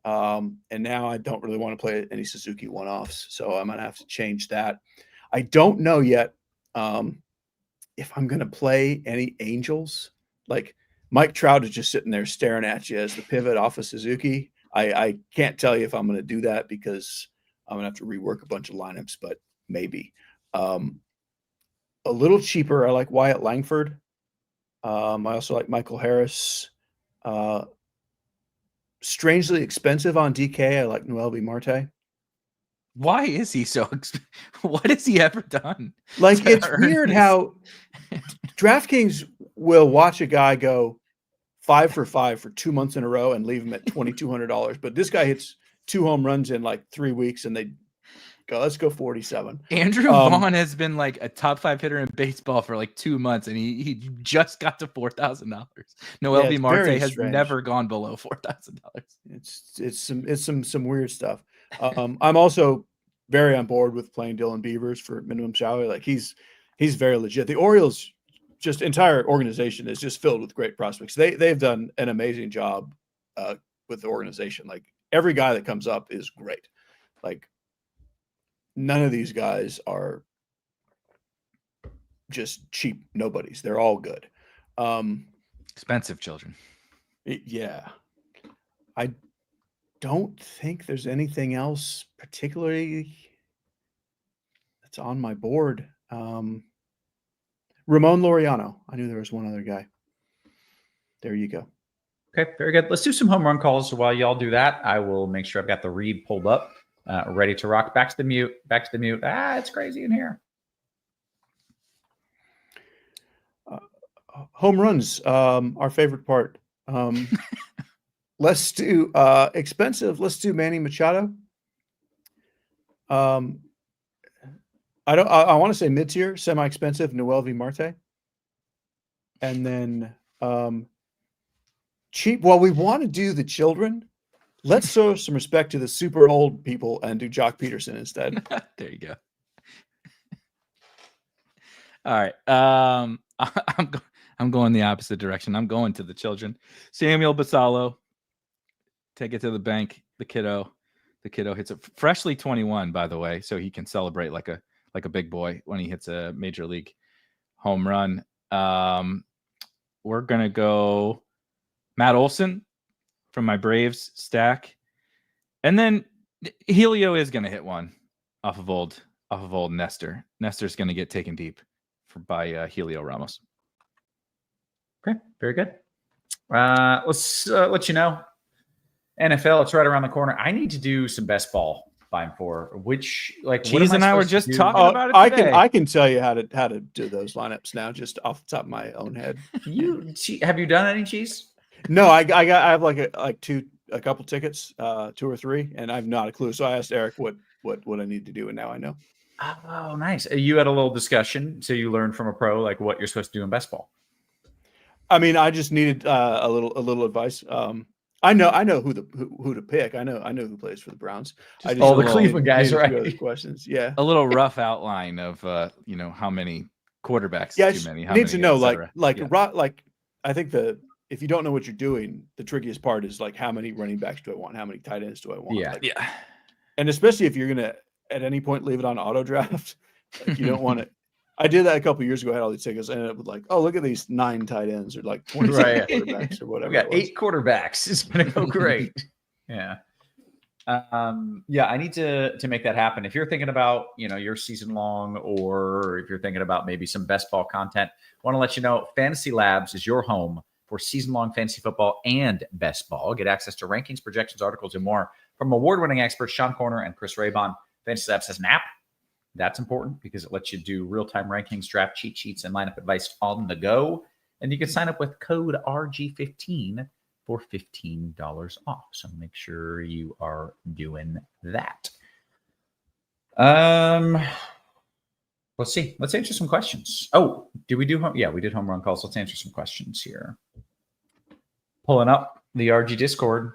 And now I don't really want to play any Suzuki one-offs. So I'm going to have to change that. I don't know yet if I'm going to play any Angels. Like Mike Trout is just sitting there staring at you as the pivot off of Suzuki. I can't tell you if I'm going to do that because I'm going to have to rework a bunch of lineups, but maybe. A little cheaper, I like Wyatt Langford. I also like Michael Harris. Strangely expensive on DK, I like MLB Marte. Why is he so what has he ever done? Like, it's weird how DraftKings will watch a guy go 5 for 5 for 2 months in a row and leave him at $2,200. But this guy hits 2 home runs in like 3 weeks and they go, let's go 47. Andrew Vaughn has been like a top 5 hitter in baseball for like 2 months, and he just got to $4,000. LB Marte has never gone below $4,000. It's some weird stuff. I'm also very on board with playing Dylan Beavers for minimum salary. Like he's very legit. The Orioles, just entire organization is just filled with great prospects. They've done an amazing job with the organization. Like every guy that comes up is great. Like none of these guys are just cheap nobodies. They're all good. Expensive children. Yeah. I don't think there's anything else particularly that's on my board. Ramon Laureano. I knew there was one other guy. There you go. Okay, very good. Let's do some home run calls. So while y'all do that, I will make sure I've got the read pulled up, ready to rock. Back to the mute. It's crazy in here. Home runs, our favorite part. Let's do expensive. Let's do Manny Machado. I want to say mid-tier, semi-expensive, Noel V. Marte. And then cheap. Well, we want to do the children. Let's show some respect to the super old people and do Jock Peterson instead. There you go. All right. I'm going the opposite direction. I'm going to the children. Samuel Basallo. Take it to the bank. The kiddo hits it freshly 21, by the way, so he can celebrate like a big boy when he hits a major league home run. We're gonna go Matt Olson from my Braves stack, and then Helio is gonna hit one off of old Nestor. Nestor's gonna get taken deep by Helio Ramos. Okay, very good. Let's let you know. NFL, it's right around the corner. I need to do some best ball Beimfohr. Which Cheese and I were just talking about it today. I can tell you how to do those lineups now, just off the top of my own head. Have you done any, Cheese? No, I have a couple tickets, 2 or 3, and I have not a clue. So I asked Erik what I need to do, and now I know. Oh, nice. You had a little discussion, so you learned from a pro what you're supposed to do in best ball. I mean, I just needed a little advice. I know who to pick. I know who plays for the Browns. All the Cleveland guys, right? Questions, yeah. A little rough outline of how many quarterbacks. Yeah, too many. You need to know I think if you don't know what you're doing, the trickiest part is how many running backs do I want? How many tight ends do I want? Yeah. And especially if you're gonna at any point leave it on auto draft, you don't want it. I did that a couple of years ago. I had all these tickets, and it was look at these 9 tight ends or 20 quarterbacks or whatever. We got 8 quarterbacks. It's gonna go great. Yeah. I need to make that happen. If you're thinking about your season long, or if you're thinking about maybe some best ball content, I want to let you know Fantasy Labs is your home for season long fantasy football and best ball. Get access to rankings, projections, articles, and more from award-winning experts Sean Corner and Chris Raybon. Fantasy Labs has an app. That's important because it lets you do real-time rankings, draft cheat sheets, and lineup advice on the go. And you can sign up with code RG15 for $15 off. So make sure you are doing that. Let's see. Let's answer some questions. Oh, did we do home? Yeah, we did home run calls. Let's answer some questions here. Pulling up the RG Discord.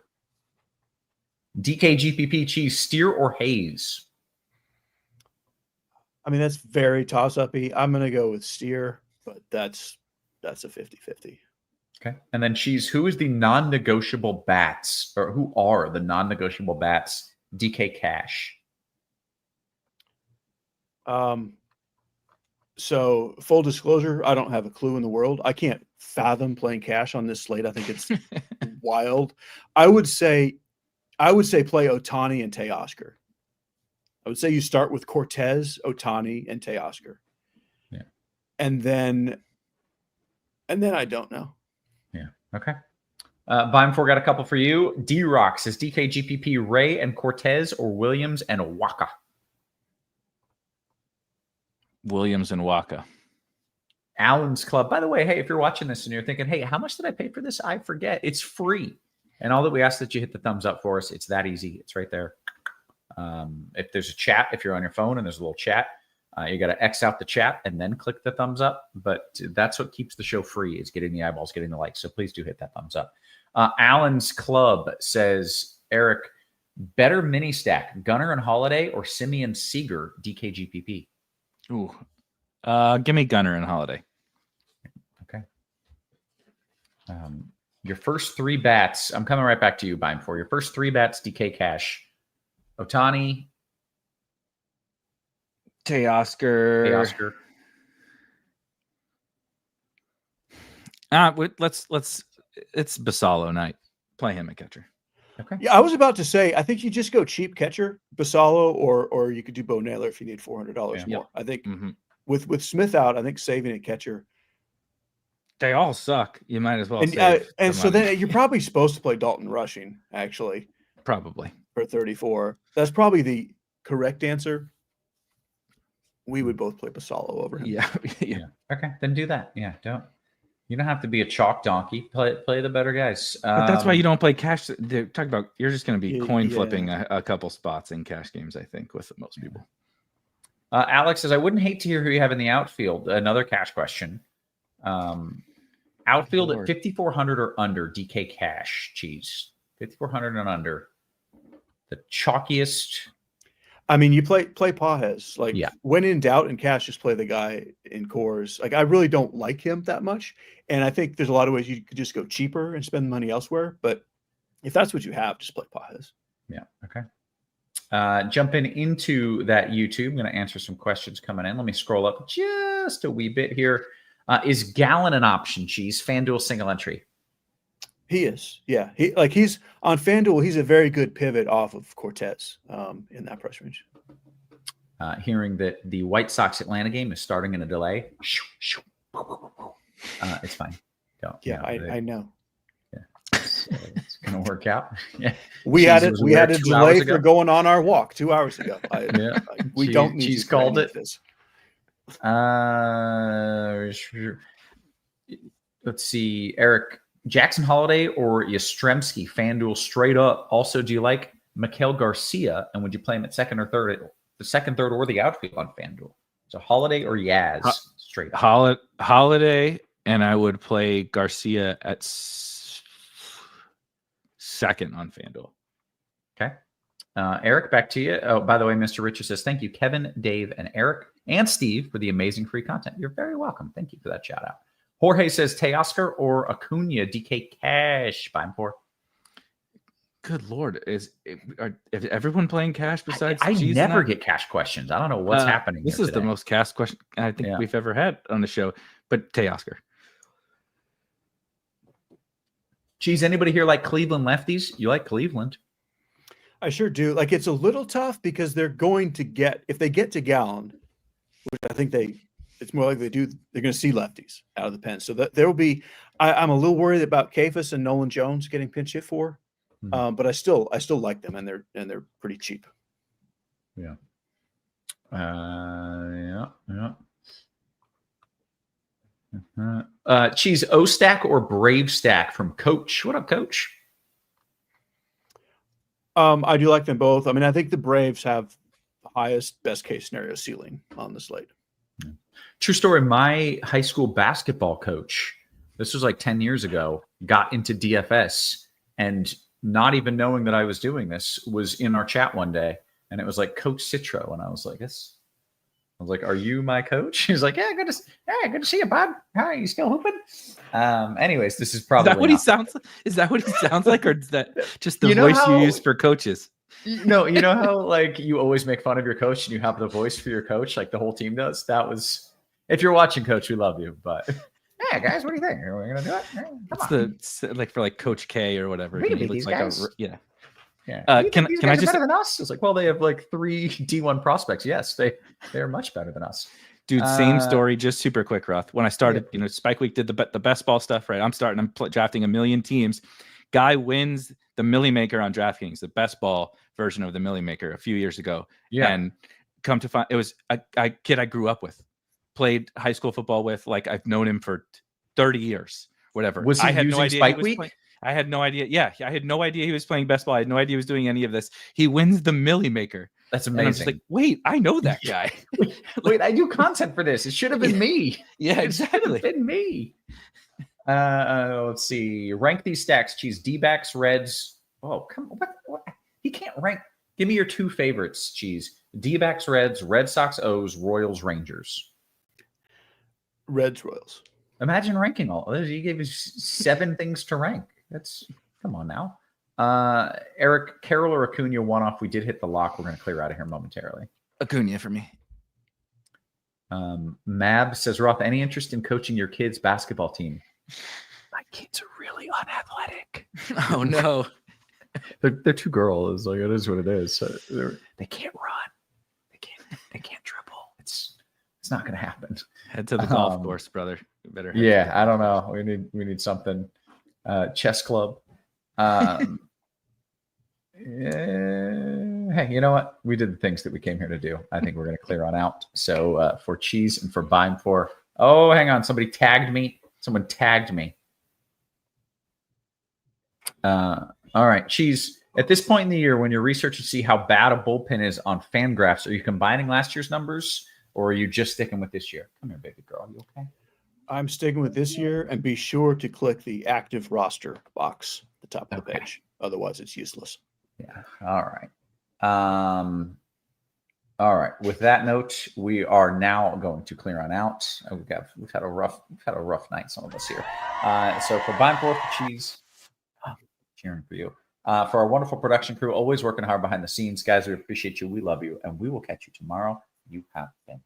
DKGPP Cheese, Steer or Hayes? I mean, that's very toss-up-y. I'm going to go with Steer, but that's a 50-50. Okay. And then Cheese, who is the non-negotiable bats, or who are the non-negotiable bats? DK Cash. So full disclosure, I don't have a clue in the world. I can't fathom playing Cash on this slate. I think it's wild. I would say play Ohtani and Teoscar. I would say you start with Cortez, Ohtani, and Teoscar. Yeah. And then I don't know. Yeah. Okay. Beimfohr got a couple for you. D-Rock says DKGPP, Ray and Cortez, or Williams and Waka? Williams and Waka. Allen's Club. By the way, hey, if you're watching this and you're thinking, hey, how much did I pay for this? I forget. It's free. And all that we ask that you hit the thumbs up for us. It's that easy. It's right there. If there's a chat, if you're on your phone and there's a little chat, you got to X out the chat and then click the thumbs up. But that's what keeps the show free, is getting the eyeballs, getting the likes. So please do hit that thumbs up. Allen's Club says, Erik, better mini stack, Gunnar and Holiday or Simeon Seager, DKGPP? Ooh, give me Gunnar and Holiday. Okay. Your first 3 bats, I'm coming right back to you, Beimfohr. Your first 3 bats, DK Cash. Ohtani, Teoscar. Let's. It's Basallo night. Play him at catcher. Okay. Yeah, I was about to say, I think you just go cheap catcher, Basallo, or you could do Bo Naylor if you need $400 more. I think with Smith out, I think saving a catcher. They all suck. You might as well. And so then you're probably supposed to play Dalton Rushing, actually. Probably. For 34. That's probably the correct answer. We would both play Basallo over him. Yeah. Okay, then do that. Yeah, you don't have to be a chalk donkey. Play the better guys. But that's why you don't play cash. Talk about, you're just going to be coin flipping a couple spots in cash games, I think, with most people. Alex says, I wouldn't hate to hear who you have in the outfield. Another cash question. Outfield at 5,400 or under, DK cash, Cheese. 5,400 and under. The chalkiest. I mean, you play Pajes. Like, Yeah. when in doubt, and cash, just play the guy in cores. Like, I really don't like him that much. And I think there's a lot of ways you could just go cheaper and spend money elsewhere. But if that's what you have, just play Pajes. Yeah. Okay. Jumping into that YouTube, I'm going to answer some questions coming in. Let me scroll up just a wee bit here. Is Gallon an option, Cheese? FanDuel single entry. He is. Yeah. He's on FanDuel. He's a very good pivot off of Cortez in that price range. Hearing that the White Sox Atlanta game is starting in a delay. It's fine. I know. It's going to work out. Yeah. We had a delay for going on our walk 2 hours ago. We don't need Cheese called it. This. Let's see, Eric, Jackson Holiday or Yastrzemski, FanDuel straight up. Also, do you like Miguel Garcia, and would you play him at second, third, or the outfield on FanDuel? So Holiday or Yaz straight up. Holiday, and I would play Garcia at second on FanDuel. Okay. Eric, back to you. Oh, by the way, Mr. Richard says, thank you, Kevin, Dave, and Eric, and Steve, for the amazing free content. You're very welcome. Thank you for that shout out. Jorge says, Teoscar or Acuna, DK cash, Beimfohr. Good Lord. Is everyone playing cash besides I Cheese never get cash questions. I don't know what's happening. This is today. the most cash question I think we've ever had on the show, but Teoscar. Geez, anybody here like Cleveland lefties? You like Cleveland? I sure do. Like, it's a little tough because they're going to get, if they get to Gallon, which I think it's more likely they do, they're going to see lefties out of the pen. So that there will be, I'm a little worried about Kefas and Nolan Jones getting pinch hit for, but I still like them, and they're pretty cheap. Yeah. Cheese, O-Stack or Brave Stack from Coach. What up, Coach? I do like them both. I mean, I think the Braves have the highest best case scenario ceiling on the slate. True story. My high school basketball coach, this was like 10 years ago, got into DFS, and not even knowing that I was doing this, was in our chat one day, and it was like Coach Citro, and I was like, "Yes." I was like, "Are you my coach?" He was like, "Yeah, good to see you, bud. Hi, you still hooping?" Anyways, this is probably Is that what he sounds like? Is that what he sounds like, or is that just the voice you use for coaches? No, you know how like you always make fun of your coach and you have the voice for your coach, like the whole team does. That was, if you're watching, Coach, we love you, but yeah, guys, what do you think? Are we gonna do it? It's like for like Coach K or whatever. We can beat looks these like guys. Yeah. Can I just better than us? It's like, well, they have like 3 D1 prospects. Yes, they are much better than us. Dude, same story, just super quick, Roth. When I started, Spike Week did the best ball stuff, right? I'm drafting 1 million teams. Guy wins the Millie Maker on DraftKings, the best ball version of the Millie Maker a few years ago. Yeah. And come to find, it was a kid I grew up with, played high school football with, like I've known him for 30 years, whatever. Was he using Spike Week? I had no idea. Yeah, I had no idea he was playing best ball. I had no idea he was doing any of this. He wins the Millie Maker. That's amazing. And I'm just like, wait, I know that guy. Wait, I do content for this. It should have been me. Yeah, exactly. It should have been me. Let's see. Rank these stacks. Cheese. D-backs, Reds. Oh, come on. What? He can't rank. Give me your 2 favorites, Cheese. D-backs, Reds, Red Sox, O's, Royals, Rangers. Reds, Royals. Imagine ranking all of those. You gave us 7 things to rank. Come on now. Eric, Carroll or Acuna, one off. We did hit the lock. We're going to clear out of here momentarily. Acuna for me. Mab says, Roth, any interest in coaching your kids' basketball team? My kids are really unathletic. Oh no. They're 2 girls. Like, it is what it is. So they can't run. They can't dribble. It's not going to happen. Head to the golf course, brother. You better. Yeah, I don't know. We need something. Chess club. Hey, you know what? We did the things that we came here to do. I think we're going to clear on out. So for Cheese and for Beimfohr. Oh, hang on. Somebody tagged me. Someone tagged me. All right, Cheese. At this point in the year, when you're researching to see how bad a bullpen is on FanGraphs, are you combining last year's numbers or are you just sticking with this year? Come here, baby girl. You okay? I'm sticking with this year, and be sure to click the active roster box at the top of the page. Otherwise, it's useless. Yeah. All right. All right. With that note, we are now going to clear on out. We've had a rough night, some of us here. So for Beimfohr, for Cheese, cheering for you. For our wonderful production crew, always working hard behind the scenes, guys. We appreciate you. We love you, and we will catch you tomorrow. You have been